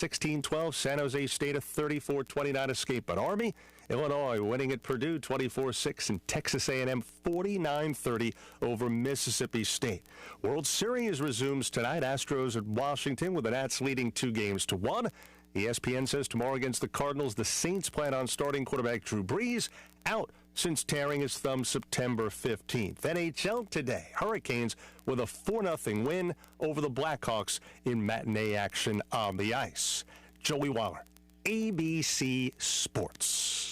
16-12. San Jose State a 34-29 escape at Army. Illinois winning at Purdue 24-6, and Texas A&M 49-30 over Mississippi State. World Series resumes tonight. Astros at Washington with the Nats leading 2-1. ESPN says tomorrow against the Cardinals, the Saints plan on starting quarterback Drew Brees out since tearing his thumb September 15th. NHL today, Hurricanes with a 4-0 win over the Blackhawks in matinee action on the ice. Joey Waller, ABC Sports.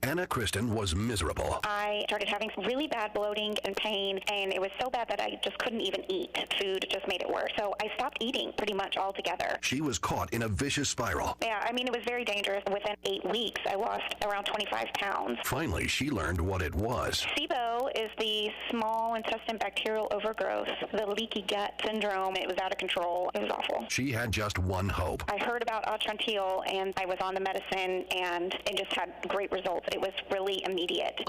Anna Kristen was miserable. I started having really bad bloating and pain, and it was so bad that I just couldn't even eat. Food just made it worse. So I stopped eating pretty much altogether. She was caught in a vicious spiral. Yeah, I mean, it was very dangerous. Within 8 weeks, I lost around 25 pounds. Finally, she learned what it was. SIBO is the small intestine bacterial overgrowth, the leaky gut syndrome. It was out of control. It was awful. She had just one hope. I heard about Atrantil, and I was on the medicine, and it just had great results. It was really immediate.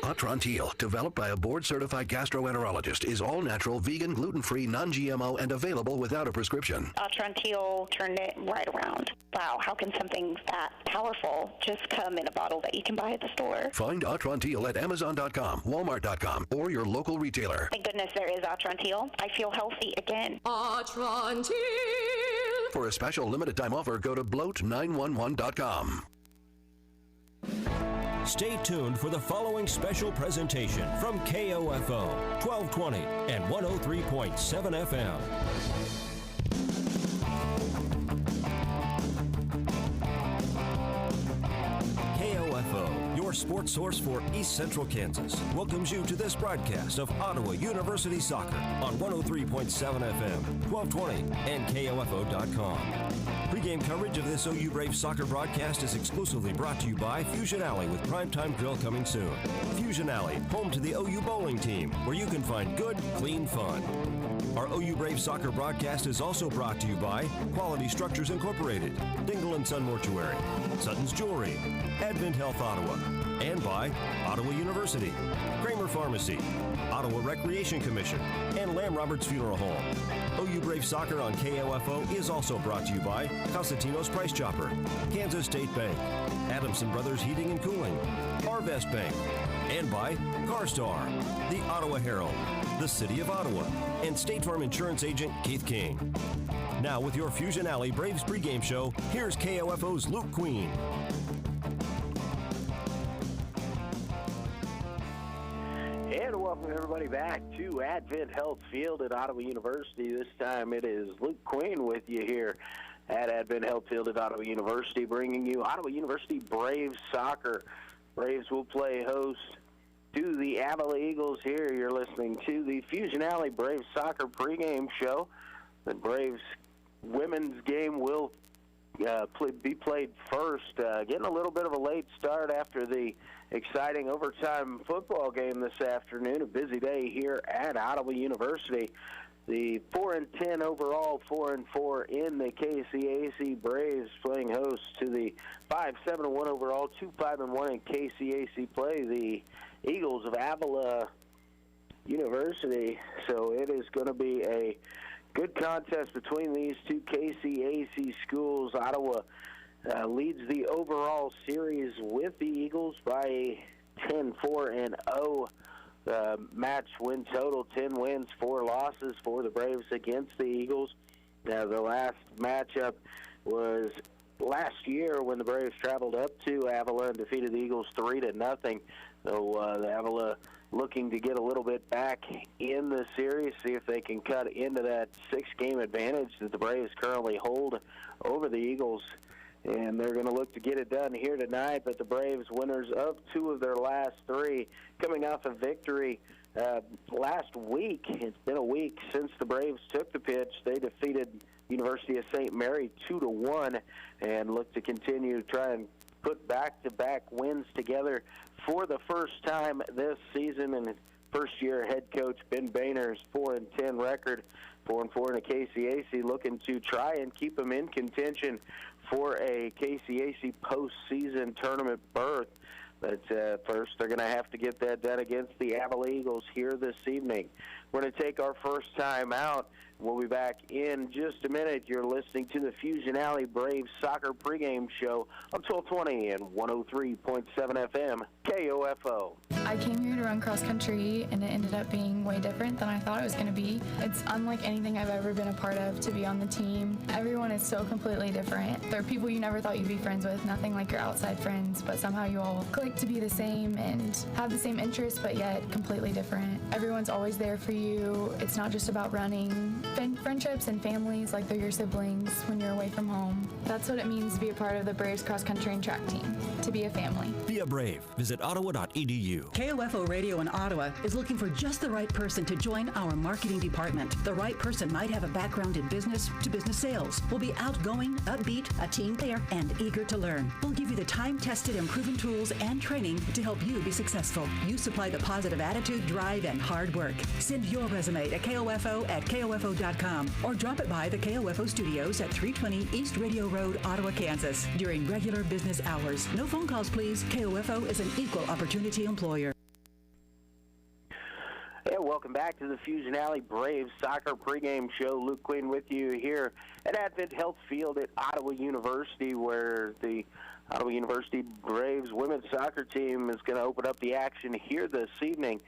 Atrantil, developed by a board-certified gastroenterologist, is all-natural, vegan, gluten-free, non-GMO, and available without a prescription. Atrantil turned it right around. Wow, how can something that powerful just come in a bottle that you can buy at the store? Find Atrantil at Amazon.com, Walmart.com, or your local retailer. Thank goodness there is Atrantil. I feel healthy again. Atrantil. For a special limited-time offer, go to bloat911.com. Stay tuned for the following special presentation from KOFO 1220 and 103.7 FM. KOFO, your sports source for East Central Kansas, welcomes you to this broadcast of Ottawa University Soccer on 103.7 FM, 1220, and KOFO.com. Pre-game coverage of this OU Braves soccer broadcast is exclusively brought to you by Fusion Alley, with primetime grill coming soon. Fusion Alley, home to the OU bowling team, where you can find good, clean fun. Our OU Braves soccer broadcast is also brought to you by Quality Structures Incorporated, Dingle & Son Mortuary, Sutton's Jewelry, Advent Health Ottawa, and by Ottawa University, Kramer Pharmacy, Ottawa Recreation Commission, and Lamb Roberts Funeral Home. OU Brave Soccer on KOFO is also brought to you by Cosentino's Price Chopper, Kansas State Bank, Adamson Brothers Heating and Cooling, Arvest Bank, and by CarStar, the Ottawa Herald, the City of Ottawa, and State Farm Insurance Agent Keith King. Now with your Fusion Alley Braves pregame show, here's KOFO's Luke Queen. And welcome everybody back to Advent Health Field at Ottawa University. This time it is Luke Queen with you here at Advent Health Field at Ottawa University, bringing you Ottawa University Braves soccer. Braves will play host to the Avila Eagles here. You're listening to the Fusion Alley Braves soccer pregame show. The Braves women's game will be played first. Getting a little bit of a late start after the exciting overtime football game this afternoon. A busy day here at Ottawa University. The 4-10 overall, 4-4 in the KCAC Braves playing host to the 5-7-1 overall, 2-5-1 in KCAC play. The Eagles of Avila University. So it is going to be a good contest between these two KCAC schools. Ottawa leads the overall series with the Eagles by a 10-4-0 match win total. 10 wins, 4 losses for the Braves against the Eagles. The last matchup was last year when the Braves traveled up to Avila and defeated the Eagles 3-0. So the Avila looking to get a little bit back in the series, see if they can cut into that 6-game advantage that the Braves currently hold over the Eagles. And they're going to look to get it done here tonight. But the Braves, winners of 2 of their last 3, coming off a victory last week. It's been a week since the Braves took the pitch. They defeated University of St. Mary 2-1 and look to continue to try and put back-to-back wins together for the first time this season. And first-year head coach Ben Boehner's 4-10 record, 4-4 in a KCAC, looking to try and keep them in contention for a KCAC postseason tournament berth. But first, they're going to have to get that done against the Avila Eagles here this evening. We're going to take our first time out. We'll be back in just a minute. You're listening to the Fusion Alley Braves Soccer pregame show on 1220 and 103.7 FM KOFO. I came here to run cross country, and it ended up being way different than I thought it was going to be. It's unlike anything I've ever been a part of to be on the team. Everyone is so completely different. There are people you never thought you'd be friends with, nothing like your outside friends, but somehow you all click to be the same and have the same interests, but yet completely different. Everyone's always there for you. It's not just about running. Friendships and families, like they're your siblings when you're away from home. That's what it means to be a part of the Braves cross country and track team, to be a family. Be a Brave. Visit ottawa.edu. KOFO Radio in Ottawa is looking for just the right person to join our marketing department. The right person might have a background in business-to-business sales, will be outgoing, upbeat, a team player, and eager to learn. We'll give you the time-tested and proven tools and training to help you be successful. You supply the positive attitude, drive, and hard work. Send your resume to KOFO@KOFO.com or drop it by the KOFO studios at 320 East Radio Road, Ottawa, Kansas, during regular business hours. No phone calls, please. KOFO is an equal opportunity employer. Hey, welcome back to the Fusion Alley Braves Soccer pregame show. Luke Quinn with you here at Advent Health Field at Ottawa University, where the Ottawa University Braves women's soccer team is going to open up the action here this evening.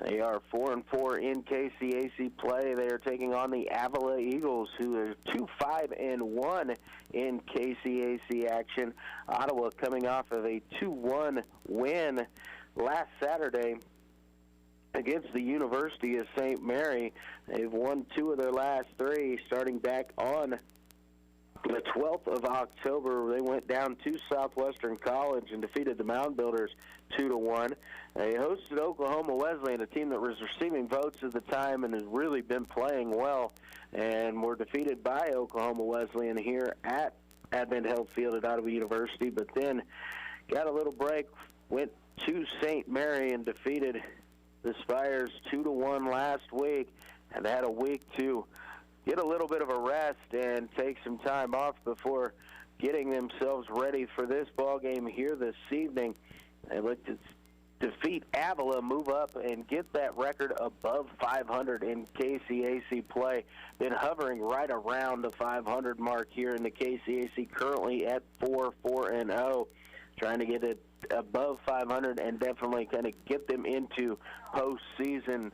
They are 4-4 in KCAC play. They are taking on the Avila Eagles, who are 2-5-1 in KCAC action. Ottawa coming off of a 2-1 win last Saturday against the University of St. Mary. They've won 2 of their last 3, starting back on the 12th of October. They went down to Southwestern College and defeated the Mound Builders 2-1. They hosted Oklahoma Wesleyan, a team that was receiving votes at the time and has really been playing well, and were defeated by Oklahoma Wesleyan here at Advent Health Field at Ottawa University, but then got a little break, went to St. Mary and defeated the Spires 2-1 last week, and had a week to get a little bit of a rest and take some time off before getting themselves ready for this ball game here this evening. They look to defeat Avila, move up, and get that record above 500 in KCAC play. Been hovering right around the 500 mark here in the KCAC, currently at 4-4-0. Trying to get it above 500 and definitely kind of get them into postseason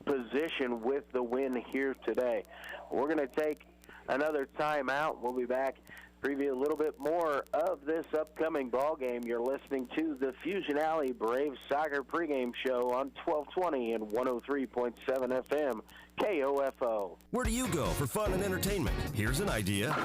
position with the win here today. We're going to take another timeout. We'll be back, preview a little bit more of this upcoming ball game. You're listening to the Fusion Alley Braves Soccer pregame show on 1220 and 103.7 FM KOFO. Where do you go for fun and entertainment? Here's an idea.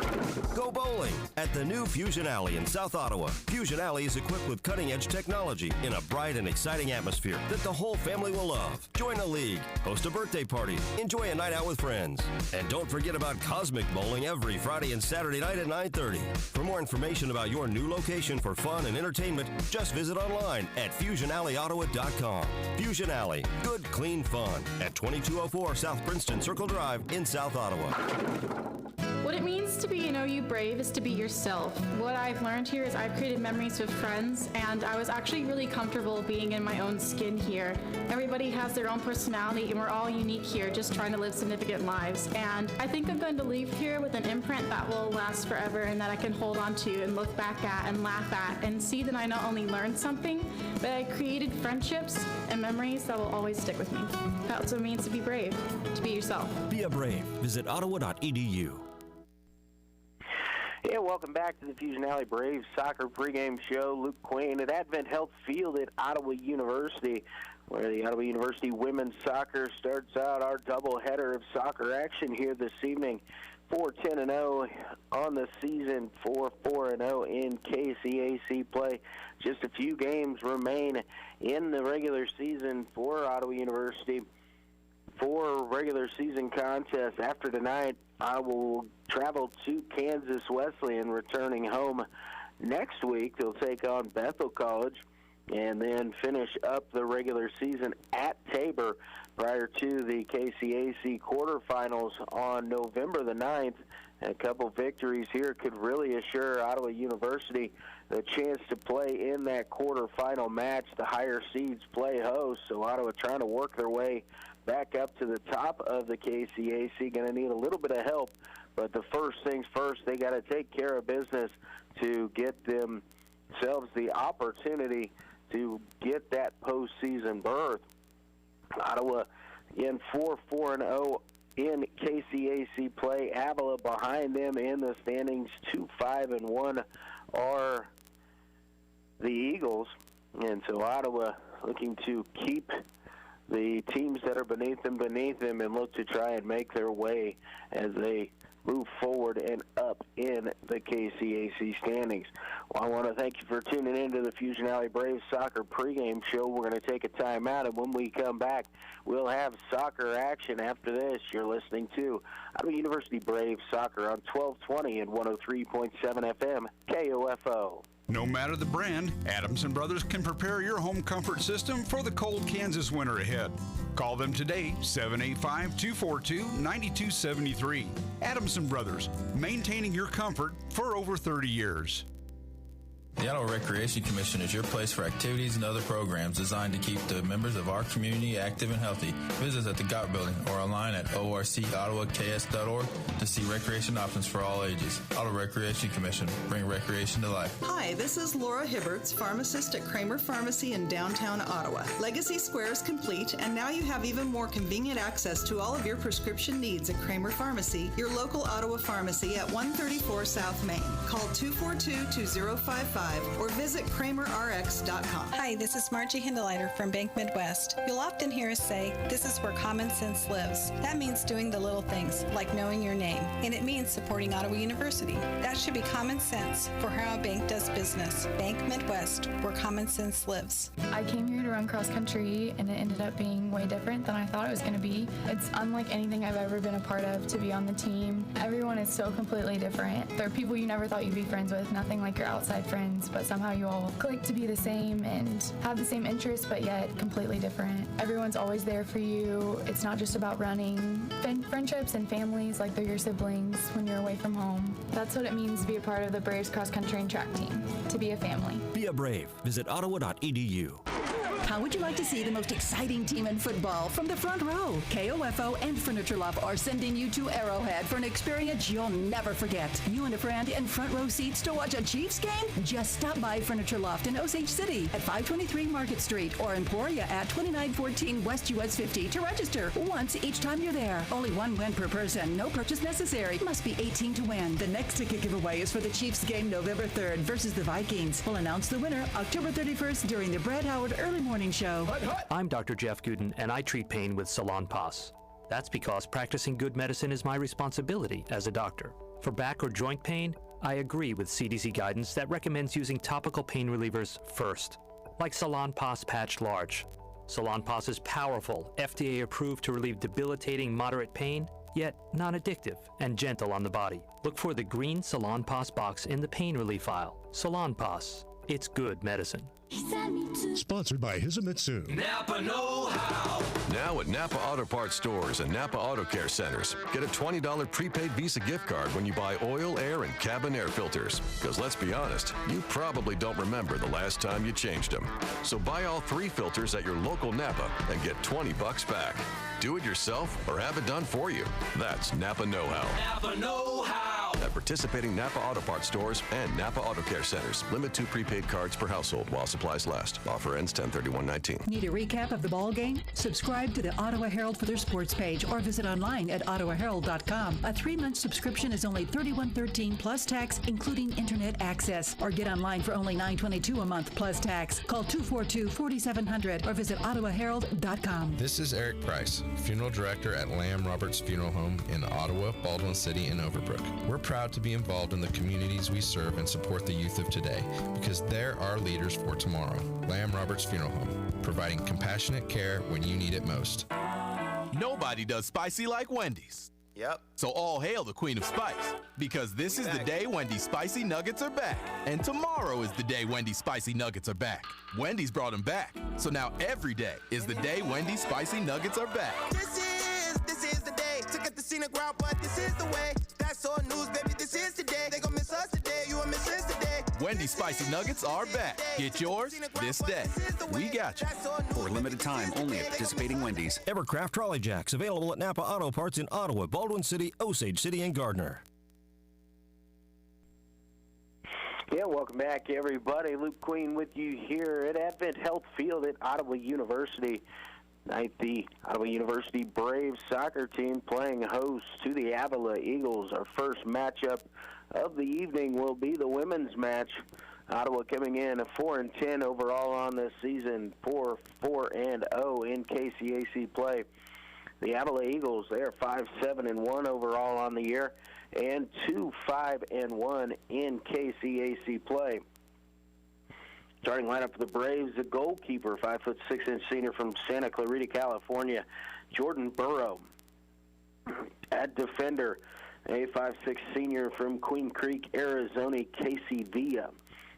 Go bowling at the new Fusion Alley in South Ottawa. Fusion Alley is equipped with cutting-edge technology in a bright and exciting atmosphere that the whole family will love. Join a league, host a birthday party, enjoy a night out with friends. And don't forget about Cosmic Bowling every Friday and Saturday night at 9:30. For more information about your new location for fun and entertainment, just visit online at FusionAlleyOttawa.com. Fusion Alley, good, clean fun at 2204 South Princeton Circle Drive in South Ottawa. What it means to be an OU Brave is to be yourself. What I've learned here is I've created memories with friends, and I was actually really comfortable being in my own skin here. Everybody has their own personality, and we're all unique here, just trying to live significant lives. And I think I'm going to leave here with an imprint that will last forever and that I can hold on to and look back at and laugh at and see that I not only learned something, but I created friendships and memories that will always stick with me. That's what it means to be brave, to be yourself. Be a Brave. Visit ottawa.edu. Yeah, welcome back to the Fusion Alley Braves Soccer pregame show. Luke Quinn at Advent Health Field at Ottawa University, where the Ottawa University women's soccer starts out our doubleheader of soccer action here this evening. 4-10-0 on the season, 4-4-0 in KCAC play. Just a few games remain in the regular season for Ottawa University. 4 regular season contests. After tonight, I will travel to Kansas Wesleyan, returning home next week. They'll take on Bethel College and then finish up the regular season at Tabor prior to the KCAC quarterfinals on November the 9th. A couple victories here could really assure Ottawa University the chance to play in that quarterfinal match. The higher seeds play host, so Ottawa trying to work their way back up to the top of the KCAC. Going to need a little bit of help, but the first things first, they got to take care of business to get themselves the opportunity to get that postseason berth. Ottawa in 4-4-0 in KCAC play. Avila behind them in the standings, 2-5-1 are the Eagles. And so Ottawa looking to keep the teams that are beneath them and look to try and make their way as they move forward and up in the KCAC standings. Well, I want to thank you for tuning in to the Fusion Alley Braves soccer pregame show. We're going to take a timeout, and when we come back, we'll have soccer action. After this, you're listening to Ottawa University Braves soccer on 1220 and 103.7 FM KOFO. No matter the brand, Adams & Brothers can prepare your home comfort system for the cold Kansas winter ahead. Call them today, 785-242-9273. Adams & Brothers, maintaining your comfort for over 30 years. The Ottawa Recreation Commission is your place for activities and other programs designed to keep the members of our community active and healthy. Visit us at the GOT building or online at orcottawas.org to see recreation options for all ages. Ottawa Recreation Commission, bring recreation to life. Hi, this is Laura Hibberts, pharmacist at Kramer Pharmacy in downtown Ottawa. Legacy Square is complete, and now you have even more convenient access to all of your prescription needs at Kramer Pharmacy, your local Ottawa pharmacy at 134 South Main. Call 242-2055 or visit KramerRx.com. Hi, this is Margie Hindeleiter from Bank Midwest. You'll often hear us say, this is where common sense lives. That means doing the little things, like knowing your name. And it means supporting Ottawa University. That should be common sense for how a bank does business. Bank Midwest, where common sense lives. I came here to run cross country, and it ended up being way different than I thought it was going to be. It's unlike anything I've ever been a part of to be on the team. Everyone is so completely different. There are people you never thought you'd be friends with, nothing like your outside friends, but somehow you all click to be the same and have the same interests, but yet completely different. Everyone's always there for you. It's not just about running. Friendships and families, like they're your siblings when you're away from home. That's what it means to be a part of the Braves cross country and track team, to be a family. Be a Brave. Visit ottawa.edu. How would you like to see the most exciting team in football from the front row? KOFO and Furniture Love are sending you to Arrowhead for an experience you'll never forget. You and a friend in front row seats to watch a Chiefs game? Just stop by Furniture Loft in Osage City at 523 Market Street or Emporia at 2914 West US 50 to register once each time you're there. Only one win per person. No purchase necessary. Must be 18 to win. The next ticket giveaway is for the Chiefs game November 3rd versus the Vikings. We'll announce the winner October 31st during the Brad Howard Early Morning Show. I'm Dr. Jeff Gooden, and I treat pain with Salon Pas. That's because practicing good medicine is my responsibility as a doctor. For back or joint pain, I agree with CDC guidance that recommends using topical pain relievers first, like Salon Pas Patch Large. Salon Pas is powerful, FDA approved to relieve debilitating moderate pain, yet non-addictive and gentle on the body. Look for the green Salon Pas box in the pain relief aisle. Salon Pas. It's good medicine. Sponsored by Hisamitsu. Napa know-how. Now at Napa Auto Parts stores and Napa Auto Care centers, get a $20 prepaid Visa gift card when you buy oil, air, and cabin air filters. Because let's be honest, you probably don't remember the last time you changed them. So buy all 3 filters at your local Napa and get $20 back. Do it yourself or have it done for you. That's Napa know-how. Napa know-how. At participating Napa Auto Parts stores and Napa Auto Care centers. Limit 2 prepaid cards per household while supplies last. Offer ends 10/31/19. Need a recap of the ball game? Subscribe to the Ottawa Herald for their sports page or visit online at ottawaherald.com. A 3-month subscription is only $31.13 plus tax, including internet access. Or get online for only $9.22 a month plus tax. Call 242-4700 or visit ottawaherald.com. This is Eric Price, Funeral Director at Lamb Roberts Funeral Home in Ottawa, Baldwin City, and Overbrook. We're proud to be involved in the communities we serve and support the youth of today because they're our leaders for tomorrow. Lamb Roberts Funeral Home, providing compassionate care when you need it most. Nobody does spicy like Wendy's. Yep. So all hail the Queen of Spice, because this is the day Wendy's Spicy Nuggets are back. And tomorrow is the day Wendy's Spicy Nuggets are back. Wendy's brought them back. So now every day is the day Wendy's Spicy Nuggets are back. This is the day. Took up the scenic route, but this is the way. That's all news, baby. This is today. They gon' miss us today. You will miss us today. Wendy's Spicy Nuggets are back. Get yours this day. We got you. For a limited time, only at participating Wendy's. Evercraft Trolley Jacks, available at Napa Auto Parts in Ottawa, Baldwin City, Osage City, and Gardner. Yeah, welcome back, everybody. Luke Queen with you here at Advent Health Field at Ottawa University. Tonight, the Ottawa University Braves soccer team playing host to the Avila Eagles. Our first matchup of the evening will be the women's match. Ottawa coming in at 4-10 overall on this season, 4-4-0 in KCAC play. The Avila Eagles, they are 5-7-1 overall on the year, and 2-5-1 in KCAC play. Starting lineup for the Braves, the goalkeeper, 5'6" senior from Santa Clarita, California, Jordan Burrow. At defender, a 5'6" senior from Queen Creek, Arizona, Casey Villa.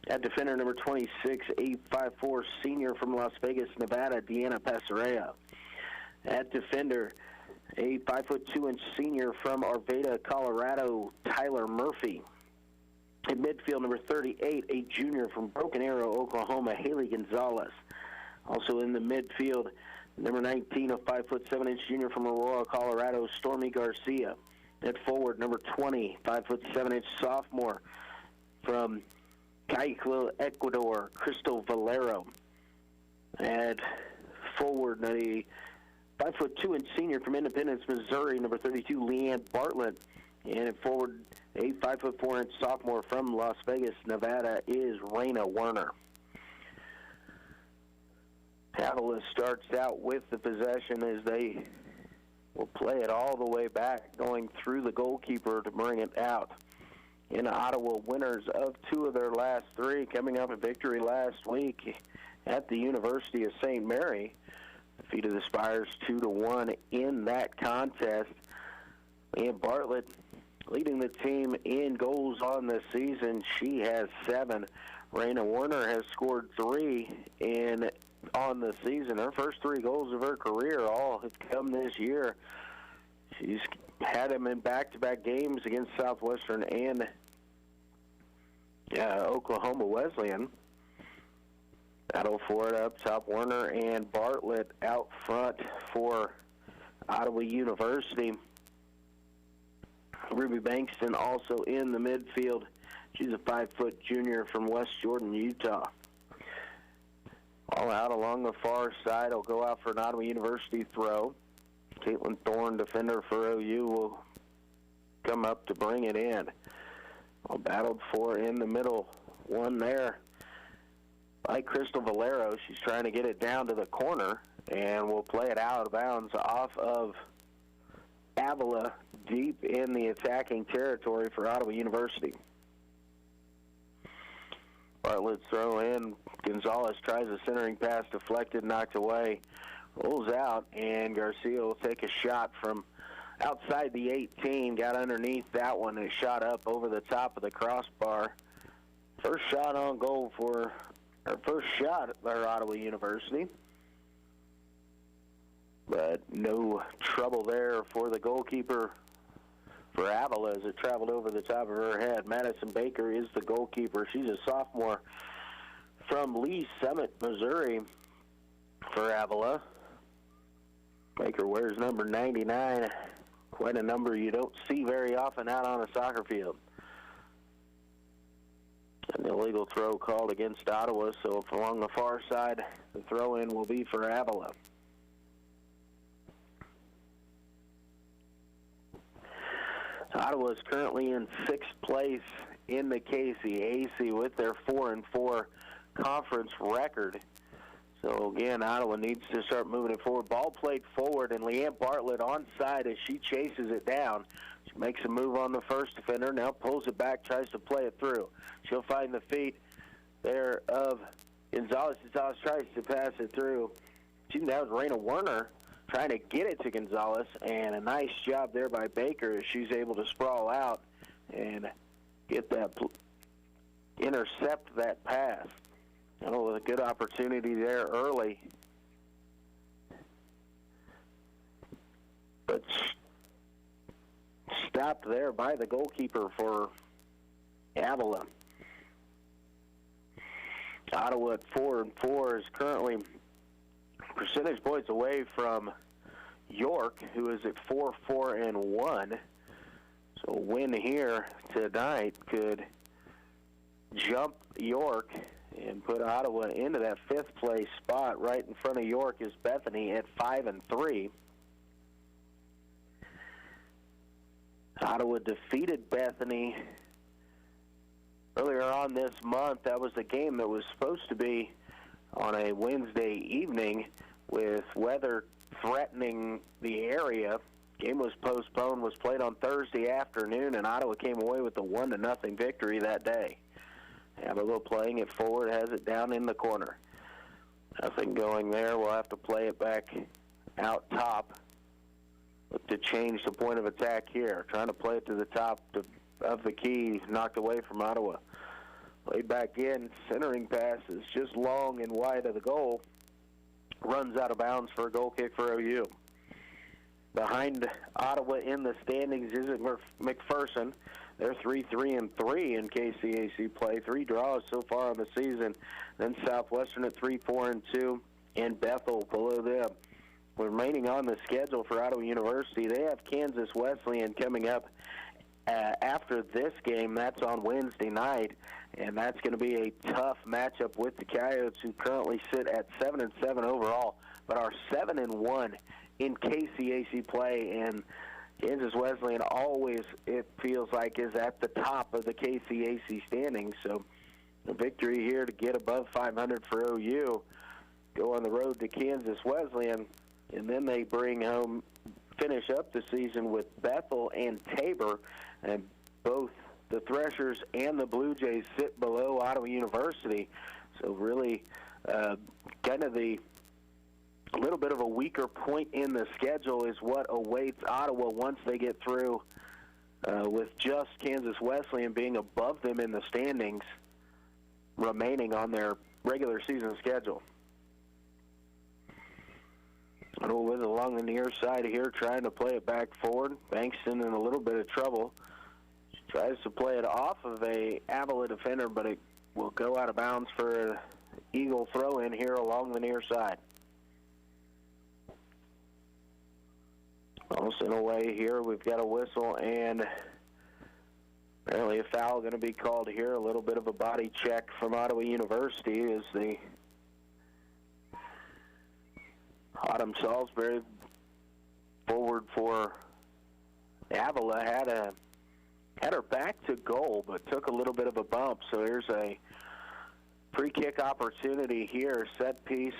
At defender number 26, a 5'4" senior from Las Vegas, Nevada, Deanna Pasarea. At defender, a 5'2" senior from Arvada, Colorado, Tyler Murphy. In midfield, number 38, a junior from Broken Arrow, Oklahoma, Haley Gonzalez. Also in the midfield, number 19, a 5'7" junior from Aurora, Colorado, Stormy Garcia. At forward, number 20, 5'7" sophomore from Guayaquil, Ecuador, Crystal Valero. At forward, a 5'2" senior from Independence, Missouri, number 32, Leanne Bartlett. And at forward, a 5'4" sophomore from Las Vegas, Nevada, is Raina Werner. Avila starts out with the possession as they will play it all the way back, going through the goalkeeper to bring it out. In Ottawa, winners of 2 of their last 3, coming up a victory last week at the University of St. Mary. Defeated the Spires 2-1 in that contest. And Bartlett leading the team in goals on the season. She has 7. Raina Werner has scored 3 on the season. Her first 3 goals of her career all have come this year. She's had them in back-to-back games against Southwestern and Oklahoma Wesleyan. Battle for it up top, Werner and Bartlett out front for Ottawa University. Ruby Bankston also in the midfield. She's a 5-foot junior from West Jordan, Utah. All out along the far side. Will go out for an Ottawa University throw. Caitlin Thorne, defender for OU, will come up to bring it in. Well, battled for in the middle. One there by Crystal Valero. She's trying to get it down to the corner, and will play it out of bounds off of Avila, deep in the attacking territory for Ottawa University. Bartlett's throw in. Gonzalez tries a centering pass, deflected, knocked away. Rolls out, and Garcia will take a shot from outside the 18. Got underneath that one and shot up over the top of the crossbar. First shot on goal for her first shot at Ottawa University. But no trouble there for the goalkeeper for Avila as it traveled over the top of her head. Madison Baker is the goalkeeper. She's a sophomore from Lee Summit, Missouri for Avila. Baker wears number 99. Quite a number you don't see very often out on a soccer field. An illegal throw called against Ottawa, so along the far side, the throw-in will be for Avila. Ottawa is currently in 6th place in the KCAC with their 4-4 conference record. So again, Ottawa needs to start moving it forward. Ball played forward, and Leanne Bartlett onside as she chases it down. She makes a move on the first defender, now pulls it back, tries to play it through. She'll find the feet there of Gonzalez. Gonzalez tries to pass it through. That was Raina Werner trying to get it to Gonzalez, and a nice job there by Baker as she's able to sprawl out and get that, intercept that pass. And it was a good opportunity there early. But stopped there by the goalkeeper for Avila. Ottawa at 4-4 is currently percentage points away from York, who is at 4-4-1. So a win here tonight could jump York and put Ottawa into that 5th place spot. Right in front of York is Bethany at 5-3. Ottawa defeated Bethany earlier on this month. That was a game that was supposed to be on a Wednesday evening with weather threatening the area. Game was postponed, was played on Thursday afternoon, and Ottawa came away with a 1-0 victory that day. Avila playing it forward, has it down in the corner. Nothing going there. We'll have to play it back out top. Look to change the point of attack here. Trying to play it to the top of the key, knocked away from Ottawa. Played back in, centering pass is just long and wide of the goal. Runs out of bounds for a goal kick for OU. Behind Ottawa in the standings is McPherson. They're 3-3-3 in KCAC play. 3 draws so far on the season. Then Southwestern at 3-4-2, and Bethel below them. Remaining on the schedule for Ottawa University, they have Kansas Wesleyan coming up after this game. That's on Wednesday night, and that's going to be a tough matchup with the Coyotes, who currently sit at 7-7 overall, but are 7-1 in KCAC play. And Kansas Wesleyan always, it feels like, is at the top of the KCAC standings. So a victory here to get above 500 for OU. Go on the road to Kansas Wesleyan, and then they finish up the season with Bethel and Tabor, and both the Threshers and the Blue Jays sit below Ottawa University. So really kind of a little bit of a weaker point in the schedule is what awaits Ottawa once they get through, with just Kansas Wesleyan being above them in the standings remaining on their regular season schedule. Ottawa with it along the near side here, trying to play it back forward. Bankston in a little bit of trouble. She tries to play it off of a Avila defender, but it will go out of bounds for an Eagle throw-in here along the near side. Almost in a way here, we've got a whistle, and apparently a foul going to be called here. A little bit of a body check from Ottawa University as the Autumn Salisbury, forward for Avila, had her back to goal, but took a little bit of a bump. So here's a free kick opportunity here. Set piece,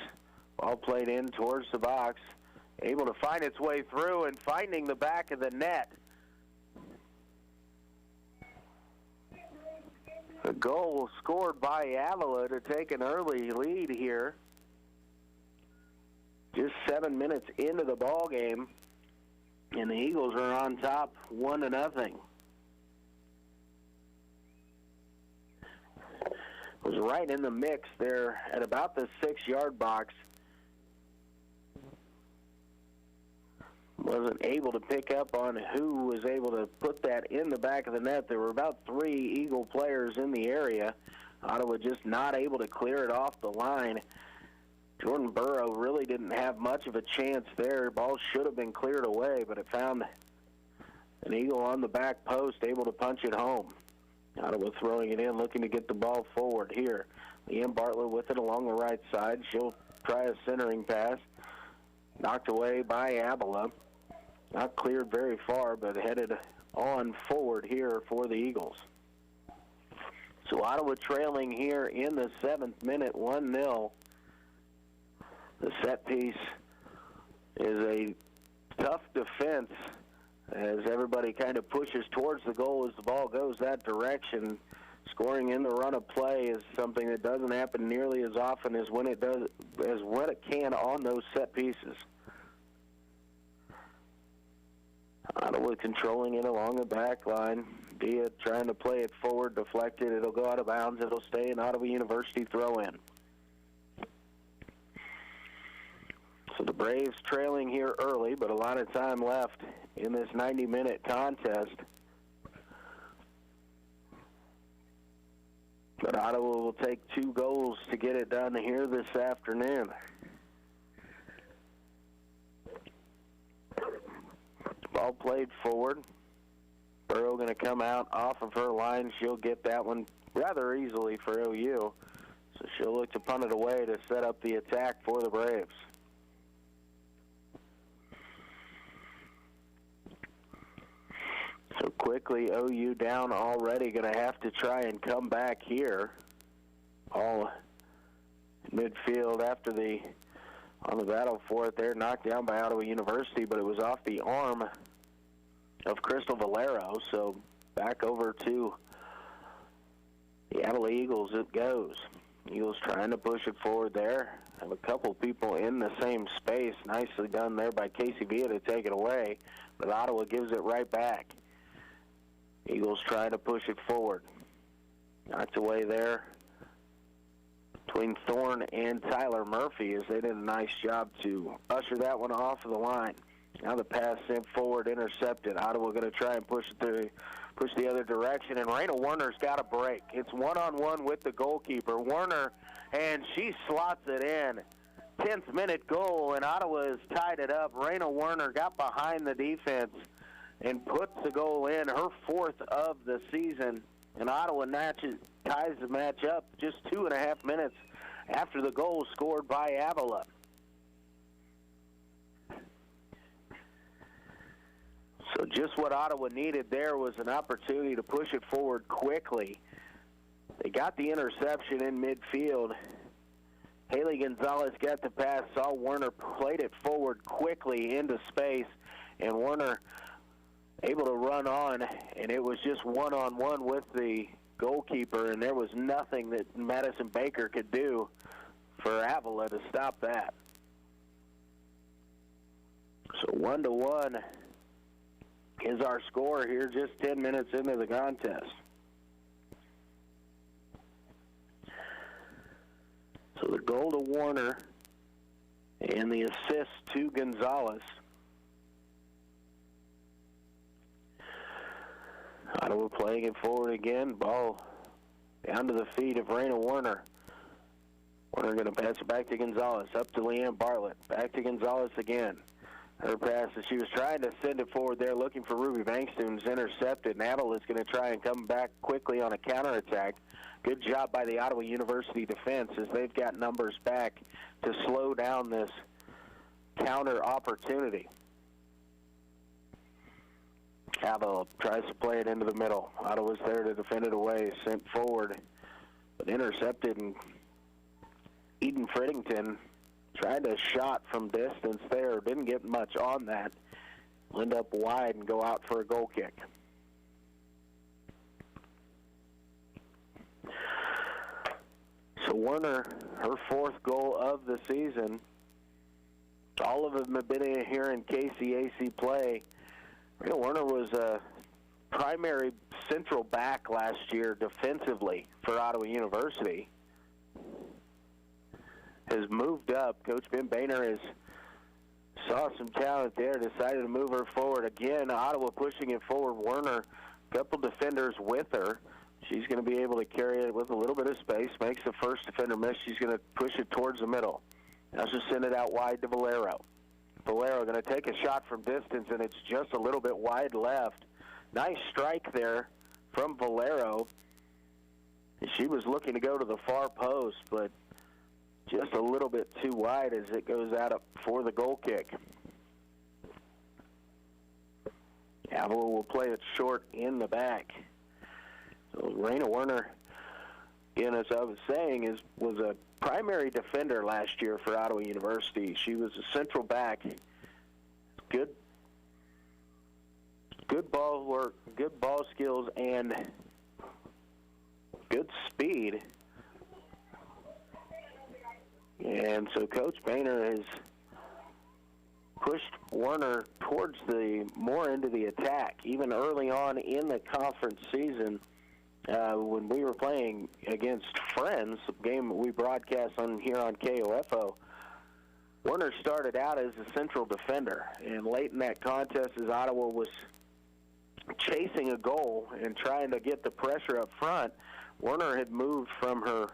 ball played in towards the box. Able to find its way through and finding the back of the net. A goal scored by Avila to take an early lead here. Just 7 minutes into the ball game, and the Eagles are on top 1-0. Was right in the mix there at about the 6-yard box. Wasn't able to pick up on who was able to put that in the back of the net. There were about 3 Eagle players in the area. Ottawa just not able to clear it off the line. Jordan Burrow really didn't have much of a chance there. Ball should have been cleared away, but it found an Eagle on the back post, able to punch it home. Ottawa throwing it in, looking to get the ball forward here. Leanne Bartlett with it along the right side. She'll try a centering pass. Knocked away by Avila. Not cleared very far, but headed on forward here for the Eagles. So Ottawa trailing here in the 7th minute, 1-0. The set piece is a tough defense as everybody kind of pushes towards the goal as the ball goes that direction. Scoring in the run of play is something that doesn't happen nearly as often as when it can on those set pieces. Ottawa controlling it along the back line. Dia trying to play it forward, deflected. It'll go out of bounds. It'll stay an Ottawa University throw-in. So the Braves trailing here early, but a lot of time left in this 90-minute contest. But Ottawa will take 2 goals to get it done here this afternoon. Ball played forward. Burrow going to come out off of her line. She'll get that one rather easily for OU. So she'll look to punt it away to set up the attack for the Braves. So quickly, OU down already, going to have to try and come back here. All midfield after on the battle for it there, knocked down by Ottawa University, but it was off the arm of Crystal Valero. So back over to the Avila Eagles it goes. Eagles trying to push it forward there. Have a couple people in the same space. Nicely done there by Casey Villa to take it away, but Ottawa gives it right back. Eagles trying to push it forward. Knocked away there between Thorne and Tyler Murphy as they did a nice job to usher that one off of the line. Now the pass sent forward, intercepted. Ottawa going to try and push the other direction, and Raina Werner's got a break. It's one-on-one with the goalkeeper. Werner, and she slots it in. 10th minute goal, and Ottawa has tied it up. Raina Werner got behind the defense and puts the goal in, her 4th of the season. And Ottawa ties the match up just 2.5 minutes after the goal scored by Avila. So just what Ottawa needed there was an opportunity to push it forward quickly. They got the interception in midfield. Haley Gonzalez got the pass, saw Werner, played it forward quickly into space, and Werner able to run on, and it was just one-on-one with the goalkeeper, and there was nothing that Madison Baker could do for Avila to stop that. So 1-1 is our score here just 10 minutes into the contest. So the goal to Werner and the assist to Gonzalez. Ottawa playing it forward again. Ball down to the feet of Raina Werner. Werner going to pass it back to Gonzalez. Up to Leanne Bartlett. Back to Gonzalez again. Her pass, as she was trying to send it forward there, looking for Ruby Bankston's intercepted. And Avila is going to try and come back quickly on a counterattack. Good job by the Ottawa University defense as they've got numbers back to slow down this counter opportunity. Avila tries to play it into the middle. Ottawa's there to defend it away, sent forward, but intercepted. And Eden Friddington tried a shot from distance there, didn't get much on that. Will end up wide and go out for a goal kick. So Werner, her 4th goal of the season. All of them have been here in KCAC play. Werner was a primary central back last year defensively for Ottawa University. Has moved up. Coach Ben Boehner has saw some talent there, decided to move her forward. Again, Ottawa pushing it forward. Werner, a couple defenders with her. She's going to be able to carry it with a little bit of space. Makes the first defender miss. She's going to push it towards the middle. Now she'll send it out wide to Valero. Valero going to take a shot from distance, and it's just a little bit wide left. Nice strike there from Valero. She was looking to go to the far post, but just a little bit too wide as it goes out up for the goal kick. Avila will play it short in the back. So Raina Werner, again, as I was saying, was a primary defender last year for Ottawa University. She was a central back. Good ball work, good ball skills, and good speed. And so Coach Boehner has pushed Werner towards more into the attack. Even early on in the conference season, when we were playing against Friends, a game we broadcast on here on KOFO, Werner started out as a central defender, and late in that contest as Ottawa was chasing a goal and trying to get the pressure up front, Werner had moved from her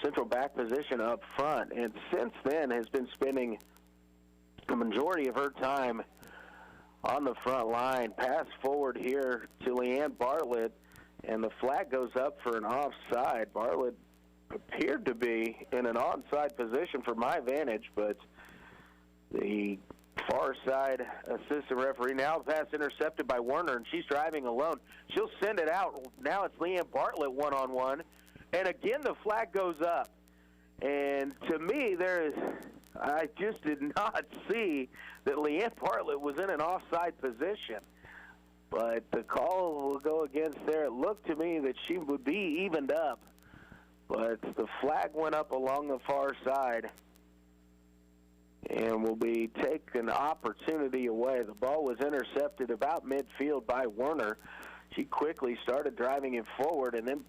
central back position up front, and since then has been spending the majority of her time on the front line. Pass forward here to Leanne Bartlett, and the flag goes up for an offside. Bartlett appeared to be in an onside position from my vantage, but the far side assistant referee, now pass intercepted by Werner, and she's driving alone. She'll send it out. Now it's Leanne Bartlett one-on-one, and again the flag goes up. And to me, I just did not see that Leanne Bartlett was in an offside position. But the call will go against there. It looked to me that she would be evened up, but the flag went up along the far side and will be taking opportunity away. The ball was intercepted about midfield by Werner. She quickly started driving it forward, and then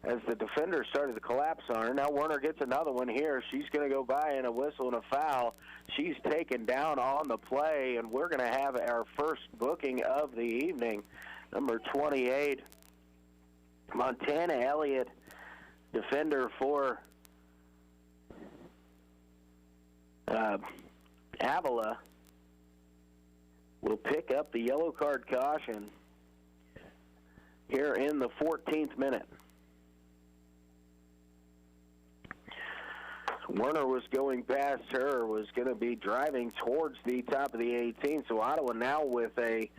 as the defender started to collapse on her, now Werner gets another one here. She's going to go by in a whistle and a foul. She's taken down on the play, and we're going to have our first booking of the evening. Number 28, Montana Elliott, defender for Avila, will pick up the yellow card caution here in the 14th minute. Werner was going past her, was going to be driving towards the top of the 18, so Ottawa now with a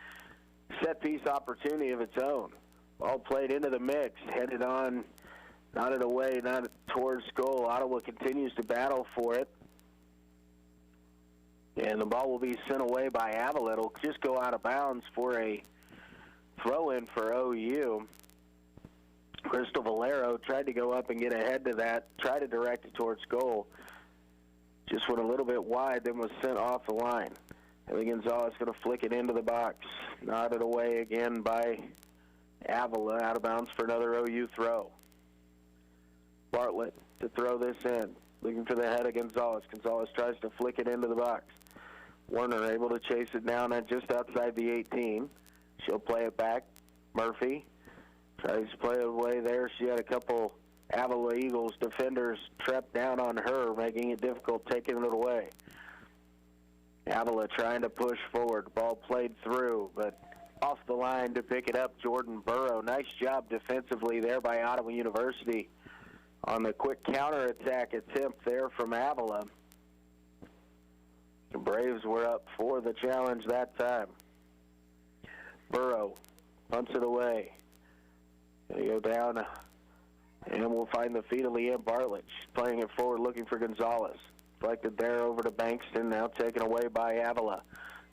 set-piece opportunity of its own. Ball played into the mix, headed on, nodded away, not towards goal. Ottawa continues to battle for it, and the ball will be sent away by Avila. It'll just go out of bounds for a throw-in for OU. Crystal Valero tried to go up and get ahead to that, tried to direct it towards goal. Just went a little bit wide, then was sent off the line. Haley Gonzalez going to flick it into the box. Nodded away again by Avila, out of bounds for another OU throw. Bartlett to throw this in, looking for the head of Gonzalez. Gonzalez tries to flick it into the box. Werner able to chase it down at just outside the 18. She'll play it back. Murphy tries to play it away there. She had a couple Avila Eagles defenders trapped down on her, making it difficult taking it away. Avila trying to push forward. Ball played through, but off the line to pick it up, Jordan Burrow. Nice job defensively there by Ottawa University on the quick counterattack attempt there from Avila. The Braves were up for the challenge that time. Burrow punts it away. Going to go down, and we'll find the feet of Leanne Bartlett. She's playing it forward, looking for Gonzalez. Deflected there over to Bankston, now taken away by Avila.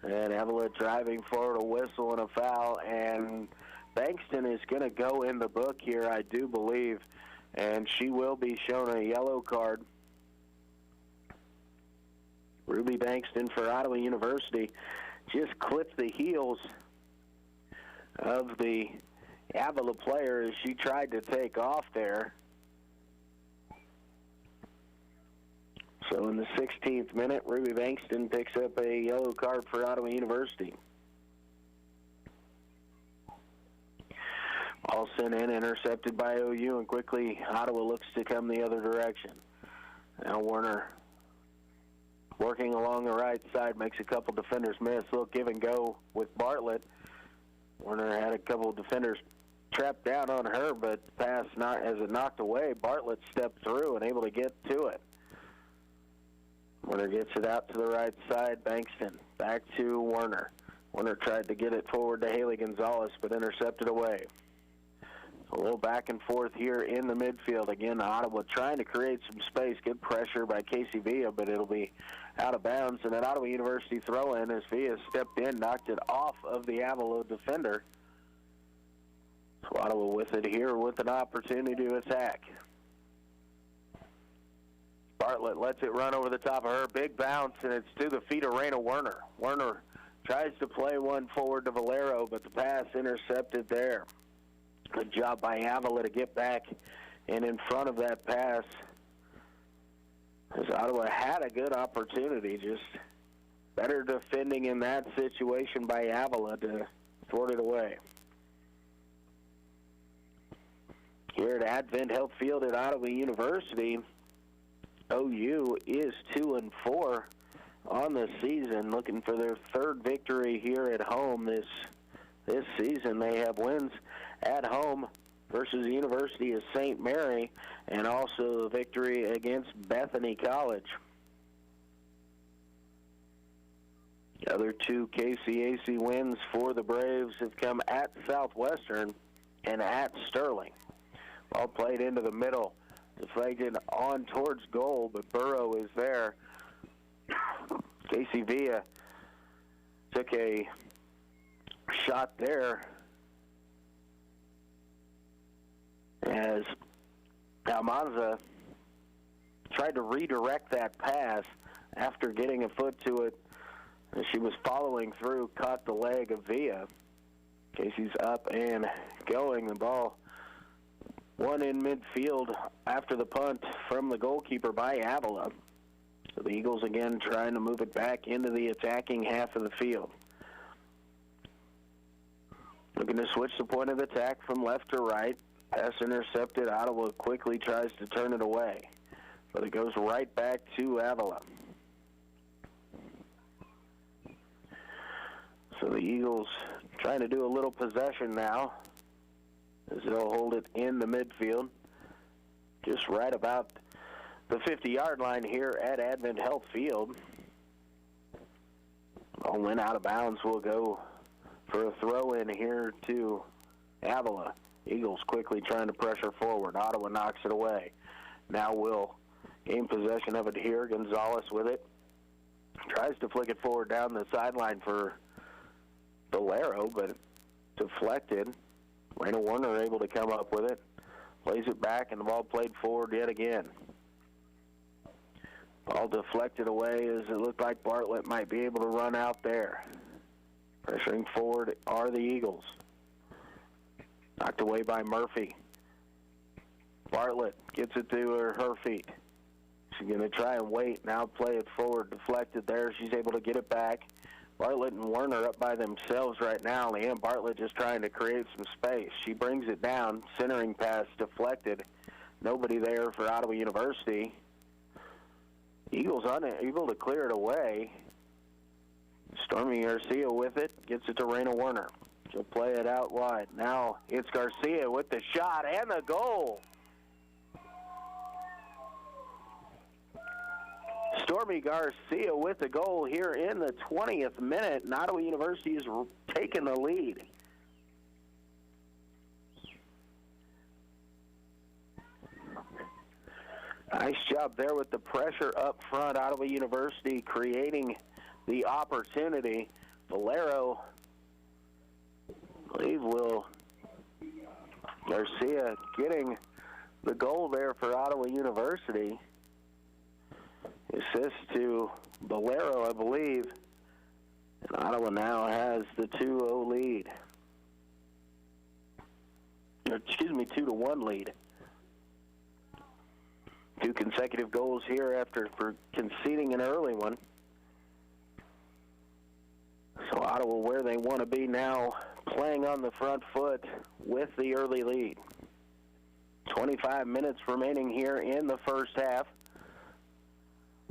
And Avila driving forward, a whistle and a foul, and Bankston is going to go in the book here, I do believe, and she will be shown a yellow card. Ruby Bankston for Ottawa University just clipped the heels of the Avila player as she tried to take off there. So in the 16th minute, Ruby Bankston picks up a yellow card for Ottawa University. All sent in, intercepted by OU, and quickly Ottawa looks to come the other direction. Now Werner working along the right side, makes a couple defenders miss. Little give and go with Bartlett. Werner had a couple of defenders trapped down on her, but pass not as it knocked away. Bartlett stepped through and able to get to it. Werner gets it out to the right side. Bankston back to Werner. Werner tried to get it forward to Haley Gonzalez, but intercepted away. A little back and forth here in the midfield. Again, Ottawa trying to create some space. Good pressure by Casey Villa, but it'll be out of bounds. And an Ottawa University throw-in as Villa stepped in, knocked it off of the Avila defender. So Ottawa with it here with an opportunity to attack. Bartlett lets it run over the top of her. Big bounce, and it's to the feet of Raina Werner. Werner tries to play one forward to Valero, but the pass intercepted there. Good job by Avila to get back and in front of that pass As Ottawa had a good opportunity, just better defending in that situation by Avila to thwart it away. Here at Advent Health Field at Ottawa University, OU is 2-4 on the season, looking for their third victory here at home this season. They have wins at home versus the University of St. Mary and also a victory against Bethany College. The other two KCAC wins for the Braves have come at Southwestern and at Sterling. Ball played into the middle, deflected on towards goal, but Burrow is there. Casey Villa took a shot there as Almanza tried to redirect that pass after getting a foot to it. As she was following through, caught the leg of Villa. Casey's up and going. The ball won in midfield after the punt from the goalkeeper by Avila. So the Eagles again trying to move it back into the attacking half of the field. Looking to switch the point of attack from left to right. Pass intercepted. Ottawa quickly tries to turn it away, but it goes right back to Avila. So the Eagles trying to do a little possession now as they'll hold it in the midfield, just right about the 50-yard line here at Advent Health Field. Ball went out of bounds. We'll go for a throw-in here to Avila. Eagles quickly trying to pressure forward. Ottawa knocks it away. Now will gain possession of it here. Gonzalez with it. Tries to flick it forward down the sideline for Bolero, but deflected. Raina Warner able to come up with it. Plays it back, and the ball played forward yet again. Ball deflected away as it looked like Bartlett might be able to run out there. Pressuring forward are the Eagles. Knocked away by Murphy. Bartlett gets it to her feet. She's going to try and wait. Now play it forward. Deflected there. She's able to get it back. Bartlett and Werner up by themselves right now. Leanne Bartlett just trying to create some space. She brings it down. Centering pass deflected. Nobody there for Ottawa University. Eagles unable to clear it away. Stormy Garcia with it. Gets it to Raina Werner. She'll play it out wide. Now it's Garcia with the shot and the goal. Stormy Garcia with the goal here in the 20th minute. And Ottawa University is taking the lead. Nice job there with the pressure up front. Ottawa University creating the opportunity. Valero, I believe, will Garcia getting the goal there for Ottawa University. Assist to Bolero, I believe. And Ottawa now has the 2-0 lead. Excuse me, 2-1 lead. 2 consecutive goals here after conceding an early one. So Ottawa where they want to be now, playing on the front foot with the early lead. 25 minutes remaining here in the first half.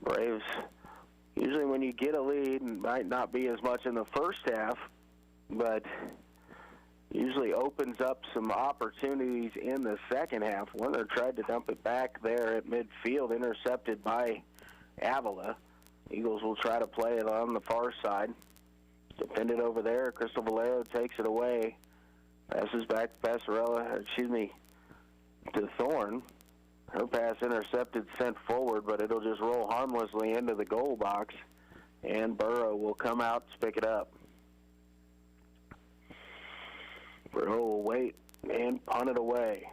Braves, usually when you get a lead, might not be as much in the first half, but usually opens up some opportunities in the second half. Werner tried to dump it back there at midfield, intercepted by Avila. Eagles will try to play it on the far side. Defended over there. Crystal Valero takes it away. Passes back to to Thorne. Her pass intercepted, sent forward, but it'll just roll harmlessly into the goal box, and Burrow will come out to pick it up. Burrow will wait and punt it away.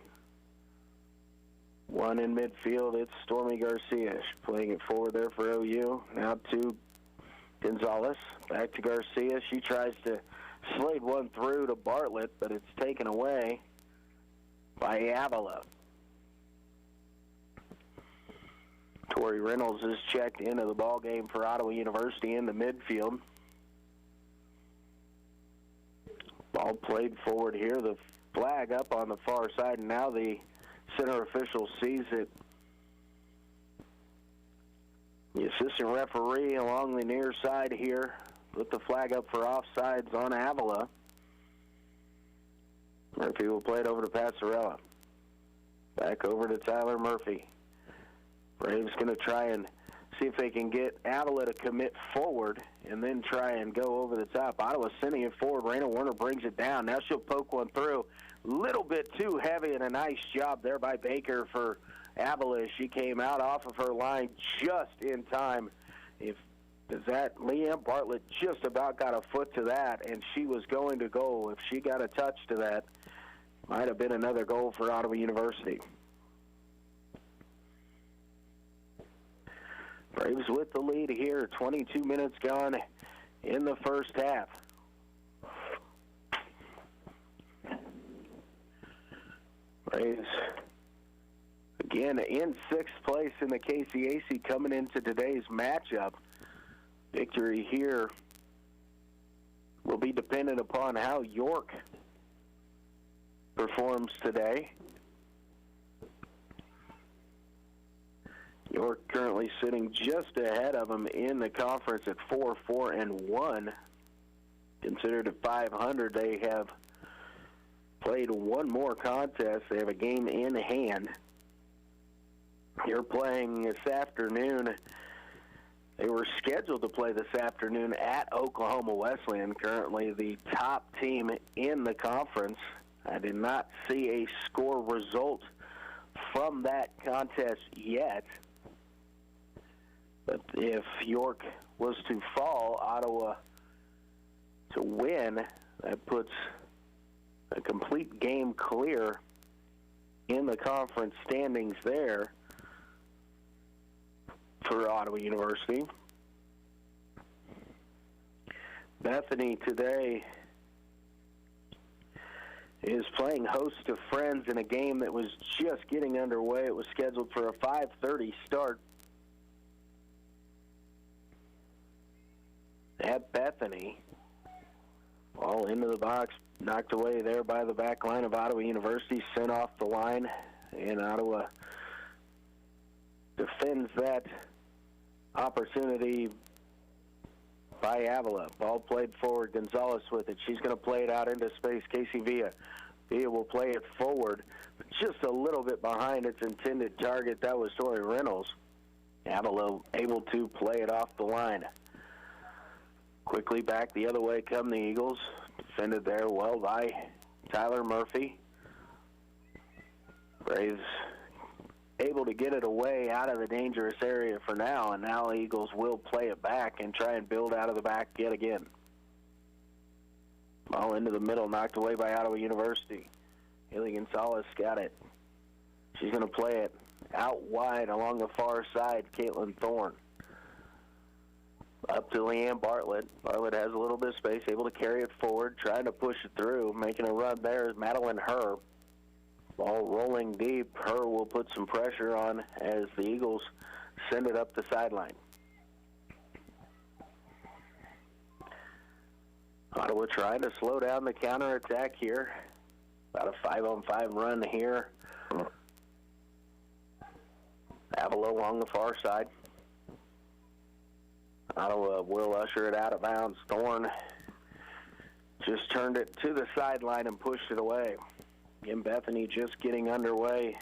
One in midfield, it's Stormy Garcia. She's playing it forward there for OU. Now to Gonzalez. Back to Garcia. She tries to slide one through to Bartlett, but it's taken away by Avila. Tori Reynolds is checked into the ball game for Ottawa University in the midfield. Ball played forward here. The flag up on the far side, and now the center official sees it. The assistant referee along the near side here put the flag up for offsides on Avila. Murphy will play it over to Passarella. Back over to Tyler Murphy. Braves going to try and see if they can get Avila to commit forward and then try and go over the top. Ottawa sending it forward. Raina Werner brings it down. Now she'll poke one through. Little bit too heavy, and a nice job there by Baker for Avila. She came out off of her line just in time. Leanne Bartlett just about got a foot to that, and she was going to goal. If she got a touch to that, might have been another goal for Ottawa University. Braves with the lead here. 22 minutes gone in the first half. Braves again in sixth place in the KCAC coming into today's matchup. Victory here will be dependent upon how York performs today. York currently sitting just ahead of them in the conference at 4-4-1. Considered at 500, they have played one more contest. They have a game in hand. You're playing this afternoon. They were scheduled to play this afternoon at Oklahoma Wesleyan, currently the top team in the conference. I did not see a score result from that contest yet. But if York was to fall, Ottawa to win, that puts a complete game clear in the conference standings there for Ottawa University. Bethany today is playing host to Friends in a game that was just getting underway. It was scheduled for a 5:30 start at Bethany. Ball into the box, knocked away there by the back line of Ottawa University, sent off the line, and Ottawa defends that opportunity by Avila. Ball played forward, Gonzalez with it. She's going to play it out into space. Casey Villa. Villa will play it forward, but just a little bit behind its intended target. That was Tori Reynolds. Avila able to play it off the line. Quickly back the other way come the Eagles. Defended there well by Tyler Murphy. Braves able to get it away out of the dangerous area for now, and now the Eagles will play it back and try and build out of the back yet again. Ball into the middle, knocked away by Ottawa University. Haley Gonzalez got it. She's going to play it out wide along the far side, Caitlin Thorne. Up to Leanne Bartlett. Bartlett has a little bit of space, able to carry it forward, trying to push it through. Making a run there is Madeline Herb. Ball rolling deep. Her will put some pressure on as the Eagles send it up the sideline. Ottawa trying to slow down the counterattack here. About a 5-on-5 run here. Avila along the far side. Ottawa will usher it out of bounds. Thorne just turned it to the sideline and pushed it away. Again, Bethany just getting underway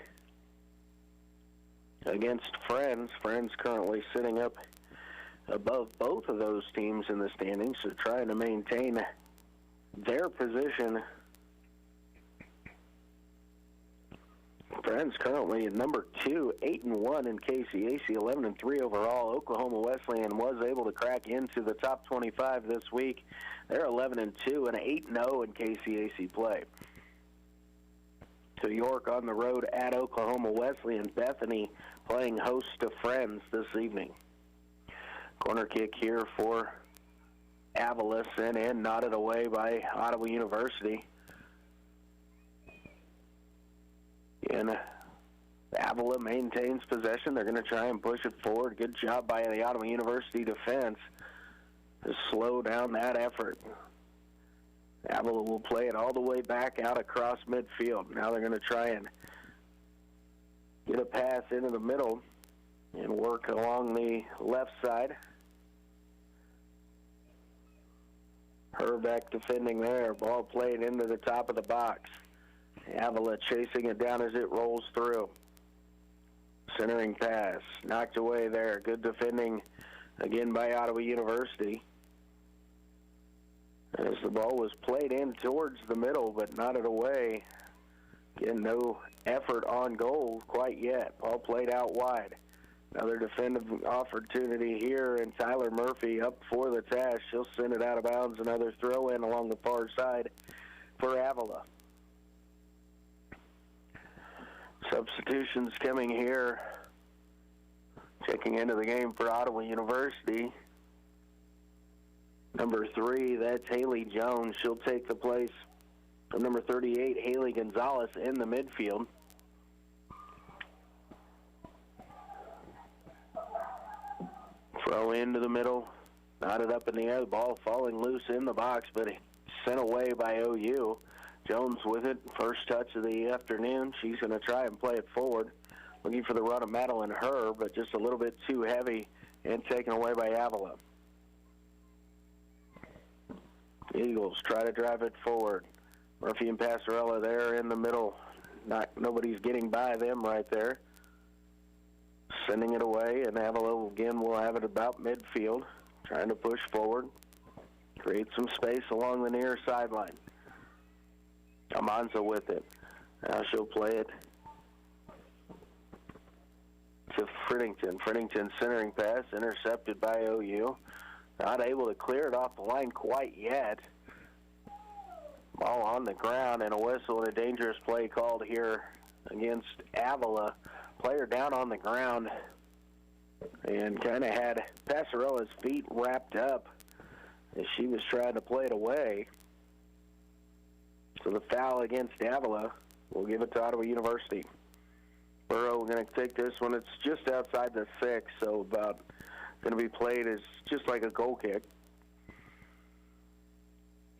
against Friends. Friends currently sitting up above both of those teams in the standings, so trying to maintain their position. Friends currently at number 2, 8-1 in KCAC, 11-3 overall. Oklahoma Wesleyan was able to crack into the top 25 this week. They're 11-2 and 8-0 in KCAC play. To York on the road at Oklahoma Wesleyan. Bethany playing host to Friends this evening. Corner kick here for Avila, sent in, nodded away by Ottawa University. And Avila maintains possession. They're going to try and push it forward. Good job by the Ottawa University defense to slow down that effort. Avila will play it all the way back out across midfield. Now they're going to try and get a pass into the middle and work along the left side. Herbeck defending there. Ball played into the top of the box. Avila chasing it down as it rolls through. Centering pass. Knocked away there. Good defending again by Ottawa University. As the ball was played in towards the middle, but knotted away. Again, no effort on goal quite yet. Ball played out wide. Another defensive opportunity here, and Tyler Murphy up for the task. She'll send it out of bounds. Another throw in along the far side for Avila. Substitutions coming here. Checking into the game for Ottawa University. Number 3, that's Haley Jones. She'll take the place of number 38, Haley Gonzalez, in the midfield. Throw into the middle, knotted up in the air. The ball falling loose in the box, but sent away by OU. Jones with it, first touch of the afternoon. She's going to try and play it forward. Looking for the run of Madeline Herr, but just a little bit too heavy and taken away by Avila. Eagles try to drive it forward. Murphy and Passarella there in the middle. Nobody's getting by them right there. Sending it away, and Avila again will have it about midfield. Trying to push forward. Create some space along the near sideline. Almanza with it. Now she'll play it to Friddington. Friddington centering pass, intercepted by OU. Not able to clear it off the line quite yet. Ball on the ground, and a whistle and a dangerous play called here against Avila. Player down on the ground and kind of had Passarella's feet wrapped up as she was trying to play it away. So the foul against Avila will give it to Ottawa University. Burrow going to take this one. It's just outside the 6, so about going to be played as just like a goal kick.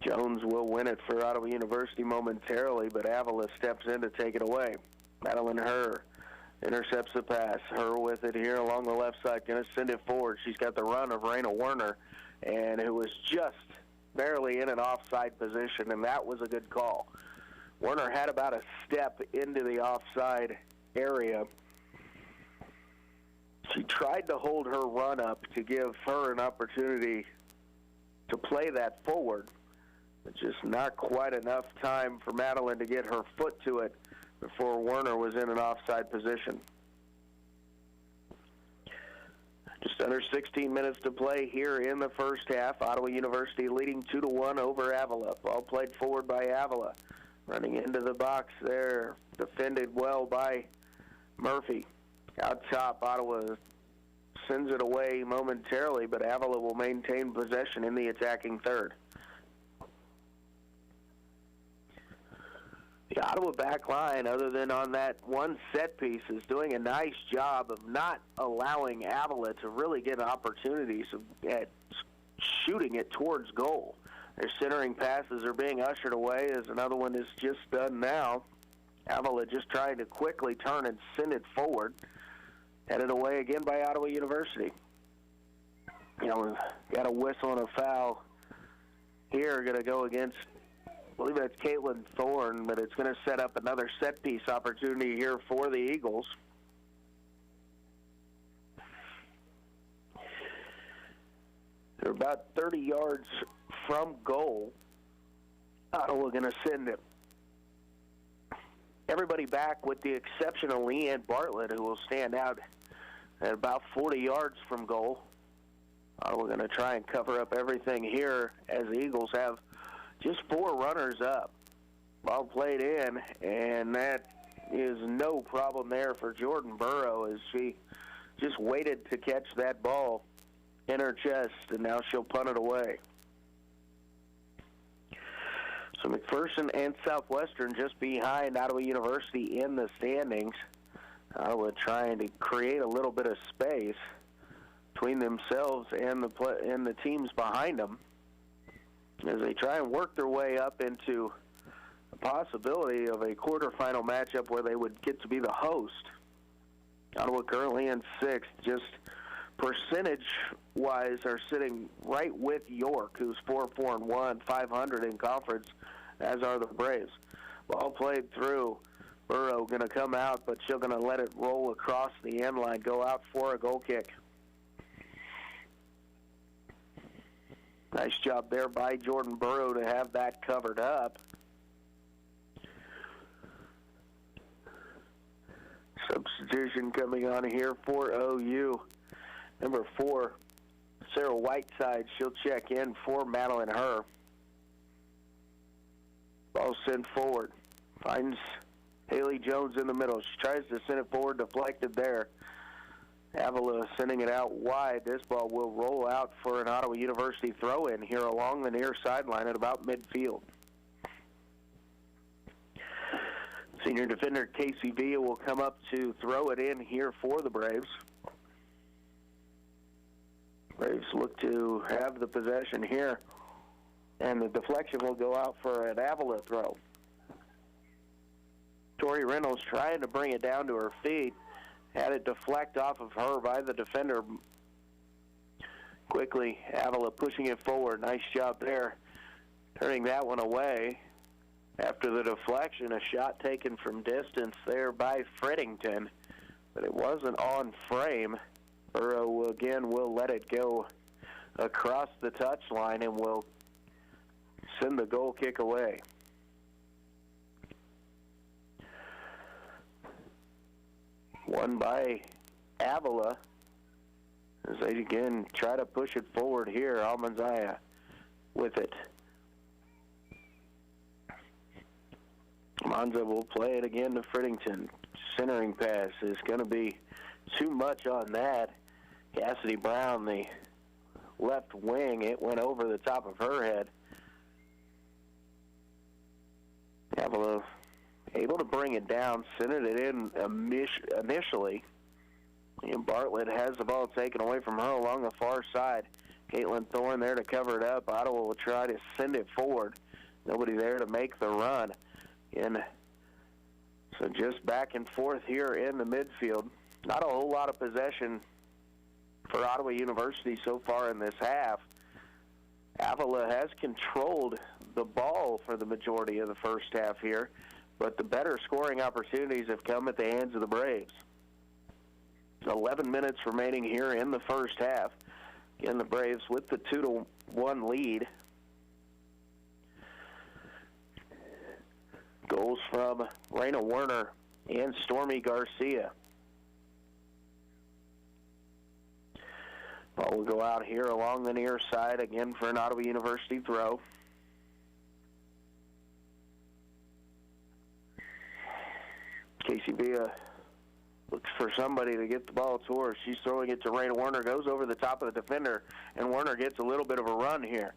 Jones will win it for Ottawa University momentarily, but Avila steps in to take it away. Madeline Herr intercepts the pass. Herr with it here along the left side, going to send it forward. She's got the run of Raina Werner, and it was just barely in an offside position, and that was a good call. Werner had about a step into the offside area. She tried to hold her run up to give her an opportunity to play that forward. It's just not quite enough time for Madeline to get her foot to it before Werner was in an offside position. Just under 16 minutes to play here in the first half. Ottawa University leading 2-1 over Avila. Ball played forward by Avila. Running into the box there. Defended well by Murphy. Out top, Ottawa sends it away momentarily, but Avila will maintain possession in the attacking third. The Ottawa back line, other than on that one set piece, is doing a nice job of not allowing Avila to really get opportunities at shooting it towards goal. Their centering passes are being ushered away as another one is just done now. Avila just trying to quickly turn and send it forward. Headed away again by Ottawa University. We've got a whistle and a foul here. Going to go against, I believe that's Caitlin Thorne, but it's going to set up another set-piece opportunity here for the Eagles. They're about 30 yards from goal. Ottawa going to send it. Everybody back with the exception of Leanne Bartlett, who will stand out at about 40 yards from goal. We're going to try and cover up everything here as the Eagles have just 4 runners up. Ball played in, and that is no problem there for Jordan Burrow as she just waited to catch that ball in her chest, and now she'll punt it away. So McPherson and Southwestern just behind Ottawa University in the standings. Ottawa trying to create a little bit of space between themselves and the teams behind them as they try and work their way up into a possibility of a quarterfinal matchup where they would get to be the host. Ottawa currently in sixth, just percentage-wise are sitting right with York, who's 4-4-1, 500 in conference, as are the Braves. Ball played through. Burrow going to come out, but she's going to let it roll across the end line, go out for a goal kick. Nice job there by Jordan Burrow to have that covered up. Substitution coming on here for OU. Number 4, Sarah Whiteside. She'll check in for Madeline Herr. Ball sent forward. Finds Haley Jones in the middle. She tries to send it forward, deflected there. Avila sending it out wide. This ball will roll out for an Ottawa University throw-in here along the near sideline at about midfield. Senior defender Casey Villa will come up to throw it in here for the Braves. Braves look to have the possession here, and the deflection will go out for an Avila throw. Tori Reynolds trying to bring it down to her feet, had it deflect off of her by the defender. Quickly, Avila pushing it forward. Nice job there, turning that one away. After the deflection, a shot taken from distance there by Freddington, but it wasn't on frame. Burrow again will let it go across the touchline and will send the goal kick away. Won by Avila as they again try to push it forward here. Almanzaya with it. Monza will play it again to Freddington. Centering pass is going to be too much on that. Cassidy Brown, the left wing, it went over the top of her head. Avila able to bring it down, centered it in initially. And Bartlett has the ball taken away from her along the far side. Caitlin Thorne there to cover it up. Ottawa will try to send it forward. Nobody there to make the run. And so just back and forth here in the midfield. Not a whole lot of possession for Ottawa University so far in this half. Avila has controlled the ball for the majority of the first half here, but the better scoring opportunities have come at the hands of the Braves. 11 minutes remaining here in the first half. Again, the Braves with the 2-1 lead. Goals from Raina Werner and Stormy Garcia. Ball will go out here along the near side again for an Ottawa University throw. Casey Villa looks for somebody to get the ball to her. She's throwing it to Raina Werner, goes over the top of the defender, and Werner gets a little bit of a run here.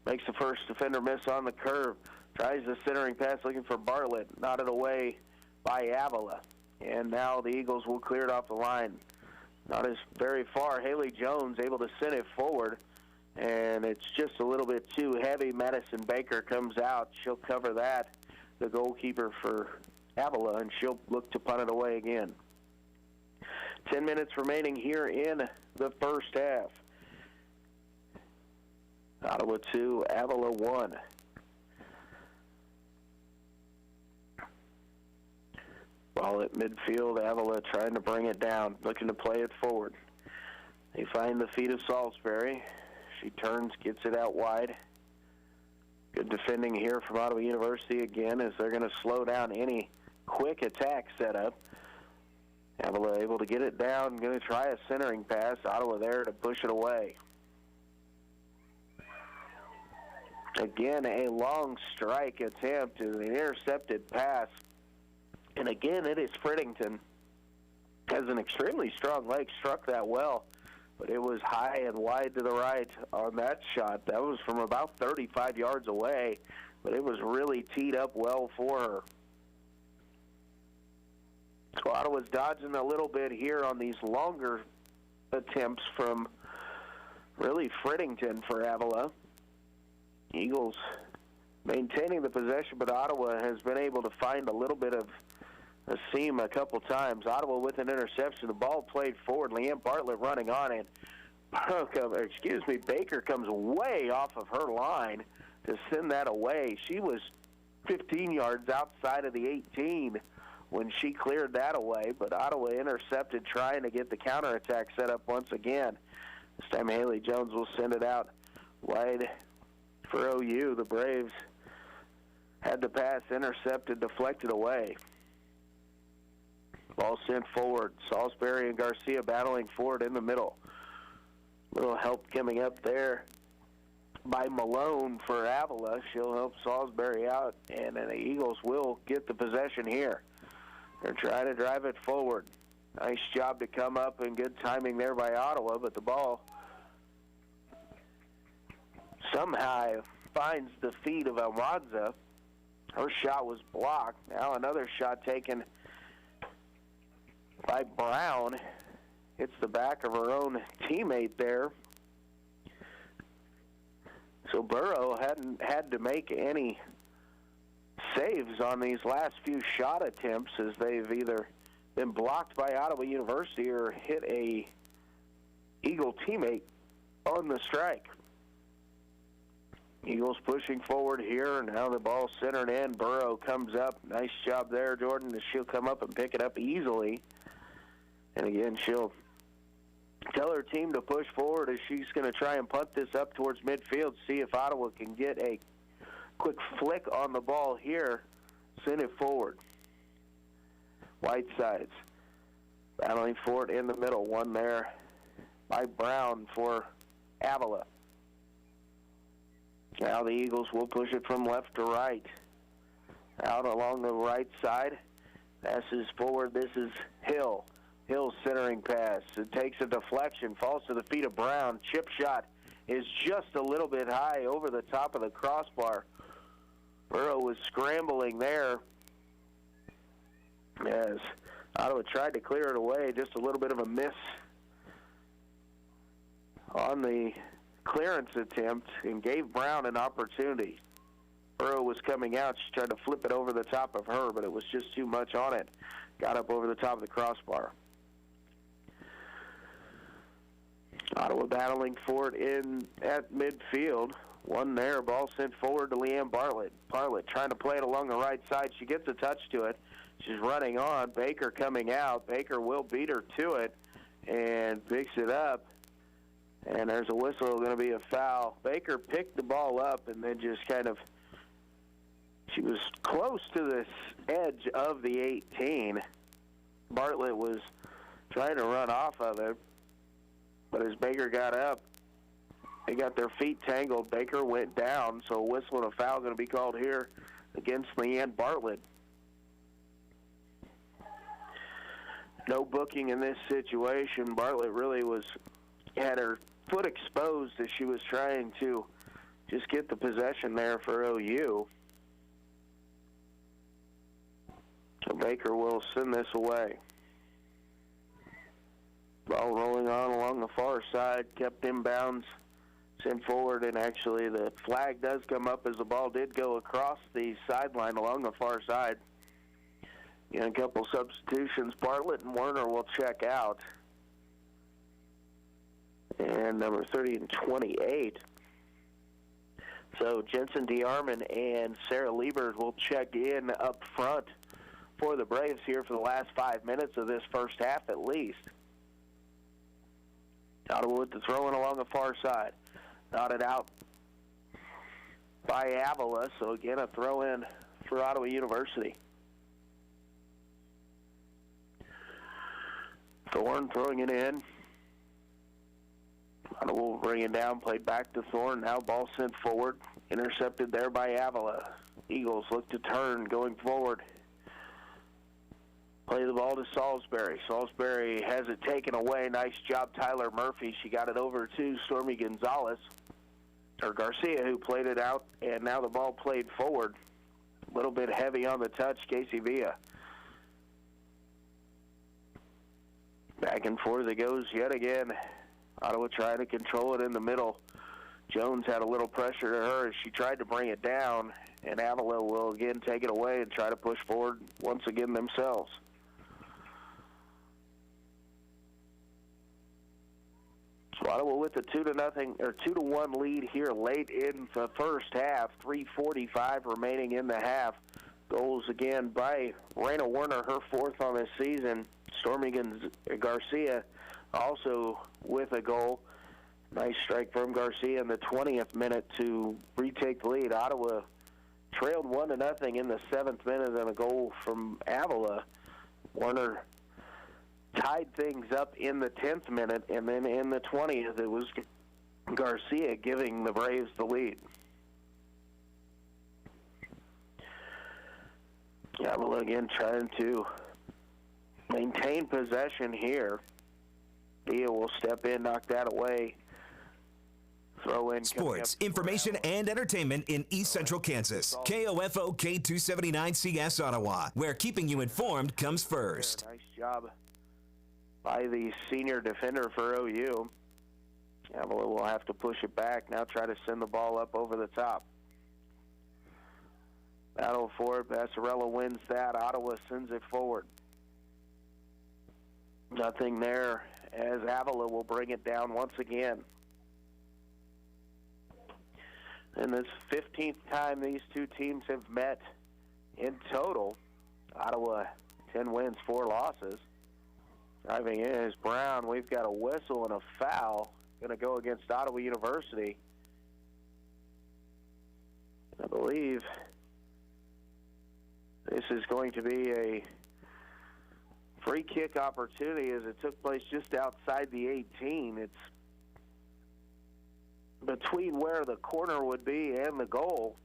Makes the first defender miss on the curve. Tries the centering pass looking for Bartlett. Knotted away by Avila. And now the Eagles will clear it off the line. Not as very far. Haley Jones able to send it forward. And it's just a little bit too heavy. Madison Baker comes out. She'll cover that. The goalkeeper for Avila, and she'll look to punt it away again. 10 minutes remaining here in the first half. Ottawa 2, Avila 1. Ball at midfield, Avila trying to bring it down, looking to play it forward. They find the feet of Salisbury. She turns, gets it out wide. Good defending here from Ottawa University again as they're going to slow down any quick attack setup. Avila able to get it down, going to try a centering pass. Ottawa there to push it away. Again, a long strike attempt and an intercepted pass. And again, it is Freddington. Has an extremely strong leg, struck that well, but it was high and wide to the right on that shot. That was from about 35 yards away, but it was really teed up well for her. So Ottawa's dodging a little bit here on these longer attempts from really Frittington for Avila. Eagles maintaining the possession, but Ottawa has been able to find a little bit of a seam a couple times. Ottawa with an interception. The ball played forward. Leanne Bartlett running on it. Baker comes way off of her line to send that away. She was 15 yards outside of the 18 when she cleared that away, but Ottawa intercepted trying to get the counterattack set up once again. This time Haley Jones will send it out wide for OU. The Braves had the pass intercepted, deflected away. Ball sent forward. Salisbury and Garcia battling forward in the middle. Little help coming up there by Malone for Avila. She'll help Salisbury out, and then the Eagles will get the possession here. They're trying to drive it forward. Nice job to come up and good timing there by Ottawa, but the ball somehow finds the feet of Almanza. Her shot was blocked. Now another shot taken by Brown. Hits the back of her own teammate there. So Burrow hadn't had to make any saves on these last few shot attempts, as they've either been blocked by Ottawa University or hit a Eagle teammate on the strike. Eagles pushing forward here. Now the ball centered in. Burrow comes up. Nice job there, Jordan. She'll come up and pick it up easily. And again, she'll tell her team to push forward as she's going to try and punt this up towards midfield, see if Ottawa can get a quick flick on the ball here, send it forward. Whitesides battling for it in the middle. One there by Brown for Avila. Now the Eagles will push it from left to right. Out along the right side. Passes forward. This is Hill. Hill's centering pass. It takes a deflection, falls to the feet of Brown. Chip shot is just a little bit high over the top of the crossbar. Burrow was scrambling there as Ottawa tried to clear it away. Just a little bit of a miss on the clearance attempt and gave Brown an opportunity. Burrow was coming out. She tried to flip it over the top of her, but it was just too much on it. Got up over the top of the crossbar. Ottawa battling for it in at midfield. One there, ball sent forward to Leanne Bartlett. Bartlett trying to play it along the right side. She gets a touch to it. She's running on. Baker coming out. Baker will beat her to it and picks it up. And there's a whistle, going to be a foul. Baker picked the ball up and then just kind of, she was close to this edge of the 18. Bartlett was trying to run off of it, but as Baker got up, they got their feet tangled. Baker went down, so a whistle and a foul going to be called here against Leanne Bartlett. No booking in this situation. Bartlett really had her foot exposed as she was trying to just get the possession there for OU. So Baker will send this away. Ball rolling on along the far side, kept inbounds, sent forward, and actually the flag does come up as the ball did go across the sideline along the far side. And a couple substitutions. Bartlett and Werner will check out. And number 30 and 28. So Jensen DeArmond and Sarah Liebert will check in up front for the Braves here for the last 5 minutes of this first half at least. Ottawa with the throw-in along the far side. Knotted out by Avila, so again a throw-in for Ottawa University. Thorne throwing it in. Ottawa will bring it down, played back to Thorne. Now ball sent forward, intercepted there by Avila. Eagles look to turn going forward. Play the ball to Salisbury. Salisbury has it taken away. Nice job, Tyler Murphy. She got it over to Stormy Gonzalez, or Garcia, who played it out, and now the ball played forward. A little bit heavy on the touch, Casey Villa. Back and forth it goes yet again. Ottawa trying to control it in the middle. Jones had a little pressure to her as she tried to bring it down, and Avila will again take it away and try to push forward once again themselves. So Ottawa with a 2-1 lead here late in the first half. 3:45 remaining in the half. Goals again by Raina Werner, her fourth on this season. Stormy Garcia also with a goal. Nice strike from Garcia in the 20th minute to retake the lead. Ottawa trailed 1-0 in the 7th minute and a goal from Avila. Werner tied things up in the 10th minute, and then in the 20th it was Garcia giving the Braves the lead. Avila again trying to maintain possession here. Dia will step in, knock that away. Throw in. Sports, information, and entertainment in East Central Kansas. KOFO K279CS Ottawa, where keeping you informed comes first. Nice job by the senior defender for OU. Avila will have to push it back. Now try to send the ball up over the top. Battle for it. Bassarella wins that. Ottawa sends it forward. Nothing there as Avila will bring it down once again. And this 15th time these two teams have met in total. Ottawa 10 wins, 4 losses. Driving in is Brown. We've got a whistle and a foul. Going to go against Ottawa University. I believe this is going to be a free kick opportunity as it took place just outside the 18. It's between where the corner would be and the goal.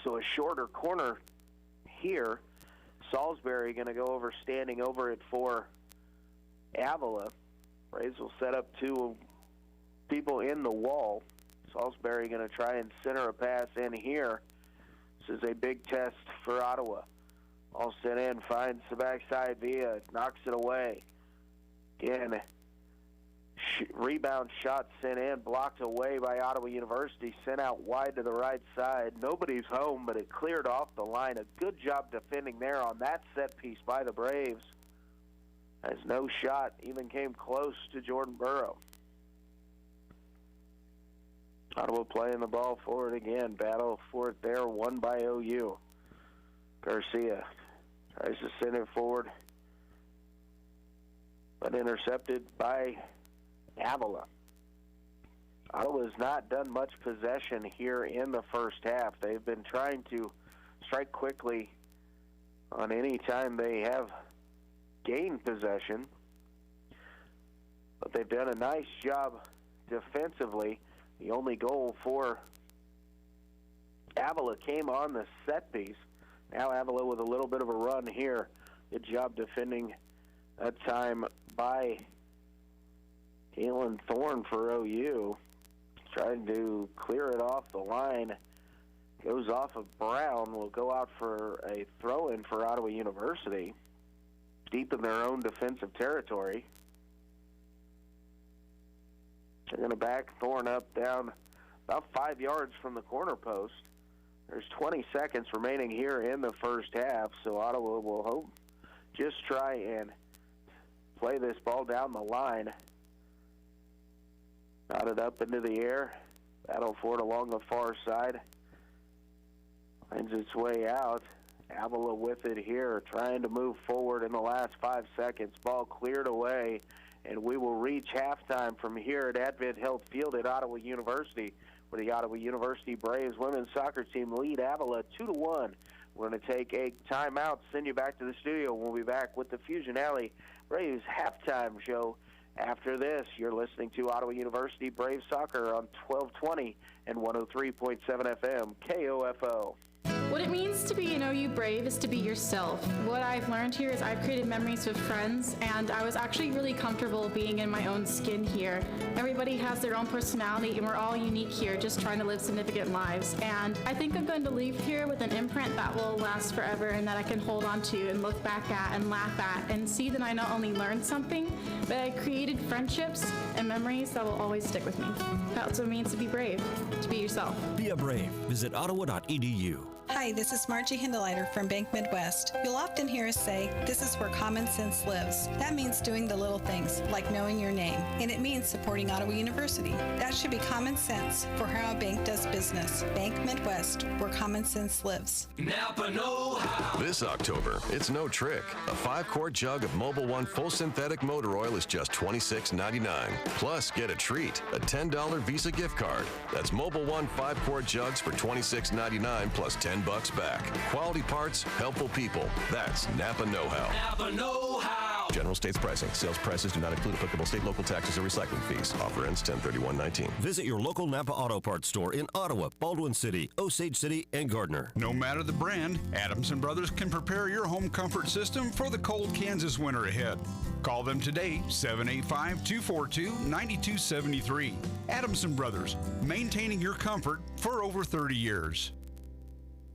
So a shorter corner here. Salisbury going to go over, standing over it for Avila. Braves will set up 2 people in the wall. Salisbury going to try and center a pass in here. This is a big test for Ottawa. All sent in, finds the backside via, knocks it away. Again, rebound shot sent in, blocked away by Ottawa University, sent out wide to the right side. Nobody's home, but it cleared off the line. A good job defending there on that set piece by the Braves, as no shot even came close to Jordan Burrow. Ottawa playing the ball forward again. Battle for it there, won by OU. Garcia tries to send it forward, but intercepted by Avila. Ottawa has not done much possession here in the first half. They've been trying to strike quickly on any time they have gained possession, but they've done a nice job defensively. The only goal for Avila came on the set piece. Now Avila with a little bit of a run here. Good job defending that time by Kaylin Thorne for OU. Trying to clear it off the line. Goes off of Brown. Will go out for a throw-in for Ottawa University. Deep in their own defensive territory. They're going to back Thorne up down about 5 yards from the corner post. There's 20 seconds remaining here in the first half, so Ottawa will hope just try and play this ball down the line. Knotted up into the air. Battle for it along the far side. Finds its way out. Avila with it here, trying to move forward in the last 5 seconds. Ball cleared away, and we will reach halftime from here at Advent Health Field at Ottawa University, where the Ottawa University Braves women's soccer team lead Avila 2-1. We're going to take a timeout, send you back to the studio. We'll be back with the Fusion Alley Braves halftime show. After this, you're listening to Ottawa University Braves Soccer on 1220 and 103.7 FM, KOFO. What it means to be an OU Brave is to be yourself. What I've learned here is I've created memories with friends, and I was actually really comfortable being in my own skin here. Everybody has their own personality, and we're all unique here, just trying to live significant lives. And I think I'm going to leave here with an imprint that will last forever and that I can hold on to and look back at and laugh at and see that I not only learned something, but I created friendships and memories that will always stick with me. That's what it means to be brave, to be yourself. Be a Brave. Visit ottawa.edu. Hi, this is Margie Hindeleiter from Bank Midwest. You'll often hear us say, this is where common sense lives. That means doing the little things, like knowing your name. And it means supporting Ottawa University. That should be common sense for how a bank does business. Bank Midwest, where common sense lives. Napa know-how. This October, it's no trick. A 5-quart jug of Mobil 1 full synthetic motor oil is just $26.99. Plus, get a treat, a $10 Visa gift card. That's Mobil 1 5-quart jugs for $26.99 plus $10 back. Quality parts, helpful people. That's Napa know-how. Napa know-how. General states pricing. Sales prices do not include applicable state, local taxes, or recycling fees. Offer ends 10/31/19. Visit your local Napa Auto Parts store in Ottawa, Baldwin City, Osage City, and Gardner. No matter the brand, Adams & Brothers can prepare your home comfort system for the cold Kansas winter ahead. Call them today, 785-242-9273. Adams & Brothers, maintaining your comfort for over 30 years.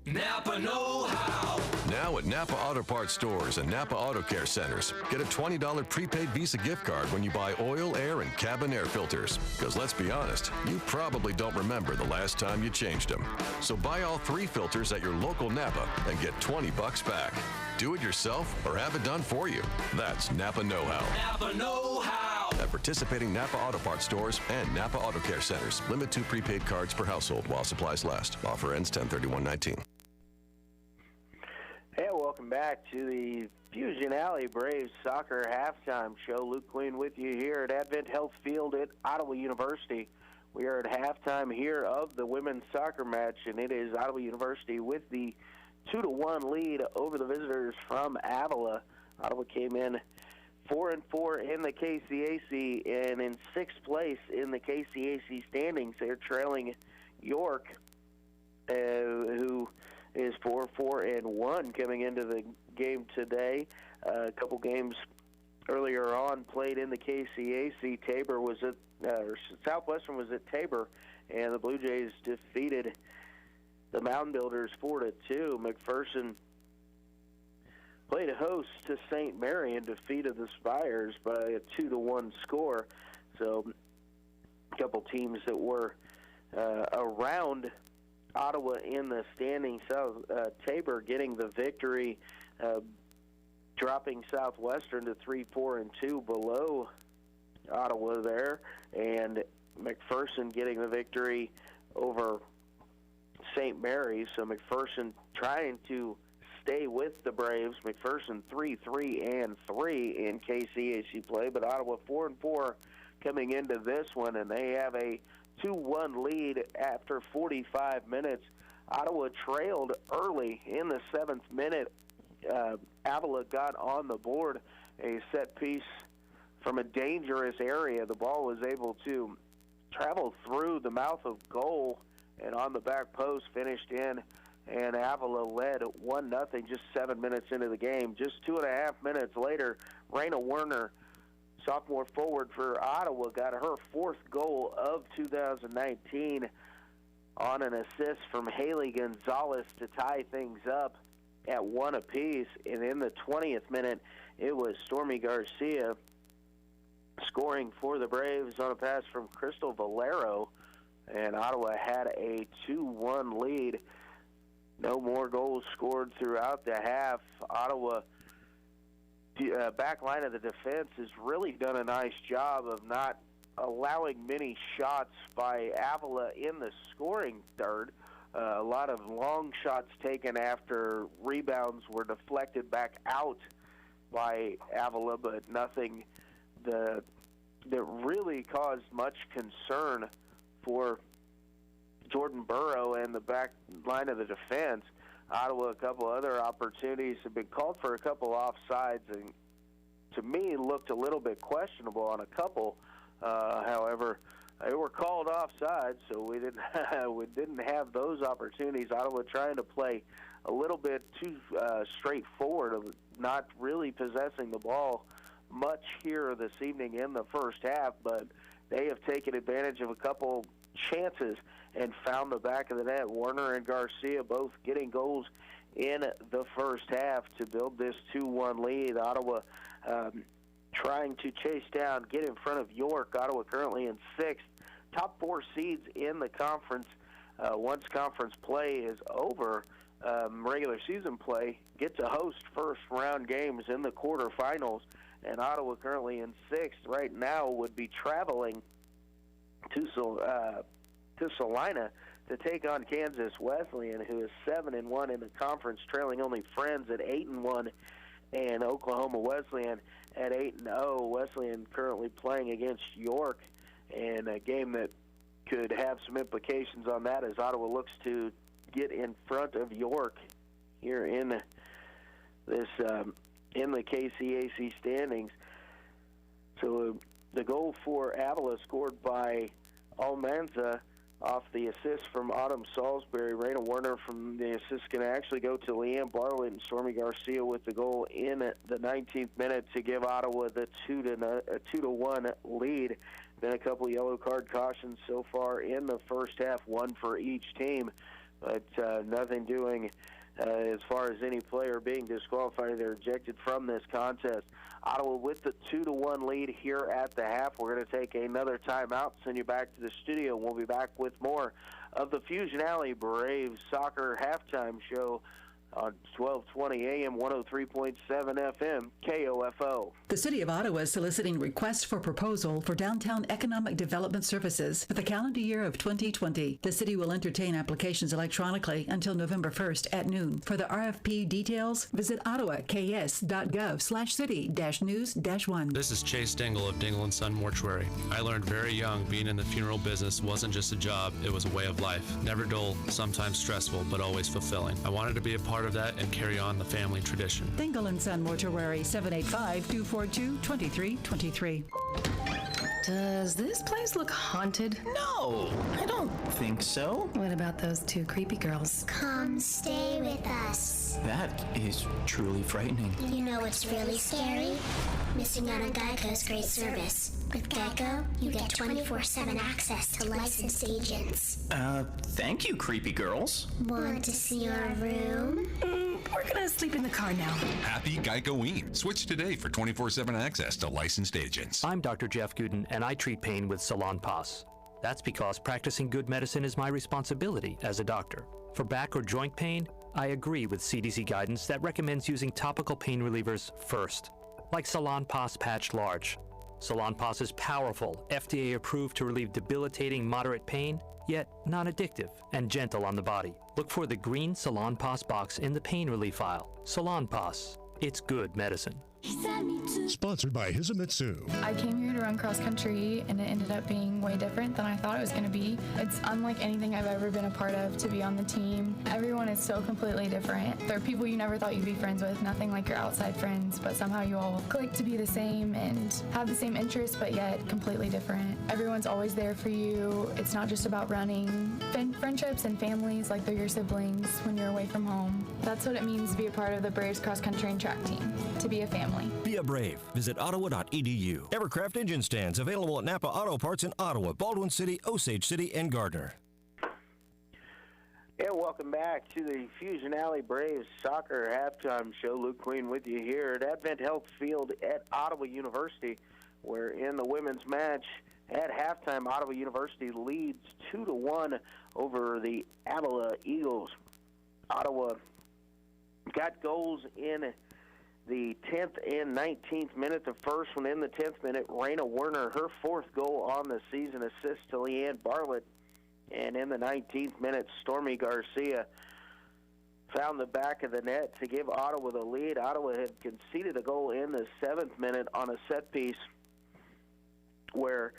Napa know-how. Now at Napa Auto Parts stores and Napa Auto Care centers, get a $20 prepaid Visa gift card when you buy oil, air, and cabin air filters. Because let's be honest, you probably don't remember the last time you changed them. So buy all 3 filters at your local Napa and get $20 back. Do it yourself or have it done for you. That's Napa know-how. Napa know-how. At participating Napa Auto Parts stores and Napa Auto Care centers. Limit 2 prepaid cards per household while supplies last. Offer ends 10/31/19. Hey, welcome back to the Fusion Alley Braves Soccer Halftime Show. Luke Queen with you here at Advent Health Field at Ottawa University. We are at halftime here of the women's soccer match, and it is Ottawa University with the 2-1 lead over the visitors from Avila. Ottawa came in 4-4 in the KCAC and in 6th place in the KCAC standings. They're trailing York, who is 4-4-1 coming into the game today. A couple games earlier on played in the KCAC. Tabor was at Southwestern was at Tabor, and the Blue Jays defeated the Mountain Builders 4-2. McPherson played host to St. Mary and defeated the Spires by a 2-1 score. So a couple teams that were around Ottawa in the standings. Tabor getting the victory, dropping Southwestern to 3-4-2 below Ottawa there, and McPherson getting the victory over St. Mary's. So McPherson trying to stay with the Braves. McPherson 3-3-3 in KCAC play, but Ottawa 4-4 coming into this one, and they have a 2-1 lead after 45 minutes. Ottawa trailed early in the 7th minute. Avila got on the board a set piece from a dangerous area. The ball was able to travel through the mouth of goal and on the back post finished in, and Avila led 1-0 just 7 minutes into the game. Just 2.5 minutes later, Raina Werner, sophomore forward for Ottawa, got her 4th goal of 2019 on an assist from Haley Gonzalez to tie things up at 1 apiece. And in the 20th minute, it was Stormy Garcia scoring for the Braves on a pass from Crystal Valero, and Ottawa had a 2-1 lead. No more goals scored throughout the half. Ottawa, back line of the defense, has really done a nice job of not allowing many shots by Avila in the scoring third. A lot of long shots taken after rebounds were deflected back out by Avila, but nothing that really caused much concern for Jordan Burrow and the back line of the defense. Ottawa, a couple other opportunities have been called for, a couple offsides, and to me looked a little bit questionable on a couple. However, they were called offsides, so we didn't have those opportunities. Ottawa trying to play a little bit too straightforward, of not really possessing the ball much here this evening in the first half, but they have taken advantage of a couple chances and found the back of the net. Warner and Garcia both getting goals in the first half to build this 2-1 lead. Ottawa trying to chase down, get in front of York. Ottawa currently in 6th. Top 4 seeds in the conference. Once conference play is over, regular season play, get to host first-round games in the quarterfinals. And Ottawa currently in 6th right now would be traveling to Salina to take on Kansas Wesleyan, who is 7-1 in the conference, trailing only Friends at 8-1, and Oklahoma Wesleyan at 8-0. Wesleyan currently playing against York, and a game that could have some implications on that as Ottawa looks to get in front of York here in this in the KCAC standings. So the goal for Avila scored by Almanza off the assist from Autumn Salisbury. Raina Werner from the assist can actually go to Leanne Bartlett, and Stormy Garcia with the goal in the 19th minute to give Ottawa the 2-1 lead. Been a couple yellow card cautions so far in the first half, one for each team, but nothing doing as far as any player being disqualified. They're ejected from this contest. Ottawa with the 2-1 lead here at the half. We're going to take another timeout, send you back to the studio. We'll be back with more of the Fusion Alley Braves Soccer Halftime Show on 1220 AM, 103.7 FM, KOFO. The City of Ottawa is soliciting requests for proposal for downtown economic development services for the calendar year of 2020. The city will entertain applications electronically until November 1st at noon. For the RFP details, visit ottawaks.gov/city-news-1. This is Chase Dingle of Dingle & Son Mortuary. I learned very young being in the funeral business wasn't just a job, it was a way of life. Never dull, sometimes stressful, but always fulfilling. I wanted to be a part of that and carry on the family tradition. Dingle & Son Mortuary, 785-242-2323. Does this place look haunted? No, I don't think so. What about those two creepy girls? Come stay with us. That is truly frightening. You know what's really scary? Missing out on Geico's great service. With Geico, you get 24/7 access to licensed agents. Thank you, creepy girls. Want to see our room? We're gonna sleep in the car now. Happy Geicoing. Switch today for 24/7 access to licensed agents. I'm Dr. Jeff Gooden, and I treat pain with Salon Pas. That's because practicing good medicine is my responsibility as a doctor. For back or joint pain, I agree with CDC guidance that recommends using topical pain relievers first, like Salon Pas Patch Large. Salon Pas is powerful, FDA approved to relieve debilitating moderate pain, yet non-addictive and gentle on the body. Look for the green Salon Pas box in the pain relief aisle. Salon Pas, it's good medicine. Sponsored by Hisamitsu. I came here to run cross country, and it ended up being way different than I thought it was going to be. It's unlike anything I've ever been a part of to be on the team. Everyone is so completely different. There are people you never thought you'd be friends with, nothing like your outside friends, but somehow you all click to be the same and have the same interests, but yet completely different. Everyone's always there for you. It's not just about running. Friendships and families, like they're your siblings when you're away from home. That's what it means to be a part of the Braves cross country and track team, to be a family. Be a Brave. Visit ottawa.edu. Evercraft engine stands available at Napa Auto Parts in Ottawa, Baldwin City, Osage City, and Gardner. And welcome back to the Fusion Alley Braves Soccer Halftime Show. Luke Queen with you here at Advent Health Field at Ottawa University, where in the women's match at halftime, Ottawa University leads 2-1 over the Avila Eagles. Ottawa got goals in the 10th and 19th minute. The first one in the 10th minute, Raina Werner, her 4th goal on the season, assist to Leanne Bartlett. And in the 19th minute, Stormy Garcia found the back of the net to give Ottawa the lead. Ottawa had conceded a goal in the 7th minute on a set piece where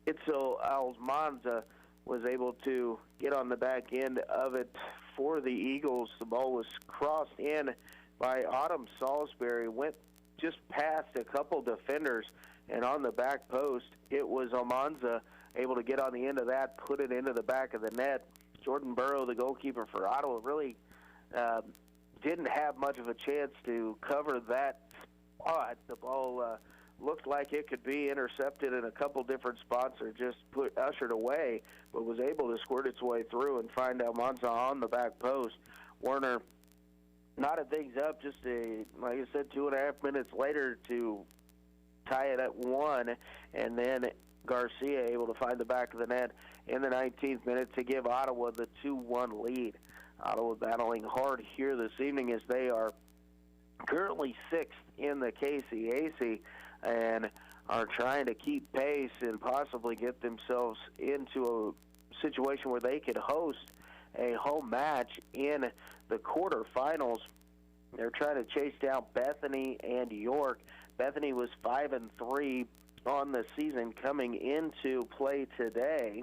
Itzel Almanza was able to get on the back end of it for the Eagles. The ball was crossed in by Autumn Salisbury, went just past a couple defenders, and on the back post, it was Almanza able to get on the end of that, put it into the back of the net. Jordan Burrow, the goalkeeper for Ottawa, really didn't have much of a chance to cover that spot. The ball looked like it could be intercepted in a couple different spots or just ushered away, but was able to squirt its way through and find Almanza on the back post. Werner knotted things up just, like I said, 2.5 minutes later to tie it at 1, and then Garcia able to find the back of the net in the 19th minute to give Ottawa the 2-1 lead. Ottawa battling hard here this evening as they are currently 6th in the KCAC and are trying to keep pace and possibly get themselves into a situation where they could host a home match in the quarterfinals. They're trying to chase down Bethany and York. Bethany was 5-3 on the season coming into play today,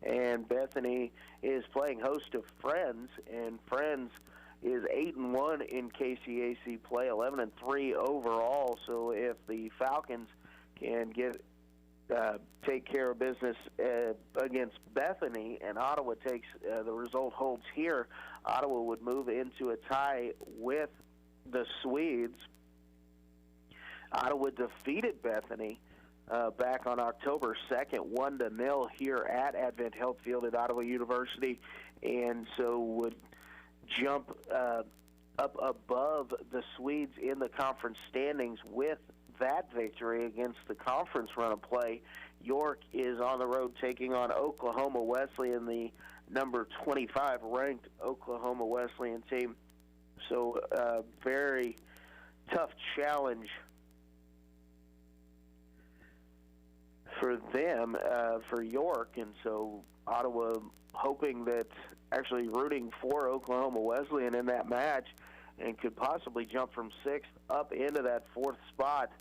and Bethany is playing host to Friends, and Friends is 8-1 in KCAC play, 11-3 overall. So if the Falcons can take care of business against Bethany, and Ottawa takes the result holds here, Ottawa would move into a tie with the Swedes. Ottawa defeated Bethany back on October 2nd, 1-0 here at Advent Health Field at Ottawa University, and so would jump up above the Swedes in the conference standings with that victory against the conference run of play. York is on the road taking on Oklahoma Wesleyan, the number 25 ranked Oklahoma Wesleyan team. So very tough challenge for them, for York, and so Ottawa hoping that, actually rooting for Oklahoma Wesleyan in that match, and could possibly jump from 6th up into that 4th spot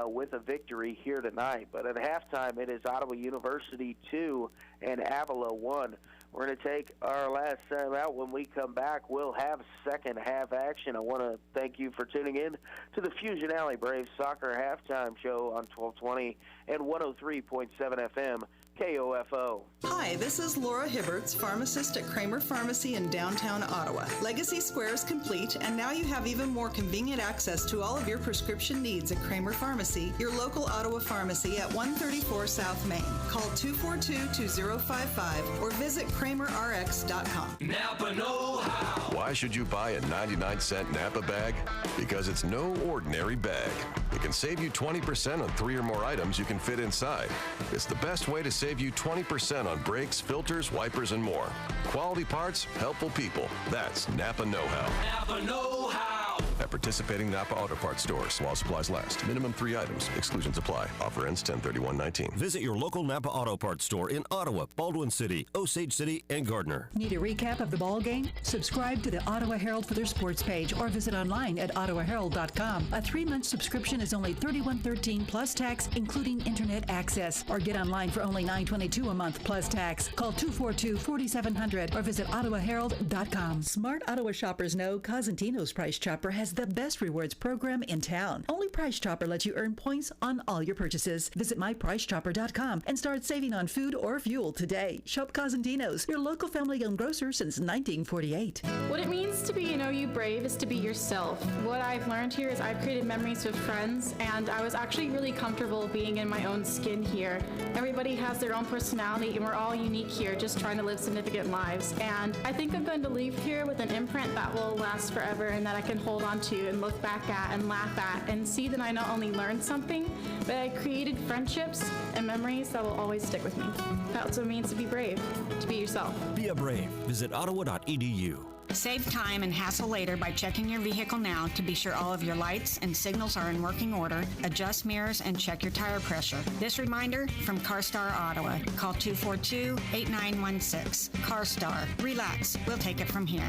with a victory here tonight. But at halftime, it is Ottawa University 2 and Avila 1. We're going to take our last time out. When we come back, we'll have second half action. I want to thank you for tuning in to the Fusion Alley Braves Soccer Halftime Show on 1220 and 103.7 FM. KOFO. Hi, this is Laura Hibberts, pharmacist at Kramer Pharmacy in downtown Ottawa. Legacy Square is complete, and now you have even more convenient access to all of your prescription needs at Kramer Pharmacy, your local Ottawa pharmacy at 134 South Main. Call 242-2055 or visit KramerRx.com. Napa know-how. Why should you buy a 99-cent Napa bag? Because it's no ordinary bag. It can save you 20% on 3 or more items you can fit inside. It's the best way to save you 20% on brakes, filters, wipers, and more. Quality parts, helpful people. That's Napa know-how. Napa know-how. At participating Napa Auto Parts stores while supplies last. Minimum 3 items. Exclusions apply. Offer ends 10/31/19. Visit your local Napa Auto Parts store in Ottawa, Baldwin City, Osage City, and Gardner. Need a recap of the ball game? Subscribe to the Ottawa Herald for their sports page or visit online at ottawaherald.com. A 3-month subscription is only $31.13 plus tax, including internet access. Or get online for only $9.22 a month plus tax. Call 242-4700 or visit ottawaherald.com. Smart Ottawa shoppers know Cosentino's Price Chopper has the best rewards program in town. Only Price Chopper lets you earn points on all your purchases. Visit mypricechopper.com and start saving on food or fuel today. Shop Cosentino's, your local family-owned grocer since 1948. What it means to be an OU Brave is to be yourself. What I've learned here is I've created memories with friends, and I was actually really comfortable being in my own skin here. Everybody has their own personality, and we're all unique here, just trying to live significant lives. And I think I'm going to leave here with an imprint that will last forever and that I can hold on to and look back at and laugh at and see that I not only learned something, but I created friendships and memories that will always stick with me. That's what it means to be brave, to be yourself. Be a brave. Visit ottawa.edu. Save time and hassle later by checking your vehicle now to be sure all of your lights and signals are in working order, adjust mirrors, and check your tire pressure. This reminder from CarStar Ottawa. Call 242-8916. CarStar. Relax. We'll take it from here.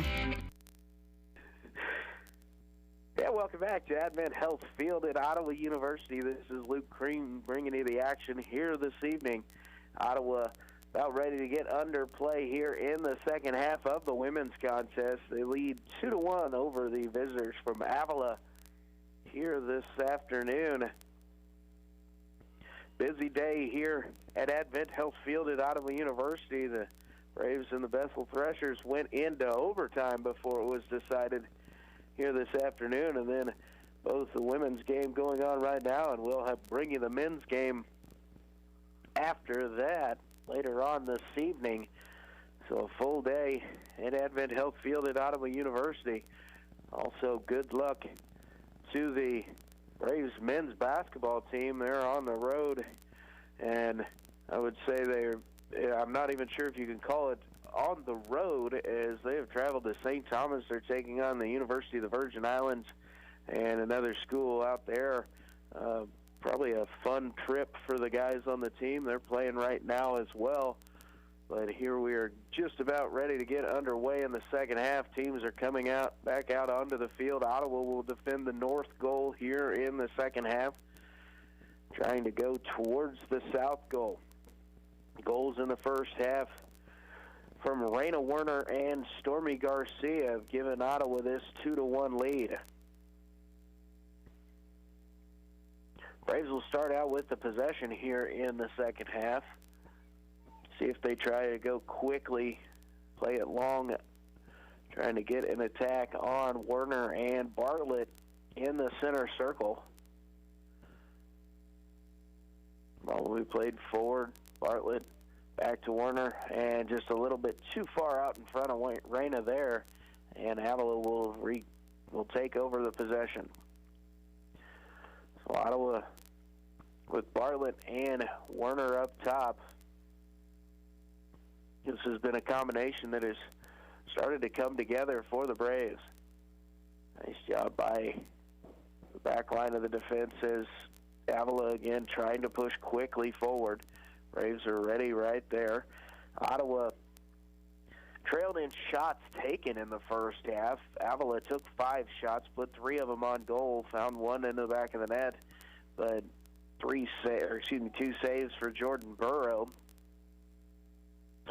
Yeah, welcome back to Advent Health Field at Ottawa University. This is Luke Cream bringing you the action here this evening. Ottawa about ready to get under play here in the second half of the women's contest. They lead 2-1 over the visitors from Avila here this afternoon. Busy day here at Advent Health Field at Ottawa University. The Braves and the Bethel Threshers went into overtime before it was decided here this afternoon, and then both the women's game going on right now, and we'll bring you the men's game after that later on this evening. So a full day at Advent Health Field at Ottawa University. Also, good luck to the Braves men's basketball team. They're on the road, and I would say I'm not even sure if you can call it on the road, as they have traveled to St. Thomas. They're taking on the University of the Virgin Islands and another school out there. Probably a fun trip for the guys on the team. They're playing right now as well. But here we are just about ready to get underway in the second half. Teams are coming back out onto the field. Ottawa will defend the north goal here in the second half, trying to go towards the south goal. Goals in the first half from Raina Werner and Stormy Garcia have given Ottawa this 2-1 lead. Braves will start out with the possession here in the second half. See if they try to go quickly, play it long, trying to get an attack on Werner and Bartlett in the center circle. Ball will be played forward. Bartlett back to Werner, and just a little bit too far out in front of Raina there, and Avila will take over the possession. So Ottawa with Bartlett and Werner up top. This has been a combination that has started to come together for the Braves. Nice job by the back line of the defense as Avila again trying to push quickly forward. Braves are ready right there. Ottawa trailed in shots taken in the first half. Avila took 5 shots, put 3 of them on goal, found 1 in the back of the net, but 2 saves for Jordan Burrow.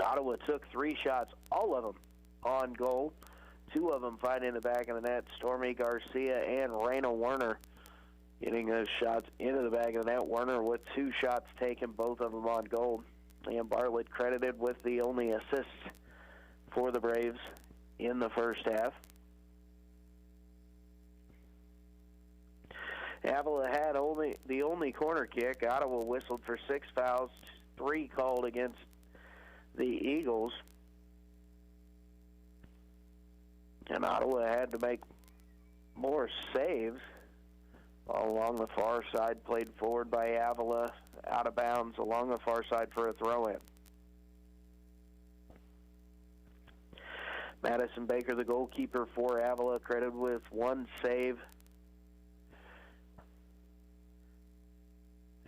Ottawa took 3 shots, all of them on goal. 2 of them find in the back of the net. Stormy Garcia and Raina Werner getting those shots into the back of the net. Werner with 2 shots taken, both of them on goal. And Bartlett credited with the only assist for the Braves in the first half. Avila had the only corner kick. Ottawa whistled for 6 fouls, 3 called against the Eagles. And Ottawa had to make more saves. All along the far side, played forward by Avila, out of bounds along the far side for a throw-in. Madison Baker, the goalkeeper for Avila, credited with 1 save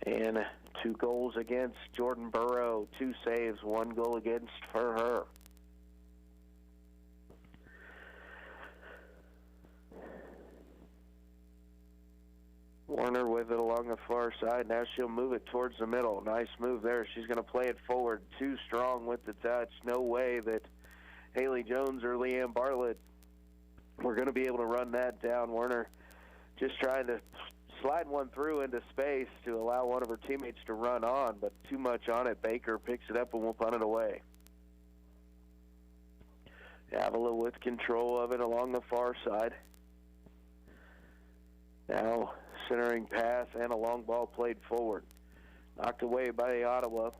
and 2 goals against. Jordan Burrow, 2 saves, 1 goal against for her. Werner with it along the far side. Now she'll move it towards the middle. Nice move there. She's going to play it forward. Too strong with the touch. No way that Haley Jones or Leanne Bartlett were going to be able to run that down. Werner just trying to slide one through into space to allow one of her teammates to run on, but too much on it. Baker picks it up and will punt it away. Avila with control of it along the far side. Now centering pass and a long ball played forward. Knocked away by Ottawa,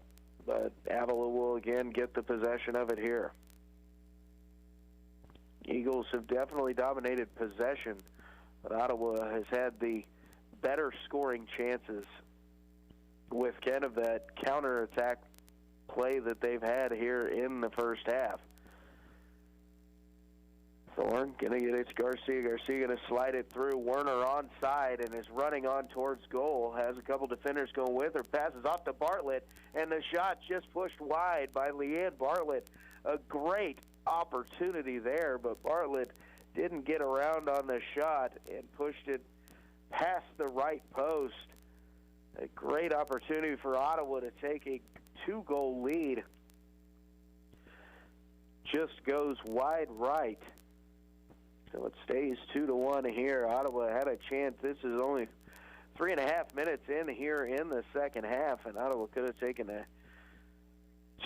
but Avila will again get the possession of it here. Eagles have definitely dominated possession, but Ottawa has had the better scoring chances with kind of that counterattack play that they've had here in the first half. Thorne going to get it to Garcia. Garcia going to slide it through. Werner onside and is running on towards goal. Has a couple defenders going with her. Passes off to Bartlett, and the shot just pushed wide by Leanne Bartlett. A great opportunity there, but Bartlett didn't get around on the shot and pushed it past the right post. A great opportunity for Ottawa to take a 2-goal lead. Just goes wide right. So it stays 2-1 here. Ottawa had a chance. This is only 3.5 minutes in here in the second half, and Ottawa could have taken a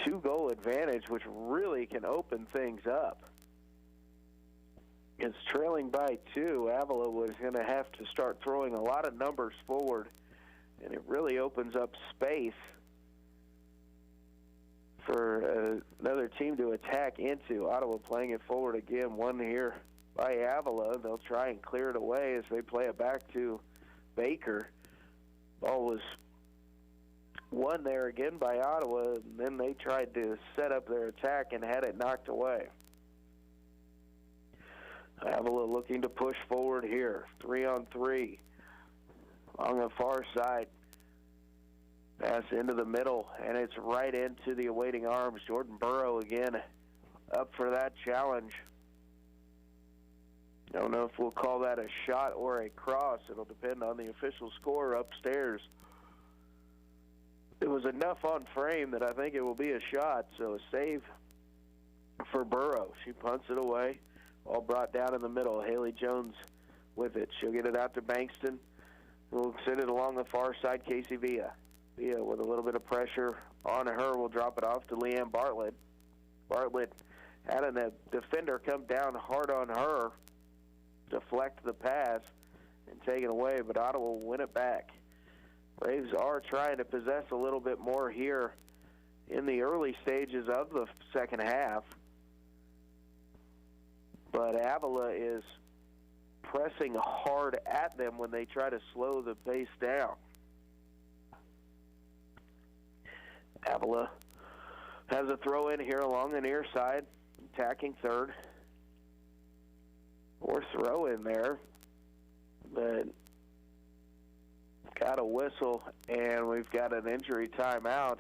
2-goal advantage, which really can open things up. It's trailing by 2. Avila was going to have to start throwing a lot of numbers forward, and it really opens up space for another team to attack into. Ottawa playing it forward again, one here by Avila. They'll try and clear it away as they play it back to Baker. Ball was won there again by Ottawa, and then they tried to set up their attack and had it knocked away. Avila looking to push forward here. 3-on-3 on the far side. Pass into the middle, and it's right into the awaiting arms. Jordan Burrow again up for that challenge. I don't know if we'll call that a shot or a cross. It'll depend on the official score upstairs. It was enough on frame that I think it will be a shot, so a save for Burrow. She punts it away. All brought down in the middle. Haley Jones with it. She'll get it out to Bankston. We'll send it along the far side, Casey Villa. Villa with a little bit of pressure on her will drop it off to Leanne Bartlett. Bartlett had a defender come down hard on her, deflect the pass, and take it away, but Ottawa will win it back. Braves are trying to possess a little bit more here in the early stages of the second half, but Avila is pressing hard at them when they try to slow the pace down. Avila has a throw in here along the near side, attacking third. Or throw in there, but got a whistle, and we've got an injury timeout.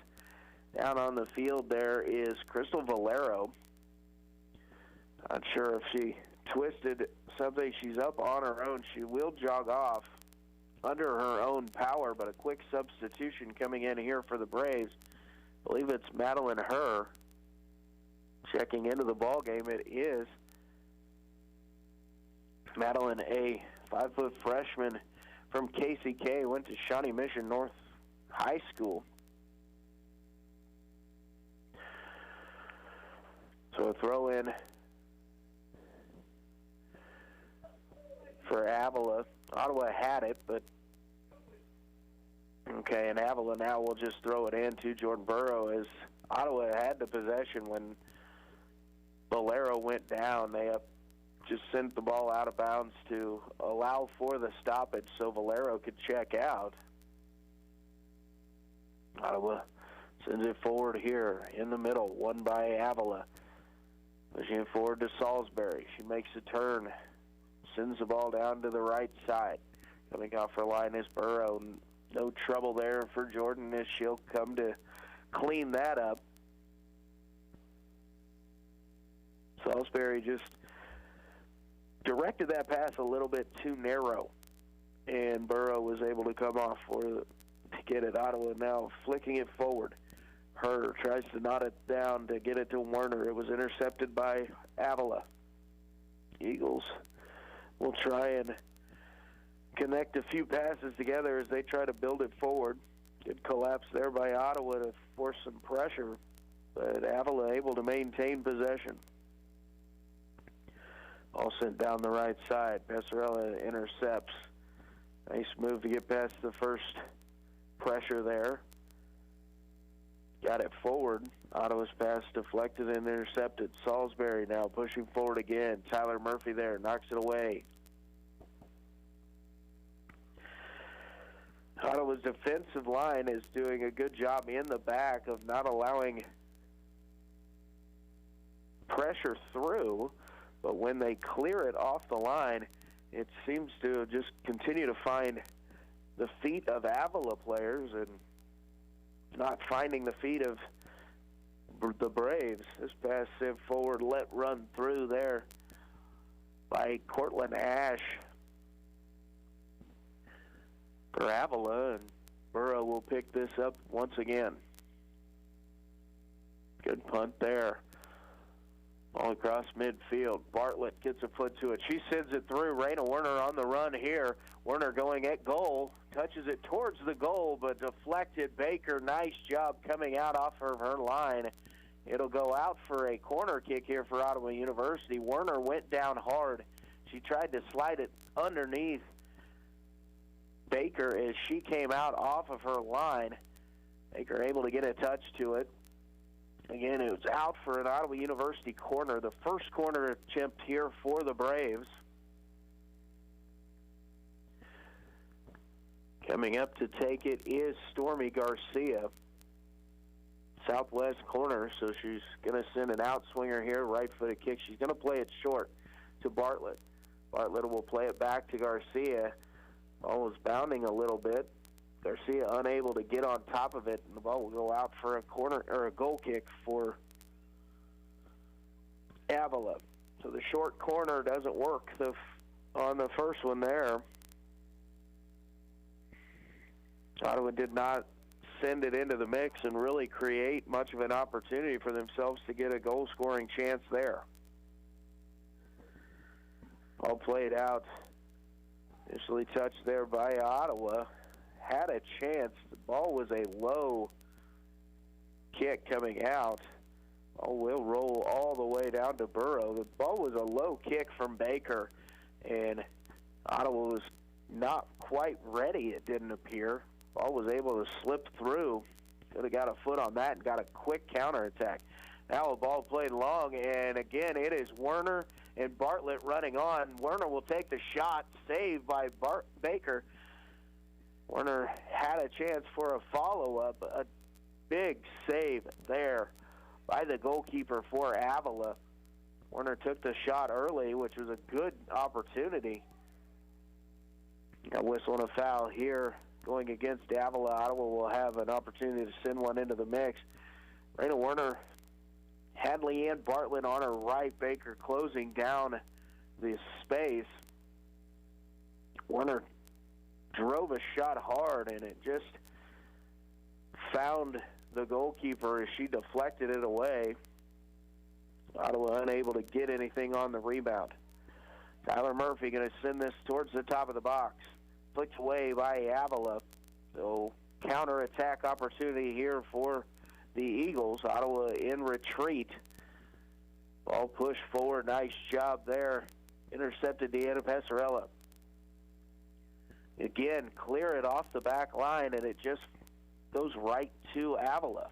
Down on the field there is Crystal Valero. Not sure if she twisted something. She's up on her own. She will jog off under her own power, but a quick substitution coming in here for the Braves. I believe it's Madeline Herr checking into the ball game. It is Madeline, a 5-foot freshman from KCK, went to Shawnee Mission North High School. So a throw in for Avila. Ottawa had it, but okay, and Avila now will just throw it in to Jordan Burrow as Ottawa had the possession when Valero went down. They just sent the ball out of bounds to allow for the stoppage so Valero could check out. Ottawa sends it forward here in the middle, won by Avila. Pushing it forward to Salisbury. She makes a turn, sends the ball down to the right side. Coming off her line is Burrow. No trouble there for Jordan as she'll come to clean that up. Salisbury just directed that pass a little bit too narrow, and Burrow was able to come off to get it. Ottawa now flicking it forward. Herr tries to knot it down to get it to Werner. It was intercepted by Avila. Eagles will try and connect a few passes together as they try to build it forward. Good collapse there by Ottawa to force some pressure, but Avila able to maintain possession. All sent down the right side. Passarella intercepts. Nice move to get past the first pressure there. Got it forward. Ottawa's pass deflected and intercepted. Salisbury now pushing forward again. Tyler Murphy there, knocks it away. Ottawa's defensive line is doing a good job in the back of not allowing pressure through, but when they clear it off the line, it seems to just continue to find the feet of Avila players and not finding the feet of the Braves. This pass sent forward, let run through there by Cortland Ash for Avila, and Burrow will pick this up once again. Good punt there. All across midfield. Bartlett gets a foot to it. She sends it through. Raina Werner on the run here. Werner going at goal. Touches it towards the goal, but deflected. Baker, nice job coming out off of her line. It'll go out for a corner kick here for Ottawa University. Werner went down hard. She tried to slide it underneath Baker as she came out off of her line. Baker able to get a touch to it. Again, it was out for an Ottawa University corner. The first corner attempt here for the Braves. Coming up to take it is Stormy Garcia. Southwest corner, so she's going to send an outswinger here, right-footed kick. She's going to play it short to Bartlett. Bartlett will play it back to Garcia. Ball was bounding a little bit. Garcia unable to get on top of it, and the ball will go out for a corner or a goal kick for Avila. So the short corner doesn't work on the first one there. Ottawa did not send it into the mix and really create much of an opportunity for themselves to get a goal-scoring chance there. All played out. Initially touched there by Ottawa. Had a chance. The ball was a low kick coming out. Ball will roll all the way down to Burrow. The ball was a low kick from Baker, and Ottawa was not quite ready, it didn't appear. Ball was able to slip through. Could have got a foot on that and got a quick counterattack. Now a ball played long, and again, it is Werner and Bartlett running on. Werner will take the shot, saved by Baker. Werner had a chance for a follow-up, a big save there by the goalkeeper for Avila. Werner took the shot early, which was a good opportunity. A whistle and a foul here going against Avila. Ottawa will have an opportunity to send one into the mix. Raina Werner had Leanne Bartlett on her right. Baker closing down the space. Werner drove a shot hard, and it just found the goalkeeper as she deflected it away. Ottawa unable to get anything on the rebound. Tyler Murphy going to send this towards the top of the box. Flicked away by Avila. So counterattack opportunity here for the Eagles. Ottawa in retreat. Ball pushed forward. Nice job there. Intercepted Deanna Passarella. Again, clear it off the back line, and it just goes right to Avila.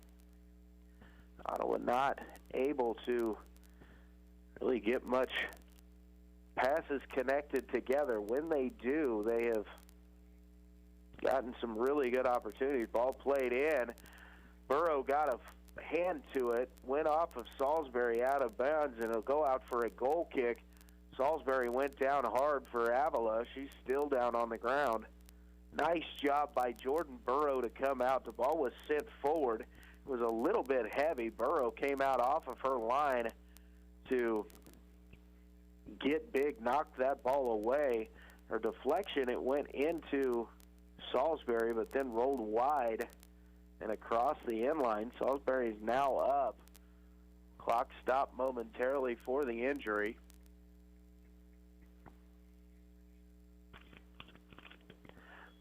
Ottawa not able to really get much passes connected together. When they do, they have gotten some really good opportunities. Ball played in. Burrow got a hand to it, went off of Salisbury out of bounds, and it'll go out for a goal kick. Salisbury went down hard for Avila. She's still down on the ground. Nice job by Jordan Burrow to come out. The ball was sent forward. It was a little bit heavy. Burrow came out off of her line to get big, knocked that ball away. Her deflection, it went into Salisbury, but then rolled wide and across the end line. Salisbury is now up. Clock stopped momentarily for the injury.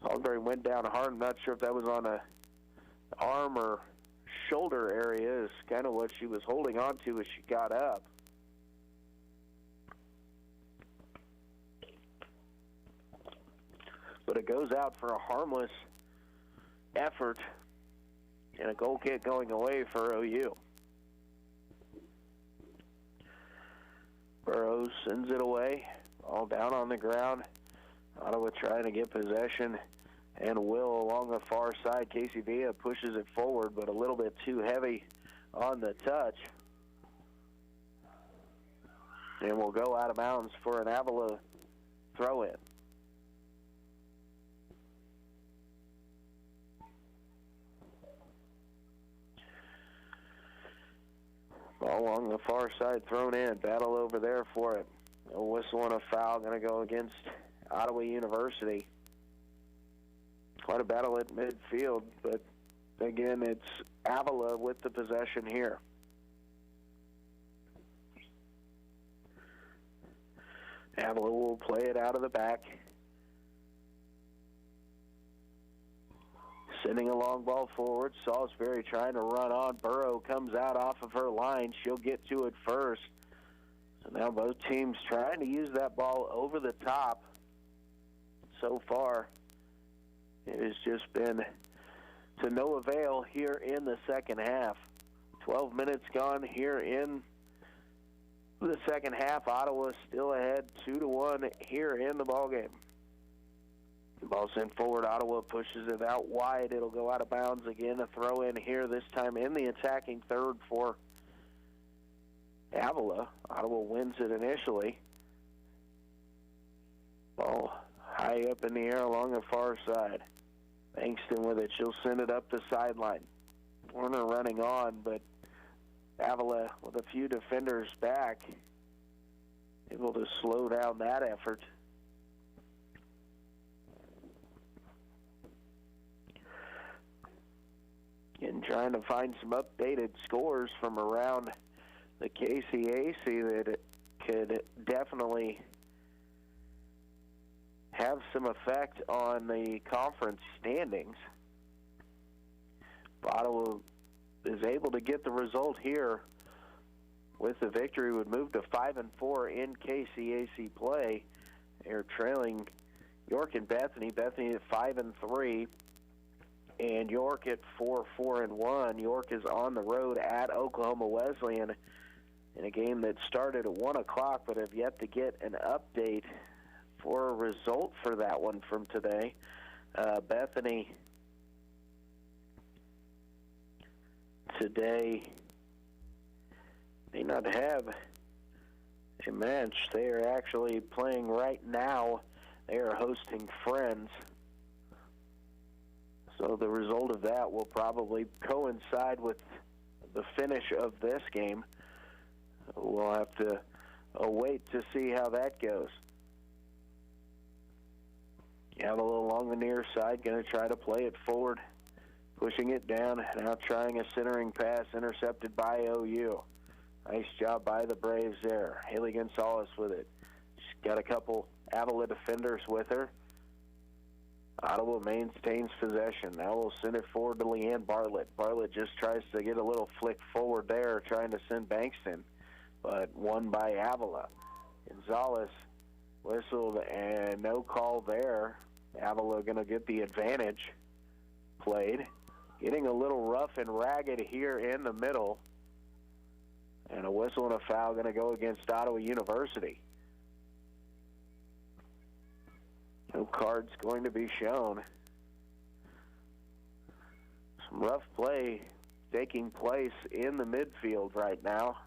Salisbury went down hard. I'm not sure if that was on a arm or shoulder area. Is kind of what she was holding on to as she got up. But it goes out for a harmless effort and a goal kick going away for OU. Burrows sends it away, all down on the ground. Ottawa trying to get possession, and will along the far side. Casey Villa pushes it forward, but a little bit too heavy on the touch. And will go out of bounds for an Avila throw-in. Ball along the far side thrown in. Battle over there for it. A whistle and a foul going to go against Ottawa University. Quite a battle at midfield, but again, it's Avila with the possession here. Avila will play it out of the back. Sending a long ball forward. Salisbury trying to run on. Burrow comes out off of her line. She'll get to it first. So now both teams trying to use that ball over the top. So far, it has just been to no avail here in the second half. 12 minutes gone here in the second half. Ottawa still ahead 2-1 here in the ballgame. The ball sent forward. Ottawa pushes it out wide. It'll go out of bounds again. A throw in here, this time in the attacking third for Avila. Ottawa wins it initially. Ball high up in the air along the far side. Bankston with it. She'll send it up the sideline. Warner running on, but Avila with a few defenders back, able to slow down that effort. And trying to find some updated scores from around the KCAC that could definitely have some effect on the conference standings. Ottawa is able to get the result here with the victory, would move to 5-4 in KCAC play. They're trailing York and Bethany. Bethany at 5-3. And York at 4-1. York is on the road at Oklahoma Wesleyan in a game that started at 1 o'clock, but have yet to get an update for a result for that one from today. Bethany today may not have a match. They are actually playing right now. They are hosting Friends. So the result of that will probably coincide with the finish of this game. We'll have to wait to see how that goes. Avila along the near side, going to try to play it forward, pushing it down, now trying a centering pass, intercepted by OU. Nice job by the Braves there. Haley Gonzalez with it. She's got a couple Avila defenders with her. Ottawa maintains possession. Now we'll send it forward to Leanne Bartlett. Bartlett just tries to get a little flick forward there, trying to send Bankston, but won by Avila. Gonzalez whistled and no call there. Avila going to get the advantage. Played. Getting a little rough and ragged here in the middle. And a whistle and a foul going to go against Ottawa University. No cards going to be shown. Some rough play taking place in the midfield right now.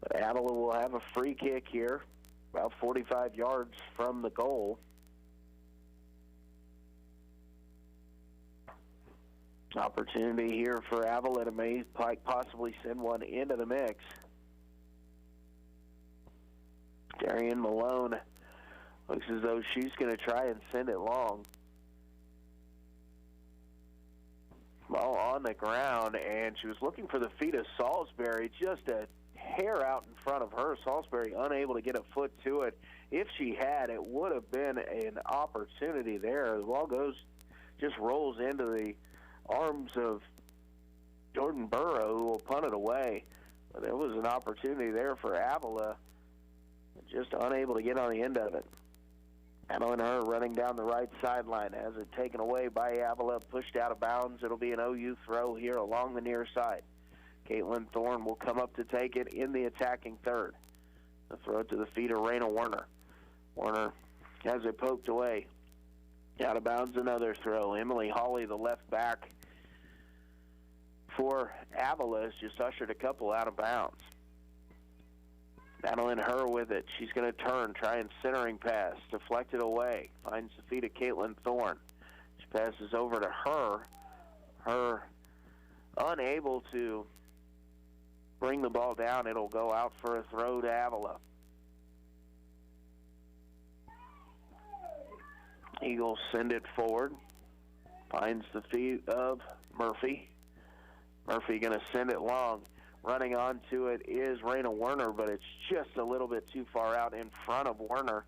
But Avila will have a free kick here, about 45 yards from the goal. Opportunity here for Avila to may possibly send one into the mix. Darian Malone looks as though she's going to try and send it long. Ball on the ground, and she was looking for the feet of Salisbury, just a hair out in front of her. Salisbury unable to get a foot to it. If she had, it would have been an opportunity there. The ball just rolls into the arms of Jordan Burrow, who will punt it away. But there was an opportunity there for Avila, just unable to get on the end of it. Madeline Herr running down the right sideline, has it taken away by Avila, pushed out of bounds. It'll be an OU throw here along the near side. Caitlin Thorne will come up to take it in the attacking third. The throw to the feet of Raina Warner. Warner has it poked away. Out of bounds, another throw. Emily Hawley, the left back for Avila, has just ushered a couple out of bounds. Madeline Herr with it. She's going to turn, try and centering pass, deflected away. Finds the feet of Caitlin Thorne. She passes over to Herr. Herr unable to bring the ball down. It'll go out for a throw to Avila. Eagles send it forward. Finds the feet of Murphy. Murphy going to send it long. Running onto it is Raina Werner, but it's just a little bit too far out in front of Werner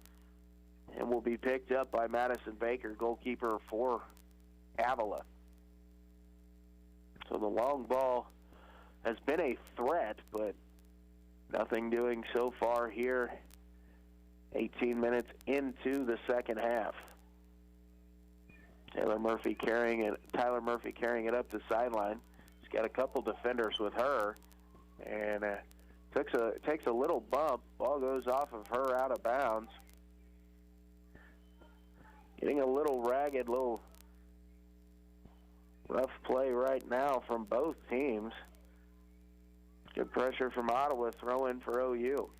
and will be picked up by Madison Baker, goalkeeper for Avila. So the long ball has been a threat, but nothing doing so far here. 18 minutes into the second half. Tyler Murphy carrying it up the sideline. She's got a couple defenders with her, and takes a little bump. Ball goes off of her out of bounds. Getting a little ragged, little rough play right now from both teams. Good pressure from Ottawa, throw in for OU.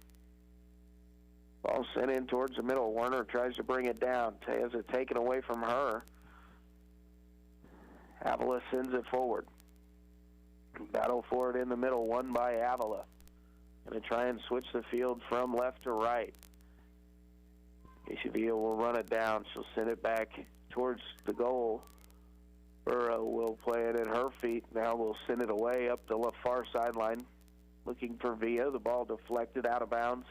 Ball sent in towards the middle. Werner tries to bring it down. Has it taken away from her. Avila sends it forward. Battle for it in the middle, won by Avila. Going to try and switch the field from left to right. Avila will run it down. She'll send it back towards the goal. Burrow will play it at her feet. Now we'll send it away up the far sideline. Looking for Villa. The ball deflected out of bounds.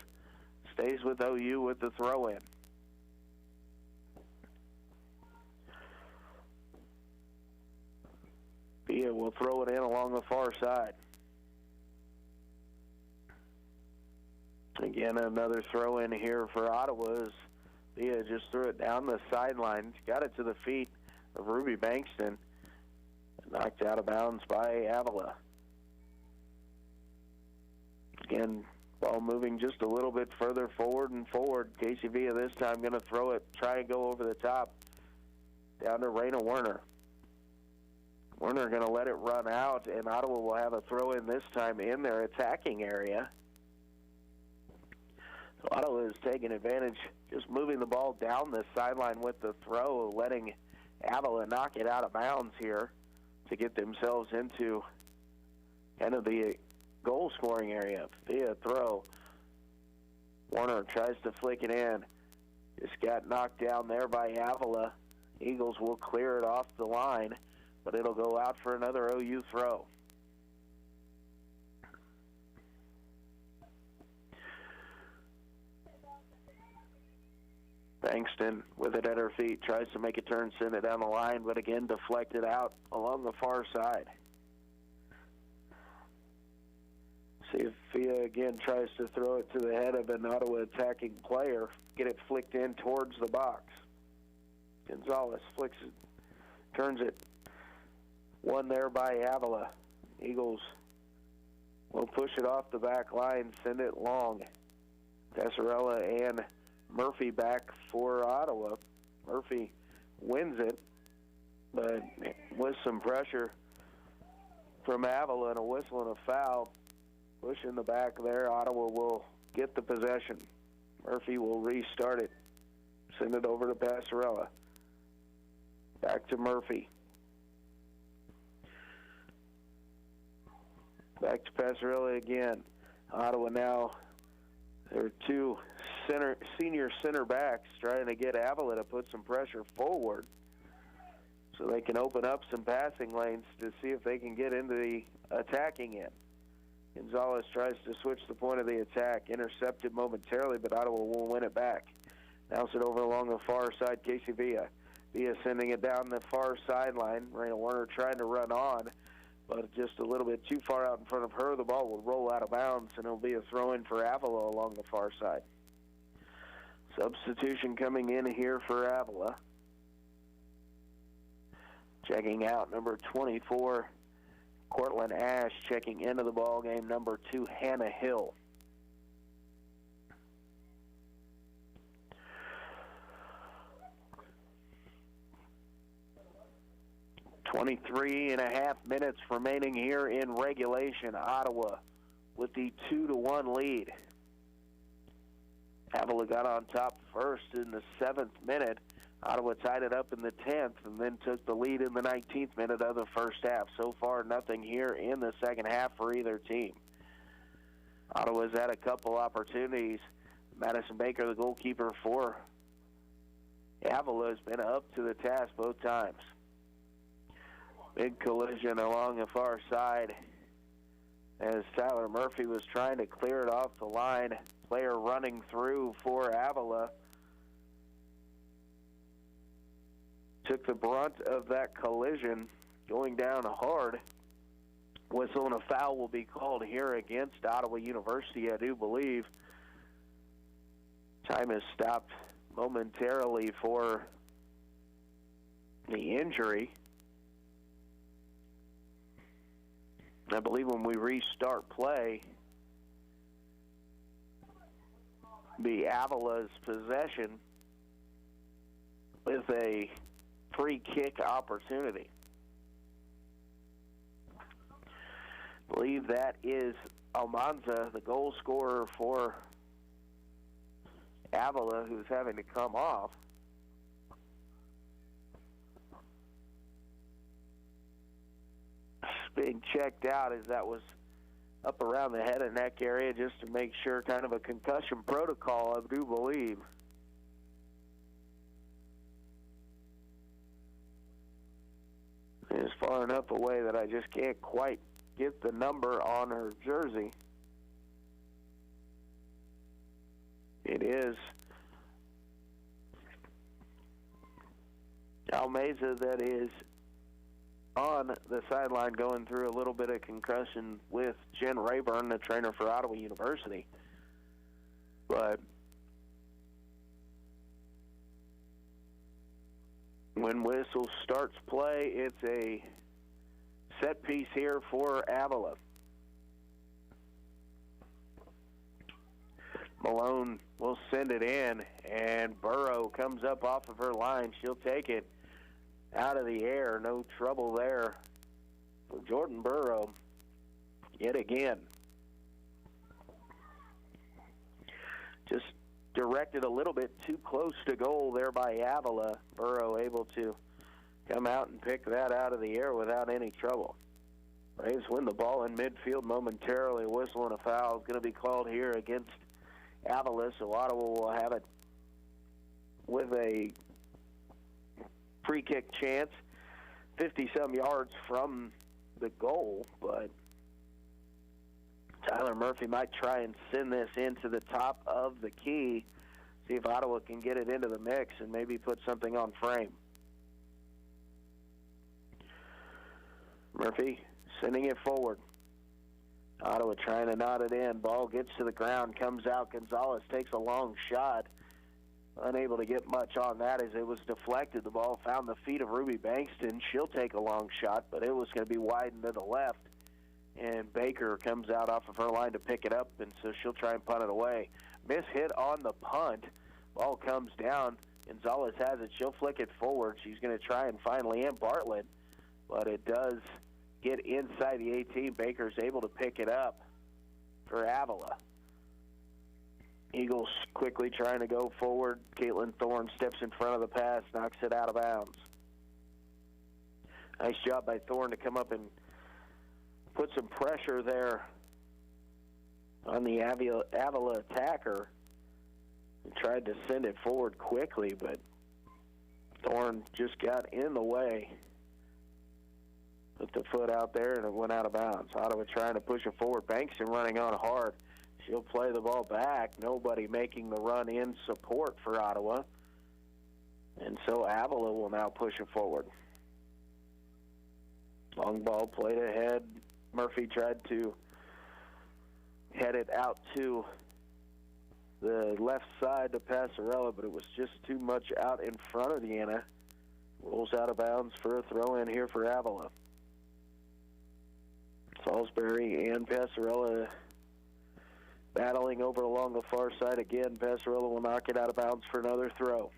Stays with OU with the throw-in. Villa will throw it in along the far side. Again, another throw-in here for Ottawa as Villa just threw it down the sideline. Got it to the feet of Ruby Bankston. Knocked out of bounds by Avila. Again, ball moving just a little bit further forward and forward. Casey Villa this time going to throw it, try and go over the top. Down to Raina Werner. Werner going to let it run out, and Ottawa will have a throw-in this time in their attacking area. So Ottawa is taking advantage, just moving the ball down the sideline with the throw, letting Avila knock it out of bounds here to get themselves into kind of the goal-scoring area. Via throw. Werner tries to flick it in. Just got knocked down there by Avila. Eagles will clear it off the line, but it'll go out for another OU throw. Bankston with it at her feet, tries to make a turn, send it down the line, but again deflected out along the far side. See if Villa again tries to throw it to the head of an Ottawa attacking player, get it flicked in towards the box. Gonzalez flicks it, turns it. Won there by Avila. Eagles will push it off the back line, send it long. Passarella and Murphy back for Ottawa. Murphy wins it, but with some pressure from Avila and a whistle and a foul. Push in the back there. Ottawa will get the possession. Murphy will restart it. Send it over to Passarella. Back to Murphy. Back to Passarella again. Ottawa now, there are two senior center backs trying to get Avila to put some pressure forward so they can open up some passing lanes to see if they can get into the attacking end. Gonzalez tries to switch the point of the attack, intercepted momentarily, but Ottawa will win it back. Now it over along the far side, Casey Villa. Villa sending it down the far sideline. Raina Werner trying to run on, but just a little bit too far out in front of her. The ball will roll out of bounds, and it'll be a throw-in for Avila along the far side. Substitution coming in here for Avila. Checking out number 24, Cortland Ash. Checking into the ball game, number 2, Hannah Hill. .23.5 minutes remaining here in regulation. Ottawa with the 2-1 lead. Avila got on top first in the 7th minute. Ottawa tied it up in the 10th and then took the lead in the 19th minute of the first half. So far, nothing here in the second half for either team. Ottawa's had a couple opportunities. Madison Baker, the goalkeeper for Avila, has been up to the task both times. Big collision along the far side. as Tyler Murphy was trying to clear it off the line. Player running through for Avila took the brunt of that collision, going down hard. Whistle and a foul will be called here against Ottawa University, I do believe. Time has stopped momentarily for the injury. I believe when we restart play, be Avila's possession with a free kick opportunity. I believe that is Almanza, the goal scorer for Avila, who's having to come off. Being checked out as that was up around the head and neck area just to make sure, kind of a concussion protocol, I do believe. It's far enough away that I just can't quite get the number on her jersey. It is Almeza that is on the sideline going through a little bit of concussion with Jen Rayburn, the trainer for Ottawa University. But when Whistle starts play, it's a set piece here for Avila. Malone will send it in, and Burrow comes up off of her line. She'll take it out of the air. No trouble there for Jordan Burrow yet again. Just directed a little bit too close to goal there by Avila. Burrow able to come out and pick that out of the air without any trouble. Braves win the ball in midfield momentarily. Whistle and a foul is going to be called here against Avila, so Ottawa will have it with a free kick chance, 50-some yards from the goal, but Tyler Murphy might try and send this into the top of the key, see if Ottawa can get it into the mix and maybe put something on frame. Murphy sending it forward. Ottawa trying to knot it in. Ball gets to the ground, comes out. Gonzalez takes a long shot. Unable to get much on that as it was deflected. The ball found the feet of Ruby Bankston. She'll take a long shot, but it was going to be widened to the left. And Baker comes out off of her line to pick it up, and so she'll try and punt it away. Miss hit on the punt. Ball comes down. Gonzalez has it. She'll flick it forward. She's going to try and find Leanne Bartlett, but it does get inside the 18. Baker's able to pick it up for Avila. Eagles quickly trying to go forward. Caitlin Thorne steps in front of the pass, knocks it out of bounds. Nice job by Thorne to come up and put some pressure there on the Avila attacker. He tried to send it forward quickly, but Thorne just got in the way. Put the foot out there, and it went out of bounds. Ottawa trying to push it forward. Bankston running on hard. She'll play the ball back. Nobody making the run in support for Ottawa. And so Avila will now push it forward. Long ball played ahead. Murphy tried to head it out to the left side to Passarella, but it was just too much out in front of Deanna. Rolls out of bounds for a throw-in here for Avila. Salisbury and Passarella battling over along the far side again. Passarella will knock it out of bounds for another throw.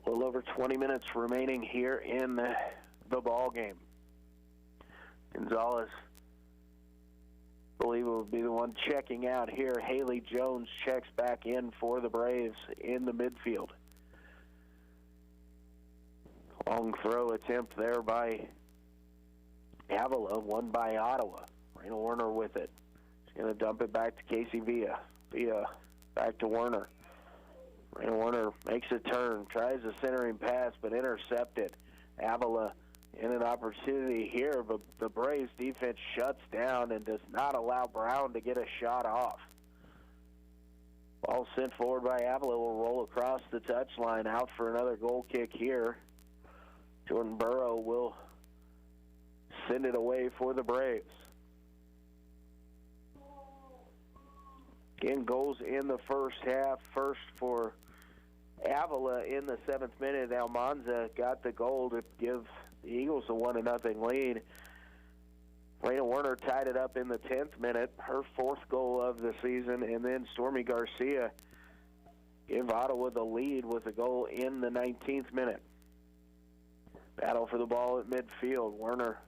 A little over 20 minutes remaining here in the ball game. Gonzalez, I believe, will be the one checking out here. Haley Jones checks back in for the Braves in the midfield. Long throw attempt there by Avila, won by Ottawa. Raina Werner with it. She's going to dump it back to Casey Villa. Villa back to Werner. Raina Werner makes a turn, tries a centering pass, but intercepted. Avila in an opportunity here, but the Braves defense shuts down and does not allow Brown to get a shot off. Ball sent forward by Avila will roll across the touchline, out for another goal kick here. Jordan Burrow will send it away for the Braves. Again, goals in the first half. First for Avila in the 7th minute. Almanza got the goal to give the Eagles a 1-0 lead. Raina Werner tied it up in the 10th minute, her 4th goal of the season, and then Stormy Garcia gave Ottawa the lead with a goal in the 19th minute. Battle for the ball at midfield. Werner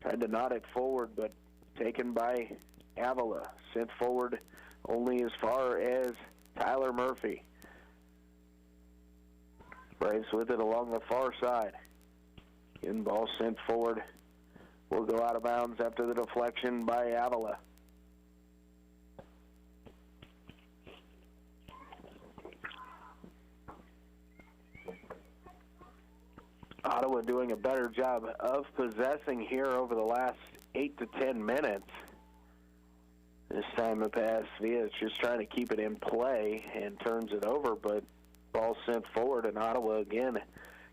tried to nod it forward, but taken by Avila. Sent forward only as far as Tyler Murphy. Braves with it along the far side. In ball sent forward. Will go out of bounds after the deflection by Avila. Ottawa doing a better job of possessing here over the last 8 to 10 minutes. This time the pass, Villa just trying to keep it in play and turns it over, but ball sent forward, and Ottawa again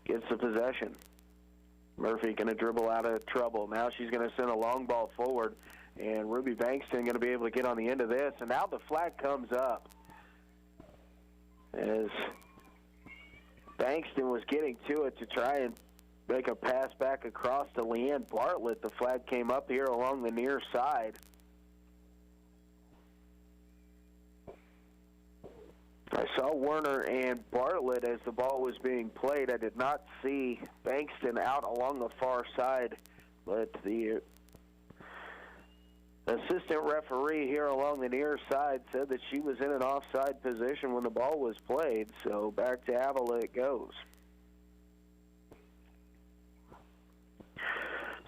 gets the possession. Murphy going to dribble out of trouble. Now she's going to send a long ball forward, and Ruby Bankston going to be able to get on the end of this, and now the flag comes up. As Bankston was getting to it to try and make a pass back across to Leanne Bartlett, the flag came up here along the near side. I saw Werner and Bartlett as the ball was being played. I did not see Bankston out along the far side, but the assistant referee here along the near side said that she was in an offside position when the ball was played, so back to Avila it goes.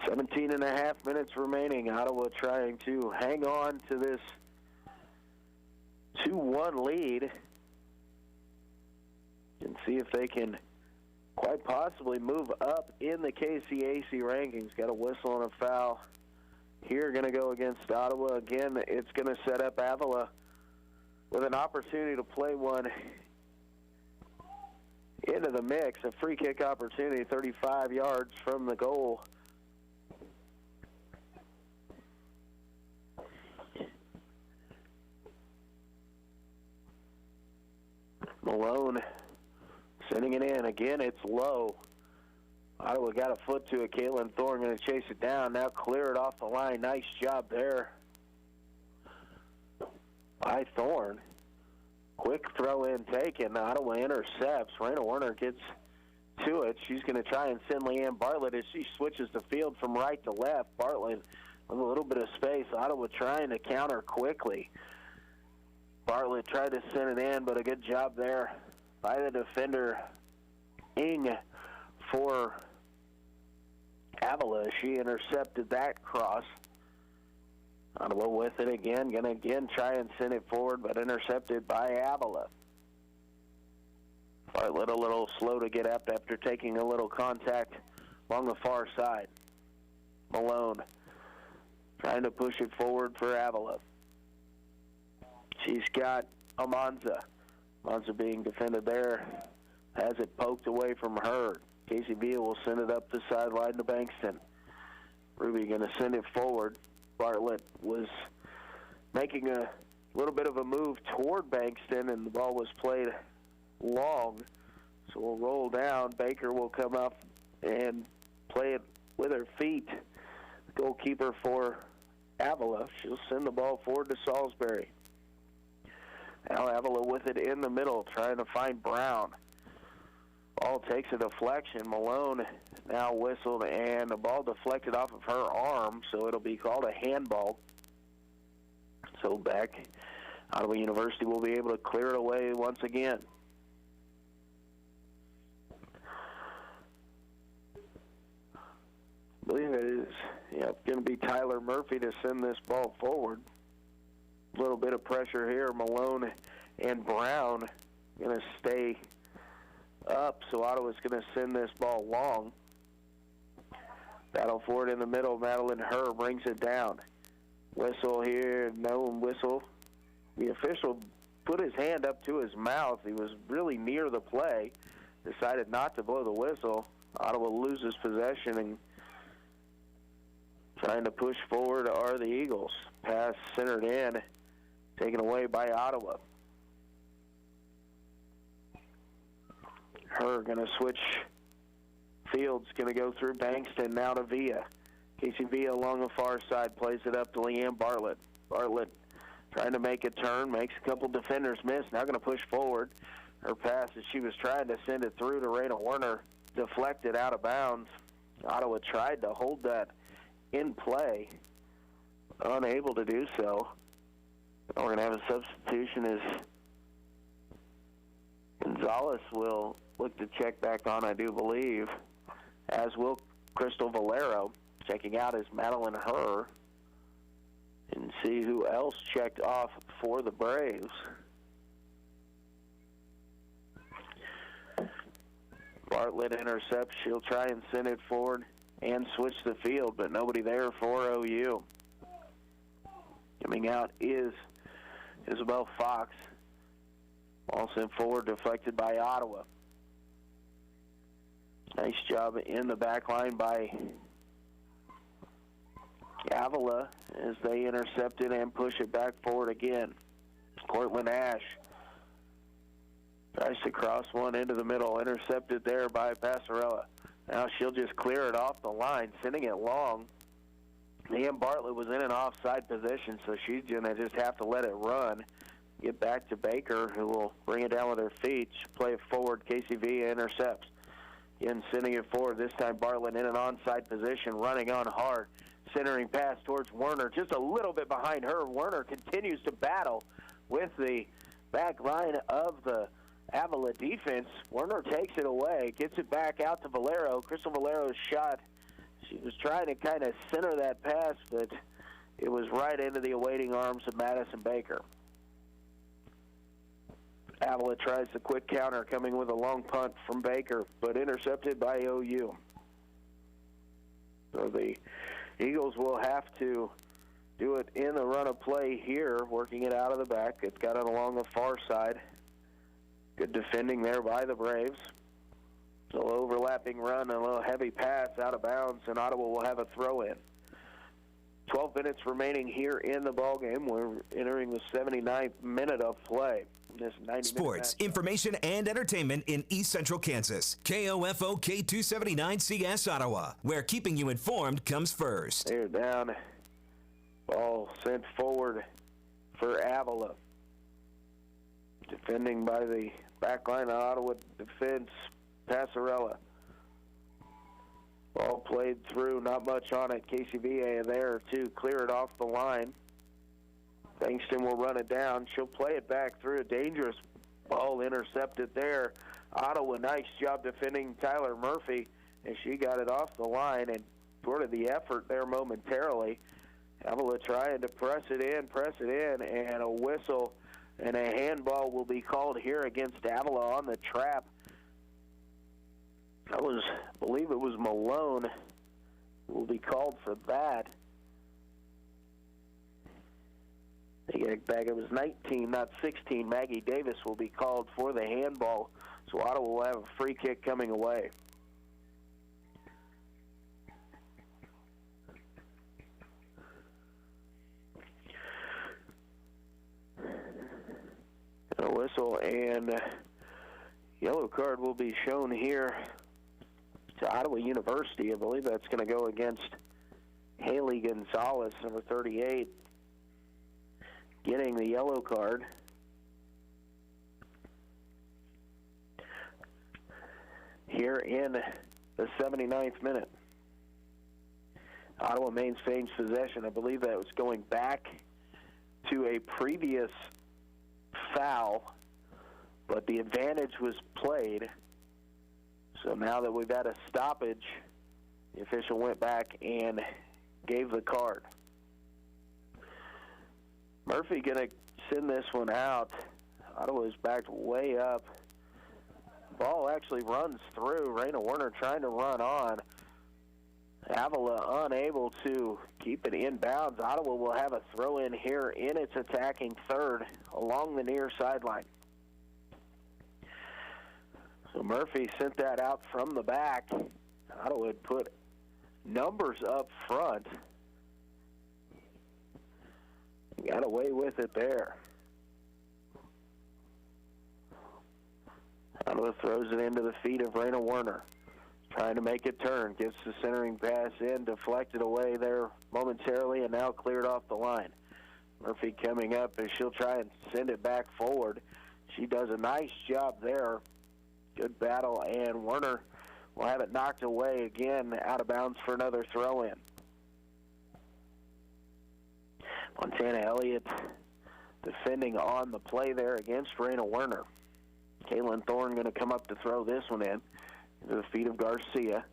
17 and a half minutes remaining. Ottawa trying to hang on to this 2-1 lead and see if they can quite possibly move up in the KCAC rankings. Got a whistle and a foul here, going to go against Ottawa. Again, it's going to set up Avila with an opportunity to play one into the mix. A free kick opportunity 35 yards from the goal. Malone sending it in. Again, it's low. Ottawa got a foot to it. Caitlin Thorne going to chase it down. Now clear it off the line. Nice job there by Thorne. Quick throw in taken. Ottawa intercepts. Raina Werner gets to it. She's going to try and send Leanne Bartlett as she switches the field from right to left. Bartlett with a little bit of space. Ottawa trying to counter quickly. Bartlett tried to send it in, but a good job there by the defender, Ing, for Avila. She intercepted that cross. Ottawa with it again. Going to again try and send it forward, but intercepted by Avila. Bartlett a little slow to get up after taking a little contact along the far side. Malone trying to push it forward for Avila. She's got Almanza. Almanza being defended there. Has it poked away from her. Casey Villa will send it up the sideline to Bankston. Ruby going to send it forward. Bartlett was making a little bit of a move toward Bankston, and the ball was played long. So we'll roll down. Baker will come up and play it with her feet. The goalkeeper for Avila. She'll send the ball forward to Salisbury. Now Avila with it in the middle, trying to find Brown. Ball takes a deflection. Malone now whistled, and the ball deflected off of her arm, so it'll be called a handball. So back, Ottawa University will be able to clear it away once again. I believe it is going to be Tyler Murphy to send this ball forward. A little bit of pressure here. Malone and Brown going to stay up, so Ottawa's going to send this ball long. Battle for it in the middle. Madeline Herr brings it down. Whistle here, no whistle. The official put his hand up to his mouth. He was really near the play. Decided not to blow the whistle. Ottawa loses possession, and trying to push forward are the Eagles. Pass centered in, taken away by Ottawa. Herr going to switch fields, going to go through Bankston, now to Villa. Casey Villa along the far side, plays it up to Leanne Bartlett. Bartlett trying to make a turn, makes a couple defenders miss, now going to push forward. Her pass, as she was trying to send it through to Raina Werner, deflected out of bounds. Ottawa tried to hold that in play, unable to do so. We're going to have a substitution as Gonzalez will look to check back on, I do believe, as will Crystal Valero. Checking out is Madeline Herr, and see who else checked off for the Braves. Bartlett intercepts. She'll try and send it forward and switch the field, but nobody there for OU. Coming out is Isabel Fox. Ball sent forward, deflected by Ottawa. Nice job in the back line by Avila as they intercept it and push it back forward again. Cortland Ash tries to cross one into the middle, intercepted there by Passarella. Now she'll just clear it off the line, sending it long. Leanne Bartlett was in an offside position, so she's going to just have to let it run. Get back to Baker, who will bring it down with her feet. She'll play it forward. Casey Villa intercepts. Again, sending it forward. This time Bartlett in an onside position, running on hard. Centering pass towards Werner, just a little bit behind her. Werner continues to battle with the back line of the Avila defense. Werner takes it away, gets it back out to Valero. Crystal Valero's shot. She was trying to kind of center that pass, but it was right into the awaiting arms of Madison Baker. Avila tries the quick counter, coming with a long punt from Baker, but intercepted by OU. So the Eagles will have to do it in the run of play here, working it out of the back. It's got it along the far side. Good defending there by the Braves. A little overlapping run, a little heavy pass out of bounds, and Ottawa will have a throw-in. 12 minutes remaining here in the ballgame. We're entering the 79th minute of play. This 90 Sports, information, and entertainment in East Central Kansas. KOFO K279CS Ottawa, where keeping you informed comes first. They're down. Ball sent forward for Avila. Defending by the back line of Ottawa defense, Passarella. Ball played through, not much on it. Casey Villa there to clear it off the line. Bankston will run it down. She'll play it back through. A dangerous ball intercepted there. Ottawa, nice job defending Tyler Murphy, and she got it off the line and sort of the effort there momentarily. Avila trying to press it in, and a whistle and a handball will be called here against Avila on the trap. I believe it was Malone will be called for that. They get it back. It was 19, not 16. Maggie Davis will be called for the handball, so Ottawa will have a free kick coming away. A whistle and yellow card will be shown here to Ottawa University. I believe that's going to go against Haley Gonzalez, number 38, getting the yellow card. Here in the 79th minute. Ottawa maintains possession. I believe that was going back to a previous foul, but the advantage was played. So now that we've had a stoppage, the official went back and gave the card. Murphy going to send this one out. Ottawa's backed way up. Ball actually runs through. Raina Werner trying to run on. Avila unable to keep it inbounds. Ottawa will have a throw in here in its attacking third along the near sideline. So Murphy sent that out from the back. Ottawa had put numbers up front. Got away with it there. Ottawa throws it into the feet of Raina Werner. Trying to make a turn, gets the centering pass in, deflected away there momentarily, and now cleared off the line. Murphy coming up, and she'll try and send it back forward. She does a nice job there. Good battle, and Werner will have it knocked away again, out of bounds for another throw-in. Montana Elliott defending on the play there against Raina Werner. Kaylin Thorne going to come up to throw this one in. To the feet of Garcia.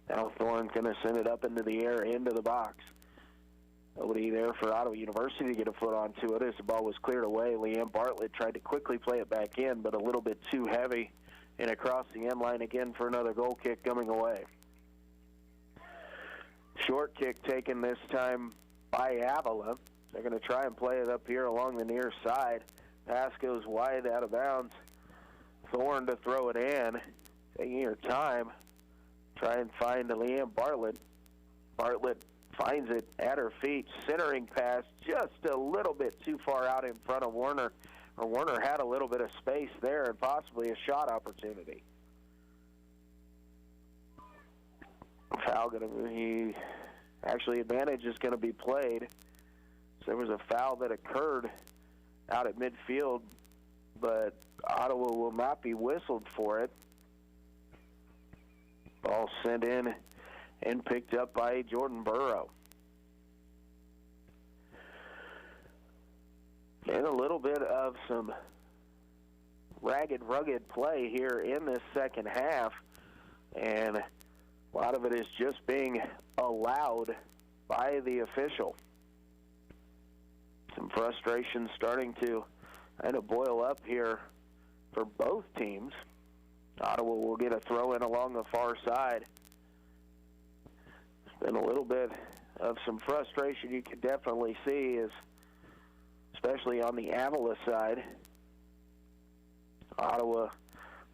Now Thorne going to send it up into the air, into the box. Nobody there for Ottawa University to get a foot onto it as the ball was cleared away. Leanne Bartlett tried to quickly play it back in, but a little bit too heavy. And across the end line again for another goal kick coming away. Short kick taken this time by Avila. They're going to try and play it up here along the near side. Pass goes wide, out of bounds. Thorne to throw it in. Taking her time, try and find Leanne Bartlett. Bartlett finds it at her feet. Centering pass just a little bit too far out in front of Werner. Or Werner had a little bit of space there and possibly a shot opportunity. Foul going to be, actually advantage is going to be played. So there was a foul that occurred out at midfield, but Ottawa will not be whistled for it. Ball sent in and picked up by Jordan Burrow. And a little bit of some ragged, rugged play here in this second half. And a lot of it is just being allowed by the official. Some frustration starting to kind of boil up here for both teams. Ottawa will get a throw in along the far side. There's been a little bit of some frustration you can definitely see, especially on the Avila side. Ottawa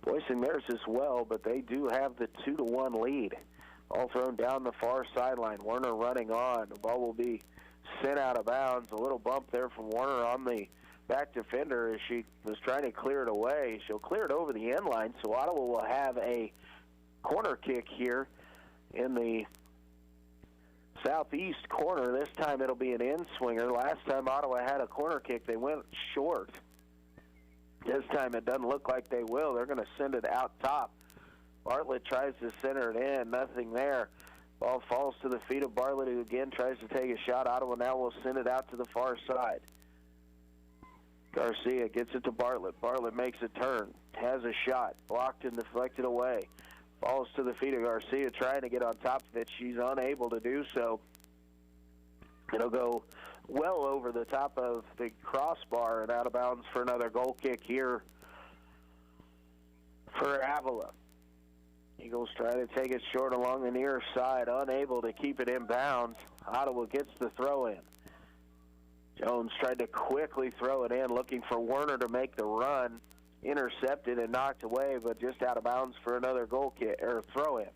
voicing theirs as well, but they do have the 2-1 lead. All thrown down the far sideline. Werner running on. The ball will be sent out of bounds. A little bump there from Werner on the back defender as she was trying to clear it away. She'll clear it over the end line, so Ottawa will have a corner kick here in the southeast corner. This time it'll be an in-swinger. Last time Ottawa had a corner kick, they went short. This time it doesn't look like they will. They're going to send it out top. Bartlett tries to center it in. Nothing there. Ball falls to the feet of Bartlett, who again tries to take a shot. Ottawa now will send it out to the far side. Garcia gets it to Bartlett. Bartlett makes a turn, has a shot, blocked and deflected away. Falls to the feet of Garcia, trying to get on top of it. She's unable to do so. It'll go well over the top of the crossbar and out of bounds for another goal kick here for Avila. Eagles try to take it short along the near side, unable to keep it in bounds. Ottawa gets the throw in. Jones tried to quickly throw it in, looking for Werner to make the run. Intercepted and knocked away, but just out of bounds for another goal kick or throw in.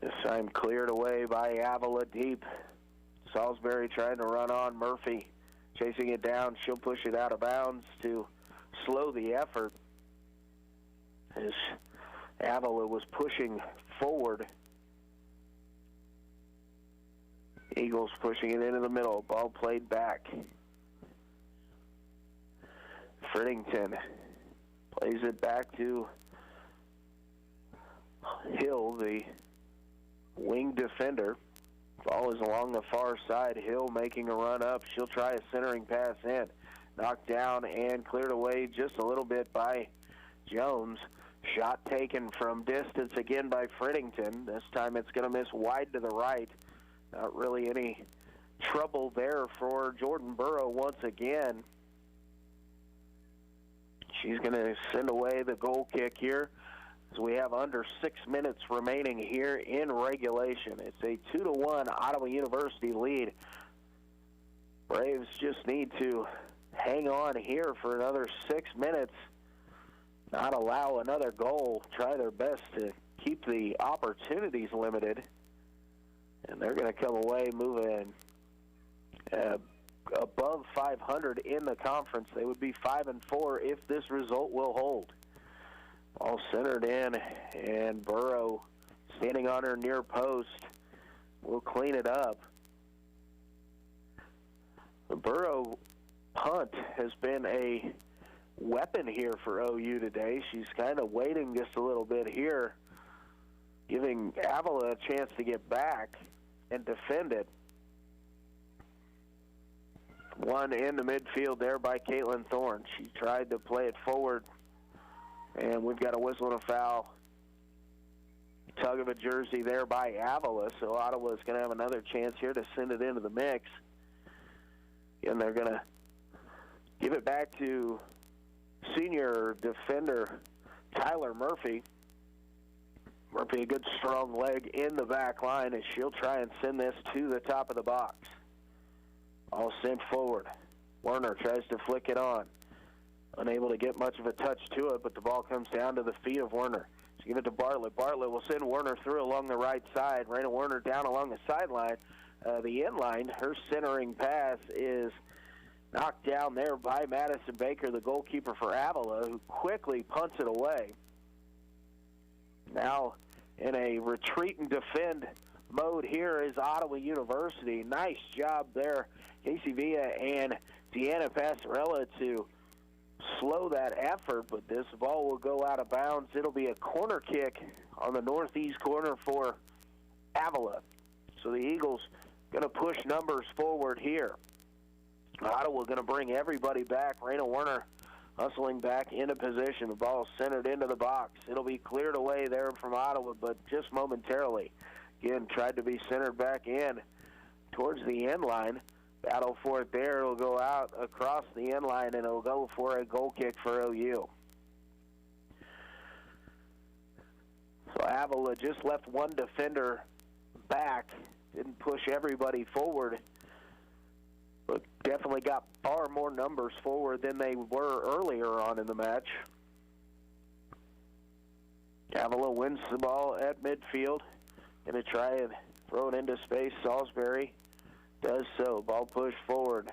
This time cleared away by Avila deep. Salisbury trying to run on. Murphy chasing it down. She'll push it out of bounds to slow the effort as Avila was pushing forward. Eagles pushing it into the middle. Ball played back. Frittington plays it back to Hill, the wing defender. Ball is along the far side. Hill making a run up. She'll try a centering pass in. Knocked down and cleared away just a little bit by Jones. Shot taken from distance again by Frittington. This time it's going to miss wide to the right. Not really any trouble there for Jordan Burrow once again. She's going to send away the goal kick here So we have under 6 minutes remaining here in regulation. It's a 2-1 Ottawa University lead. Braves just need to hang on here for another 6 minutes, not allow another goal, try their best to keep the opportunities limited, and they're going to come away moving above 500 in the conference. They would be 5-4 if this result will hold. All centered in, and Burrow standing on her near post will clean it up. The Burrow punt has been a weapon here for OU today. She's kind of waiting just a little bit here, giving Avila a chance to get back and defend it. One in the midfield there by Caitlin Thorne. She tried to play it forward, and we've got a whistle and a foul. Tug of a jersey there by Avila, so Ottawa's going to have another chance here to send it into the mix. And they're going to give it back to senior defender Tyler Murphy. Murphy, a good strong leg in the back line, as she'll try and send this to the top of the box. All sent forward. Werner tries to flick it on. Unable to get much of a touch to it, but the ball comes down to the feet of Werner. She give it to Bartlett. Bartlett will send Werner through along the right side. Raina Werner down along the sideline. The end line, her centering pass is knocked down there by Madison Baker, the goalkeeper for Avila, who quickly punts it away. Now in a retreat and defend mode here is Ottawa University. Nice job there, Casey Villa and Deanna Passarella, to slow that effort, but this ball will go out of bounds. It'll be a corner kick on the northeast corner for Avila. So the Eagles going to push numbers forward here. Ottawa going to bring everybody back. Raina Werner hustling back into position. The ball centered into the box. It'll be cleared away there from Ottawa, but just momentarily. Again, tried to be centered back in towards the end line. Battle for it there. It'll go out across the end line, and it'll go for a goal kick for OU. So Avila just left one defender back. Didn't push everybody forward, but definitely got far more numbers forward than they were earlier on in the match. Avila wins the ball at midfield. Going to try and throw it into space. Salisbury does so. Ball pushed forward.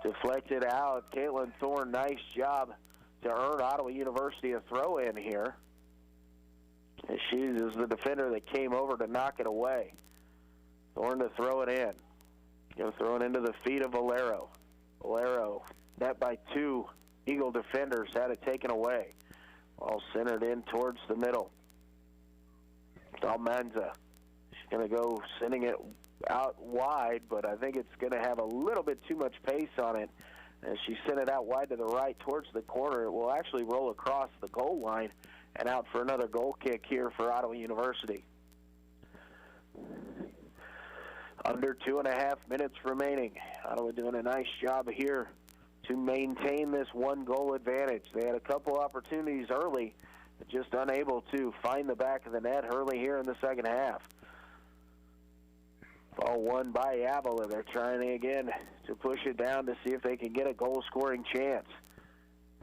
Deflected out. Caitlin Thorne, nice job to earn Ottawa University a throw in here. And she is the defender that came over to knock it away. Thorne to throw it in. Going to throw it into the feet of Valero. Valero, net by two Eagle defenders, had it taken away. All centered in towards the middle. Dalmanza. She's going to go sending it out wide, but I think it's going to have a little bit too much pace on it. As she sent it out wide to the right towards the corner, it will actually roll across the goal line and out for another goal kick here for Ottawa University. Under 2.5 minutes remaining. Ottawa doing a nice job here to maintain this one-goal advantage. They had a couple opportunities early, but just unable to find the back of the net early here in the second half. Ball won by Avila. They're trying again to push it down to see if they can get a goal-scoring chance.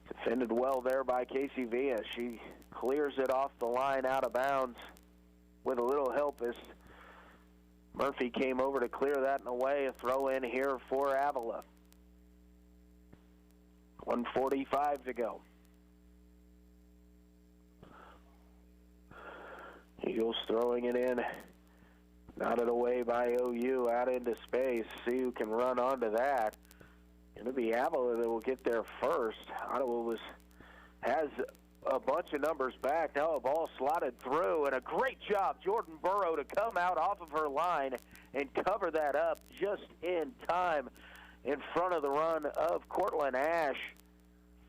Defended well there by Casey Villa. She clears it off the line out of bounds with a little help as Murphy came over to clear that and away. A throw in here for Avila. 1:45 to go. Eagles throwing it in. Knotted away by OU out into space. See who can run onto that. Going to be Avila that will get there first. Ottawa has a bunch of numbers back. Now a ball slotted through, and a great job, Jordan Burrow, to come out off of her line and cover that up just in time in front of the run of Cortland Ash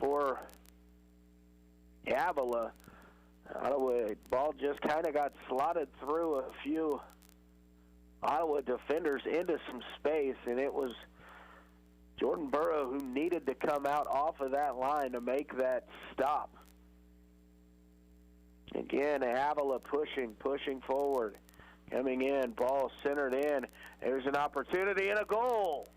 for Avila. Ottawa ball just kind of got slotted through a few Ottawa defenders into some space, and it was Jordan Burrow who needed to come out off of that line to make that stop. And Again, Avila pushing forward. Coming in, ball centered in. There's an opportunity and a goal.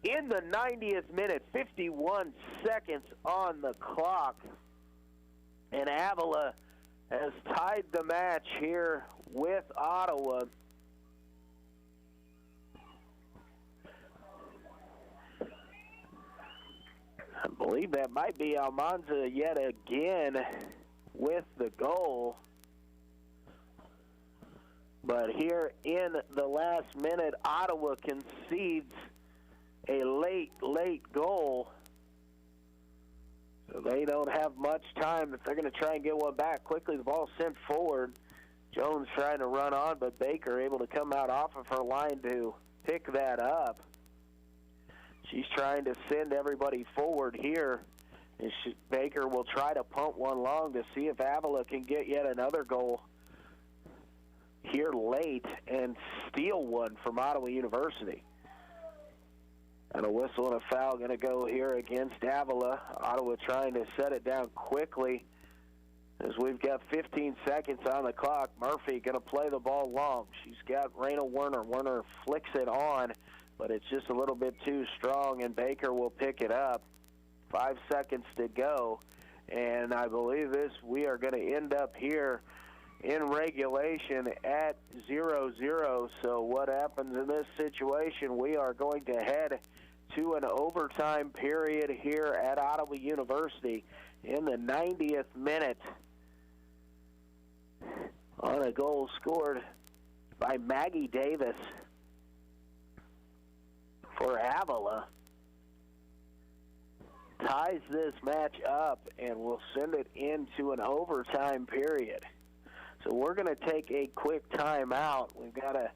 In the 90th minute, 51 seconds on the clock. And Avila has tied the match here with Ottawa. I believe that might be Almanza yet again with the goal. But here in the last minute, Ottawa concedes a late goal. So they don't have much time if they're going to try and get one back quickly. The ball sent forward. Jones trying to run on, but Baker able to come out off of her line to pick that up. She's trying to send everybody forward here. And Baker will try to punt one long to see if Avila can get yet another goal here late and steal one from Ottawa University. And a whistle and a foul going to go here against Avila. Ottawa trying to set it down quickly as we've got 15 seconds on the clock. Murphy going to play the ball long. She's got Raina Werner. Werner flicks it on, but it's just a little bit too strong, and Baker will pick it up. 5 seconds to go, and I believe we are going to end up here in regulation at 0-0. So what happens in this situation? We are going to head to an overtime period here at Ottawa University in the 90th minute on a goal scored by Maggie Davis for Avila. Ties this match up and will send it into an overtime period. So we're going to take a quick timeout. We've got a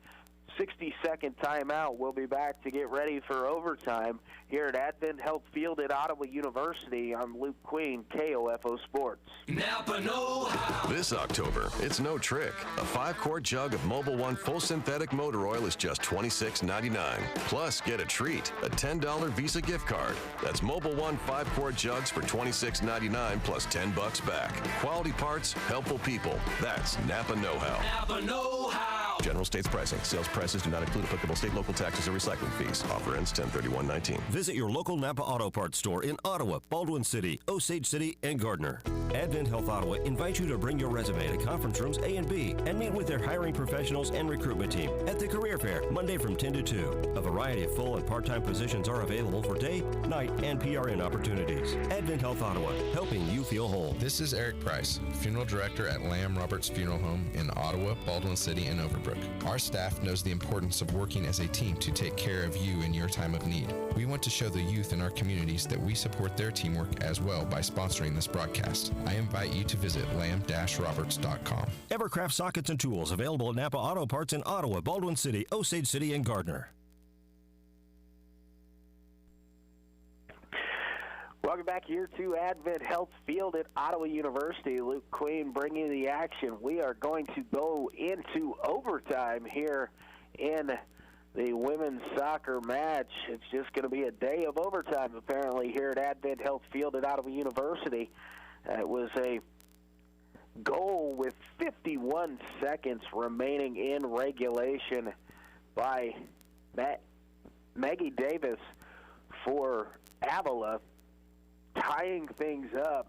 60-second timeout. We'll be back to get ready for overtime here at Advent Health Field at Ottawa University. I'm Luke Queen, KOFO Sports. Napa know-how. This October, it's no trick. A 5-quart jug of Mobil 1 full synthetic motor oil is just $26.99. Plus, get a treat, a $10 Visa gift card. That's Mobil 1 5-quart jugs for $26.99 plus $10 back. Quality parts, helpful people. That's Napa know-how. Napa know-how. General states pricing. Sales prices do not include applicable state, local taxes, or recycling fees. Offer ends 10/31/19. Visit your local Napa Auto Parts store in Ottawa, Baldwin City, Osage City, and Gardner. Advent Health Ottawa invites you to bring your resume to conference rooms A and B and meet with their hiring professionals and recruitment team at the Career Fair, Monday from 10 to 2. A variety of full and part-time positions are available for day, night, and PRN opportunities. Advent Health Ottawa, helping you feel whole. This is Eric Price, Funeral Director at Lamb Roberts Funeral Home in Ottawa, Baldwin City, and Overbrook. Our staff knows the importance of working as a team to take care of you in your time of need. We want to show the youth in our communities that we support their teamwork as well by sponsoring this broadcast. I invite you to visit lamb-roberts.com. Evercraft sockets and tools available at Napa Auto Parts in Ottawa, Baldwin City, Osage City, and Gardner. Welcome back here to Advent Health Field at Ottawa University. Luke Queen bringing the action. We are going to go into overtime here in the women's soccer match. It's just going to be a day of overtime apparently here at Advent Health Field at Ottawa University. It was a goal with 51 seconds remaining in regulation by Maggie Davis for Avila, tying things up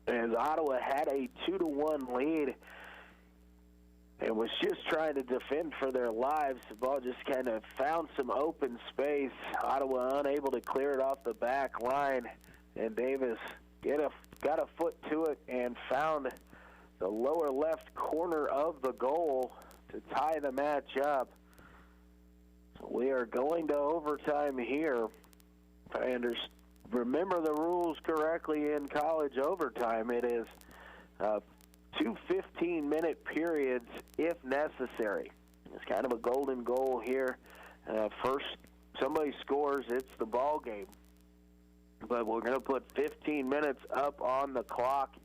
as Ottawa had a 2-1 lead and was just trying to defend for their lives. The ball just kind of found some open space. Ottawa unable to clear it off the back line, and Davis got a foot to it and found the lower left corner of the goal to tie the match up. So we are going to overtime here. If I remember the rules correctly in college overtime, it is 2 15-minute periods if necessary. It's kind of a golden goal here. First somebody scores, it's the ball game. But we're going to put 15 minutes up on the clock,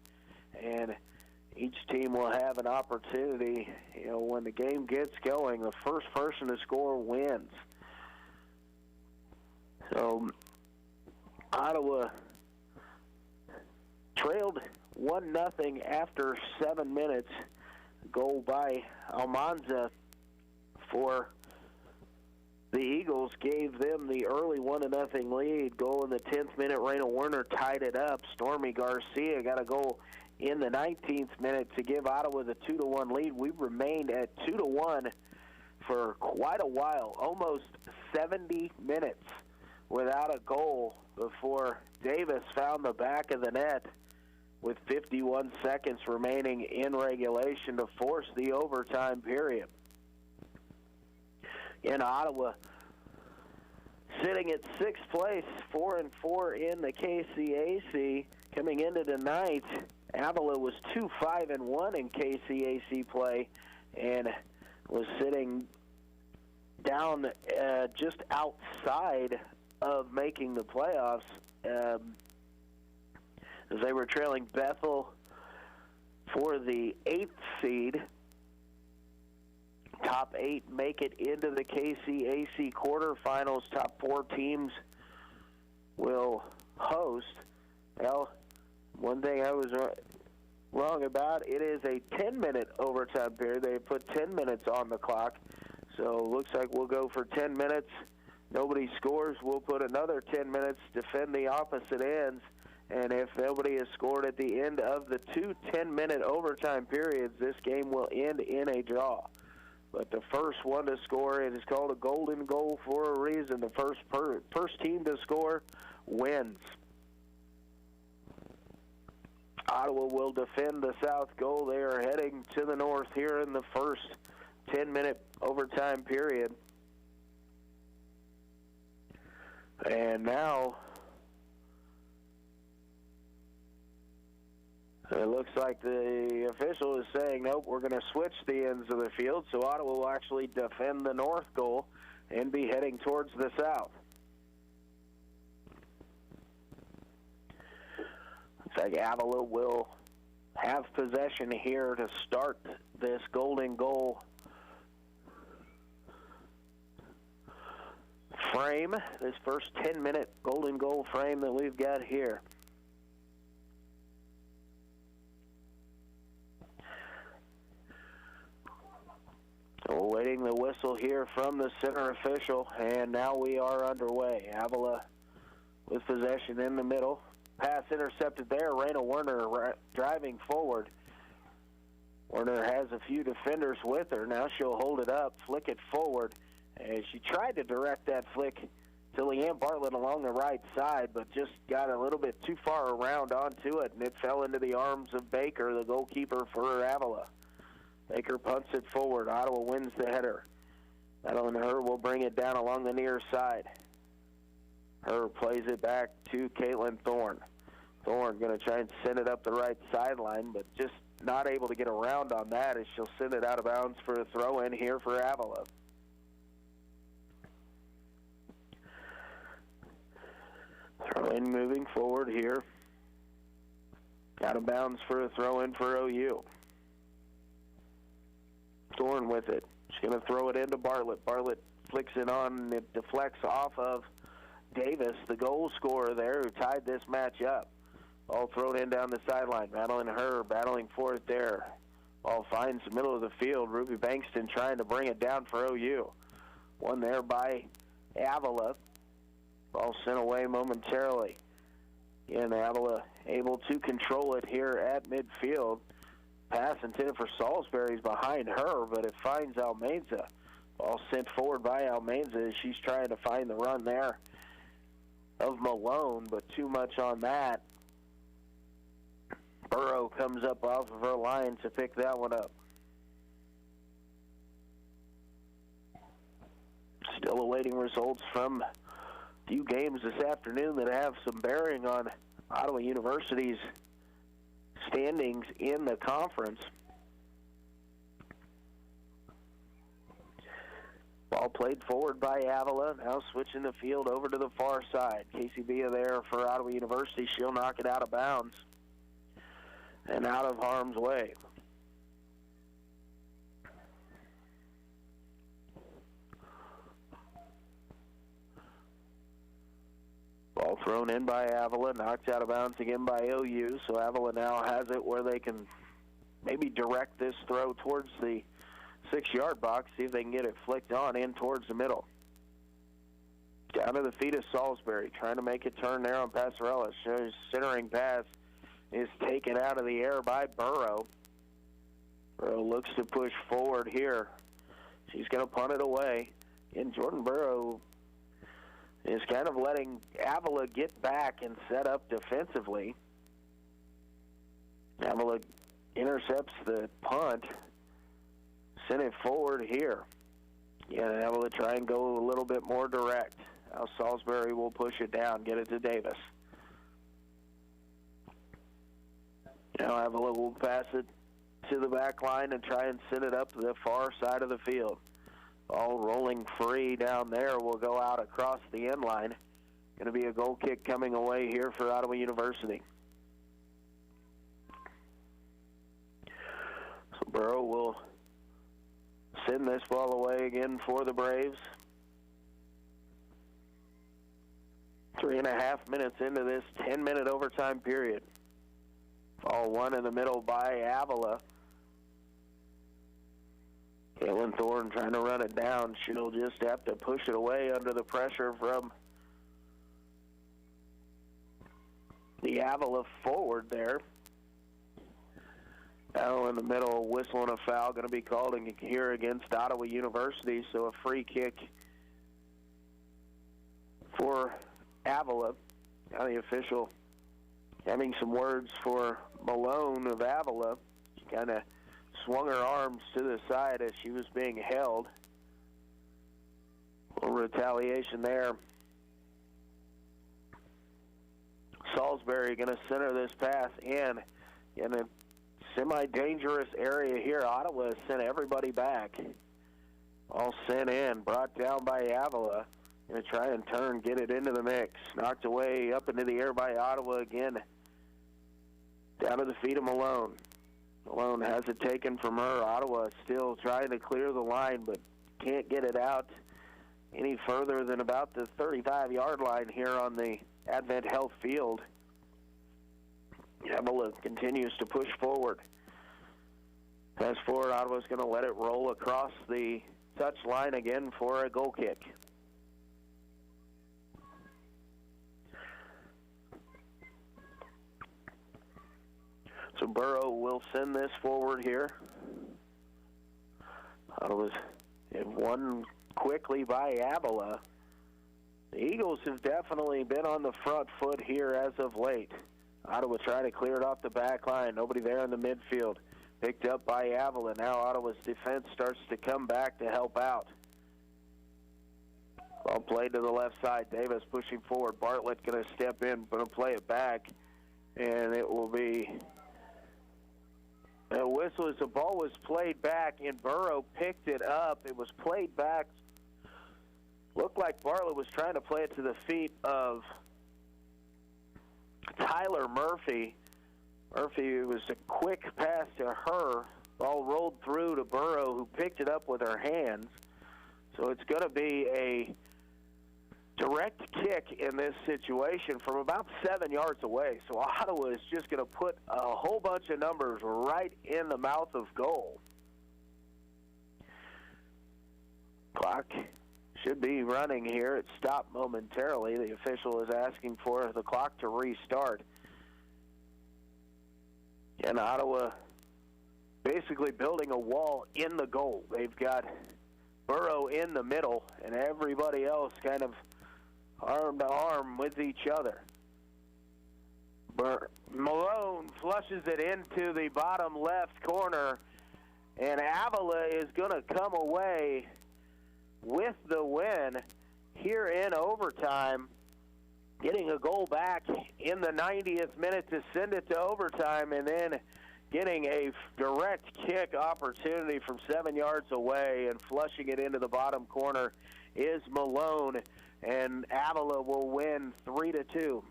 and each team will have an opportunity. You know, when the game gets going, the first person to score wins. So Ottawa trails trailed 1-0 after 7 minutes. Goal by Almanza for the Eagles gave them the early 1-0 lead. Goal in the 10th minute, Raina Werner tied it up. Stormy Garcia got a goal in the 19th minute to give Ottawa the 2-1 lead. We remained at 2-1 for quite a while, almost 70 minutes without a goal before Davis found the back of the net with 51 seconds remaining in regulation to force the overtime period. In Ottawa, sitting at 6th place, 4-4 in the KCAC. Coming into tonight, Avila was 2-5-1 in KCAC play and was sitting down just outside of making the playoffs as they were trailing Bethel for the 8th seed. Top 8 make it into the KCAC quarterfinals. Top 4 teams will host. Well, one thing I was wrong about, it is a 10-minute overtime period. They put 10 minutes on the clock. So it looks like we'll go for 10 minutes. Nobody scores, we'll put another 10 minutes, defend the opposite ends. And if nobody has scored at the end of the 2 10-minute overtime periods, this game will end in a draw. But the first one to score, it is called a golden goal for a reason. The first team to score wins. Ottawa will defend the south goal. They are heading to the north here in the first 10-minute overtime period. And now it looks like the official is saying, nope, we're going to switch the ends of the field, so Ottawa will actually defend the north goal and be heading towards the south. Looks like Avila will have possession here to start this golden goal frame, this first 10-minute golden goal frame that we've got here. Awaiting the whistle here from the center official, and now we are underway. Avila with possession in the middle. Pass intercepted there. Raina Werner driving forward. Werner has a few defenders with her. Now she'll hold it up, flick it forward. And she tried to direct that flick to Leanne Bartlett along the right side, but just got a little bit too far around onto it, and it fell into the arms of Baker, the goalkeeper for Avila. Baker punts it forward. Ottawa wins the header. Madeline Herr will bring it down along the near side. Herr plays it back to Caitlin Thorne. Thorne going to try and send it up the right sideline, but just not able to get around on that as she'll send it out of bounds for a throw-in here for Avila. Throw-in moving forward here. Out of bounds for a throw-in for OU. Thorne with it. She's going to throw it into Bartlett. Bartlett flicks it on, and it deflects off of Davis, the goal scorer there, who tied this match up. Ball thrown in down the sideline. Madeline Herr battling for it there. Ball finds the middle of the field. Ruby Bankston trying to bring it down for OU. One there by Avila. Ball sent away momentarily. Again, Avila able to control it here at midfield. Pass intended for Salisbury's behind her, but it finds Almanza. Ball sent forward by Almanza as she's trying to find the run there of Malone, but too much on that. Burrow comes up off of her line to pick that one up. Still awaiting results from a few games this afternoon that have some bearing on Ottawa University's standings in the conference. Ball played forward by Avila, now switching the field over to the far side. Casey Villa there for Ottawa University. She'll knock it out of bounds and out of harm's way. Ball thrown in by Avila, knocked out of bounds again by OU, so Avila now has it where they can maybe direct this throw towards the 6-yard box, see if they can get it flicked on in towards the middle. Down to the feet of Salisbury, trying to make a turn there on Passarella. Centering pass is taken out of the air by Burrow. Burrow looks to push forward here. She's going to punt it away. And Jordan Burrow is kind of letting Avila get back and set up defensively. Avila intercepts the punt. Send it forward here. Yeah, Avila try and go a little bit more direct. Now Salisbury will push it down, get it to Davis. Now Avila will pass it to the back line and try and send it up to the far side of the field. All rolling free down there will go out across the end line. Going to be a goal kick coming away here for Ottawa University. So Burrow will send this ball away again for the Braves. 3.5 minutes into this 10-minute overtime period. Ball one in the middle by Avila. Caitlin Thorne trying to run it down. She'll just have to push it away under the pressure from the Avila forward there. Now in the middle, whistling a foul, going to be called here against Ottawa University, so a free kick for Avila. Now the official having some words for Malone of Avila. She kind of swung her arms to the side as she was being held. A little retaliation there. Salisbury going to center this pass in a semi-dangerous area here. Ottawa has sent everybody back. All sent in, brought down by Avila. Going to try and turn, get it into the mix. Knocked away up into the air by Ottawa again. Down to the feet of Malone. Malone has it taken from her. Ottawa still trying to clear the line, but can't get it out any further than about the 35-yard line here on the Advent Health Field. Avila continues to push forward. Pass forward, Ottawa's going to let it roll across the touch line again for a goal kick. So Burrow will send this forward here. Ottawa's won quickly by Avila. The Eagles have definitely been on the front foot here as of late. Ottawa trying to clear it off the back line. Nobody there in the midfield. Picked up by Avila. Now Ottawa's defense starts to come back to help out. Ball played to the left side. Davis pushing forward. Bartlett going to step in, going to play it back. And it will be a whistle as the ball was played back, and Burrow picked it up. It was played back. Looked like Bartlett was trying to play it to the feet of Tyler Murphy. Murphy, it was a quick pass to her. Ball rolled through to Burrow, who picked it up with her hands. So it's going to be a direct kick in this situation from about 7 yards away. So Ottawa is just going to put a whole bunch of numbers right in the mouth of goal. Clock should be running here. It stopped momentarily. The official is asking for the clock to restart. And Ottawa basically building a wall in the goal. They've got Burrow in the middle and everybody else kind of arm to arm with each other. Malone flushes it into the bottom left corner, and Avila is going to come away with the win here in overtime, getting a goal back in the 90th minute to send it to overtime, and then getting a direct kick opportunity from 7 yards away and flushing it into the bottom corner is Malone, and Avila will win 3-2.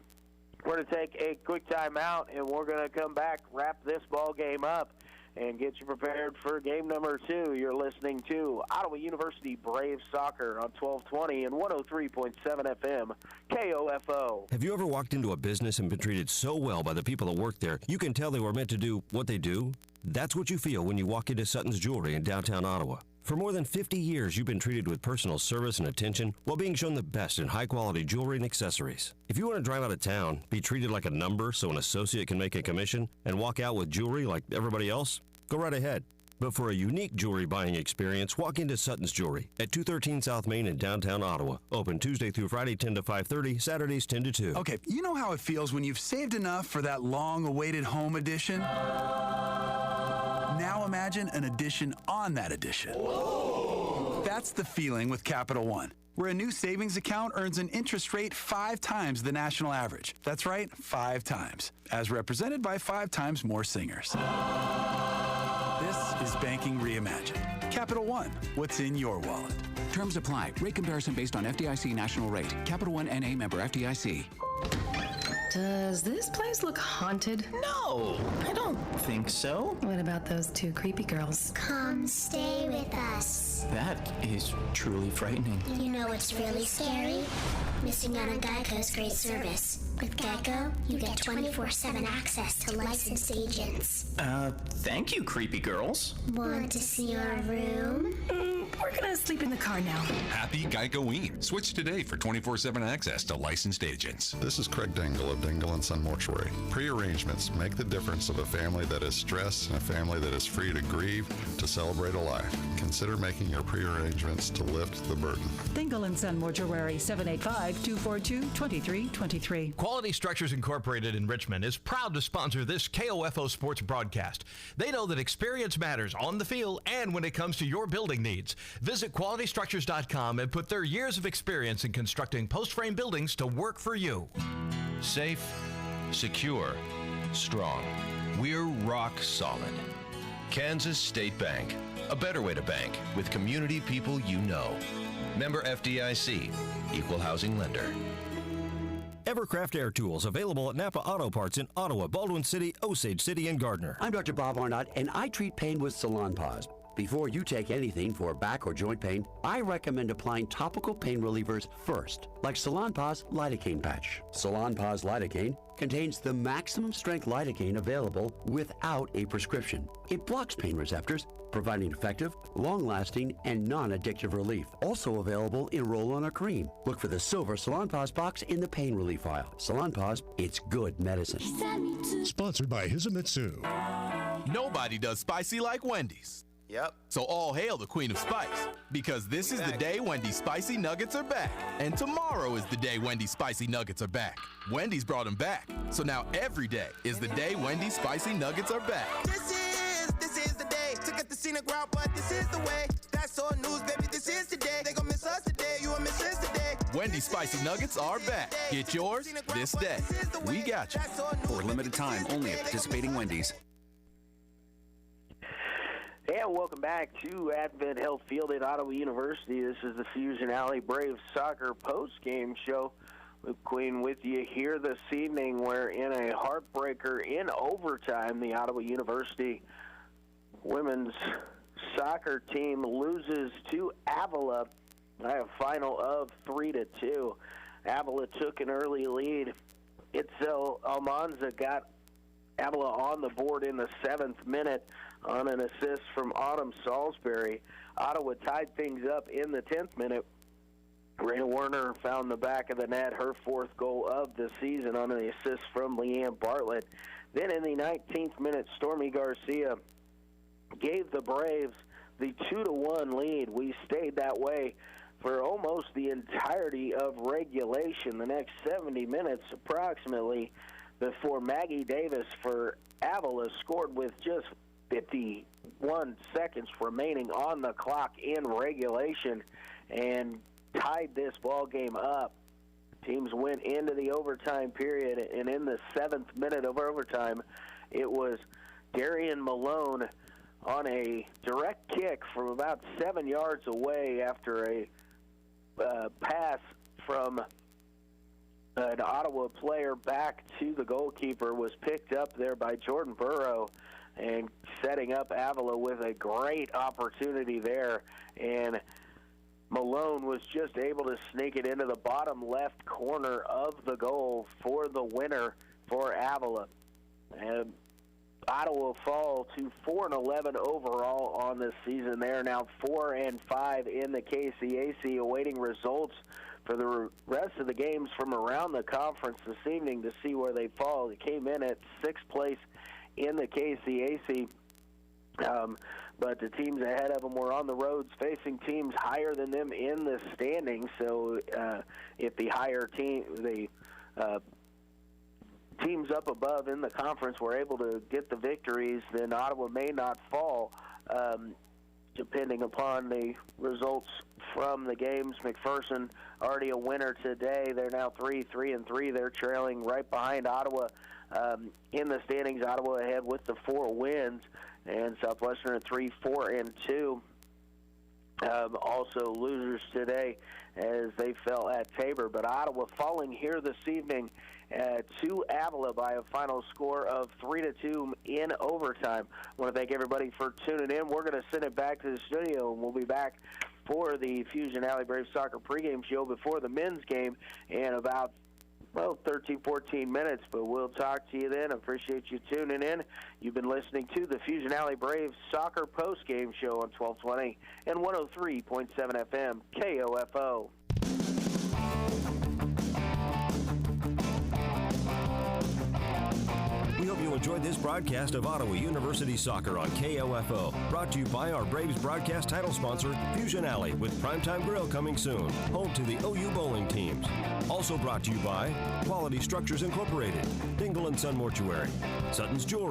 We're going to take a quick timeout, and we're going to come back, wrap this ball game up, and get you prepared for game number 2. You're listening to Ottawa University Braves Soccer on 1220 and 103.7 FM, KOFO. Have you ever walked into a business and been treated so well by the people that work there, you can tell they were meant to do what they do? That's what you feel when you walk into Sutton's Jewelry in downtown Ottawa. For more than 50 years, you've been treated with personal service and attention while being shown the best in high-quality jewelry and accessories. If you want to drive out of town, be treated like a number so an associate can make a commission, and walk out with jewelry like everybody else, go right ahead. But for a unique jewelry buying experience, walk into Sutton's Jewelry at 213 South Main in downtown Ottawa. Open Tuesday through Friday 10 to 5:30, Saturdays 10 to 2. Okay, you know how it feels when you've saved enough for that long-awaited home edition? Now imagine an addition on that addition. Whoa. That's the feeling with Capital One, where a new savings account earns an interest rate 5 times the national average. That's right, 5 times, as represented by 5 times more singers. This is banking reimagined. Capital One, what's in your wallet? Terms apply. Rate comparison based on FDIC national rate. Capital One NA, member FDIC. Does this place look haunted? No, I don't think so. What about those 2 creepy girls? Come stay with us. That is truly frightening. You know what's really scary? Missing out on Geico's great service. With Geico, you get 24/7 access to licensed agents. Thank you, creepy girls. Want to see our room? We're gonna sleep in the car now. Happy Geico-ween. Switch today for 24/7 access to licensed agents. This is Craig Dingle of Dingle & Son Mortuary. Pre-arrangements make the difference of a family that is stressed and a family that is free to grieve, to celebrate a life. Consider making your pre-arrangements to lift the burden. Dingle & Son Mortuary, 785-242-2323. Quality Structures Incorporated in Richmond is proud to sponsor this KOFO sports broadcast. They know that experience matters on the field and when it comes to your building needs. Visit qualitystructures.com and put their years of experience in constructing post-frame buildings to work for you. Safe, secure, strong. We're rock solid. Kansas State Bank. A better way to bank with community people you know. Member FDIC. Equal housing lender. Evercraft Air Tools, available at Napa Auto Parts in Ottawa, Baldwin City, Osage City, and Gardner. I'm Dr. Bob Arnott, and I treat pain with Salonpas. Before you take anything for back or joint pain, I recommend applying topical pain relievers first, like Salonpas Lidocaine Patch. Salonpas Lidocaine contains the maximum strength lidocaine available without a prescription. It blocks pain receptors, providing effective, long-lasting, and non-addictive relief. Also available in roll-on or cream. Look for the silver Salonpas box in the pain relief aisle. Salonpas, it's good medicine. Sponsored by Hisamitsu. Nobody does spicy like Wendy's. Yep. So all hail the Queen of Spice, because this is the day Wendy's Spicy Nuggets are back. And tomorrow is the day Wendy's Spicy Nuggets are back. Wendy's brought them back. So now every day is the day Wendy's Spicy Nuggets are back. This is the day to get the scenic route, but this is the way. That's all news, baby. This is the day. They gon' miss us today. You will miss us today. Wendy's Spicy Nuggets are back. Get yours this day. We got you. For a limited time, only at participating Wendy's. And welcome back to Advent Health Field at Ottawa University. This is the Fusion Alley Braves Soccer post-game show. Luke Queen with you here this evening, where in a heartbreaker in overtime, the Ottawa University women's soccer team loses to Avila by a final of 3-2. Avila took an early lead. Itzel Almanza got Avila on the board in the 7th minute on an assist from Autumn Salisbury. Ottawa tied things up in the 10th minute. Raina Werner found the back of the net, her 4th goal of the season on an assist from Leanne Bartlett. Then in the 19th minute, Stormy Garcia gave the Braves the 2-1 lead. We stayed that way for almost the entirety of regulation, the next 70 minutes approximately, before Maggie Davis for Avila scored with just 51 seconds remaining on the clock in regulation and tied this ball game up. Teams went into the overtime period, and in the 7th minute of overtime, it was Darian Malone on a direct kick from about 7 yards away after a pass from an Ottawa player back to the goalkeeper was picked up there by Jordan Burrow and setting up Avila with a great opportunity there. And Malone was just able to sneak it into the bottom left corner of the goal for the winner for Avila. And Ottawa fall to 4-11 overall on this season. They are now 4-5 in the KCAC, awaiting results for the rest of the games from around the conference this evening to see where they fall. They came in at 6th place in the KCAC, but the teams ahead of them were on the roads facing teams higher than them in the standings. So if the higher team, teams up above in the conference were able to get the victories, then Ottawa may not fall, depending upon the results from the games. McPherson already a winner today. They're now 3-3-3. They're trailing right behind Ottawa in the standings. Ottawa ahead with the 4 wins, and Southwestern at 3-4-2. Also losers today as they fell at Tabor. But Ottawa falling here this evening to Avila by a final score of 3-2 in overtime. I want to thank everybody for tuning in. We're going to send it back to the studio, and we'll be back for the Fusion Alley Braves Soccer pregame show before the men's game in about 13, 14 minutes, but we'll talk to you then. Appreciate you tuning in. You've been listening to the Fusion Alley Braves Soccer Postgame Show on 1220 and 103.7 FM KOFO. We hope you enjoyed this broadcast of Ottawa University Soccer on KOFO. Brought to you by our Braves broadcast title sponsor, Fusion Alley, with Primetime Grill coming soon. Home to the OU bowling teams. Also brought to you by Quality Structures Incorporated, Dingle & Son Mortuary, Sutton's Jewelry,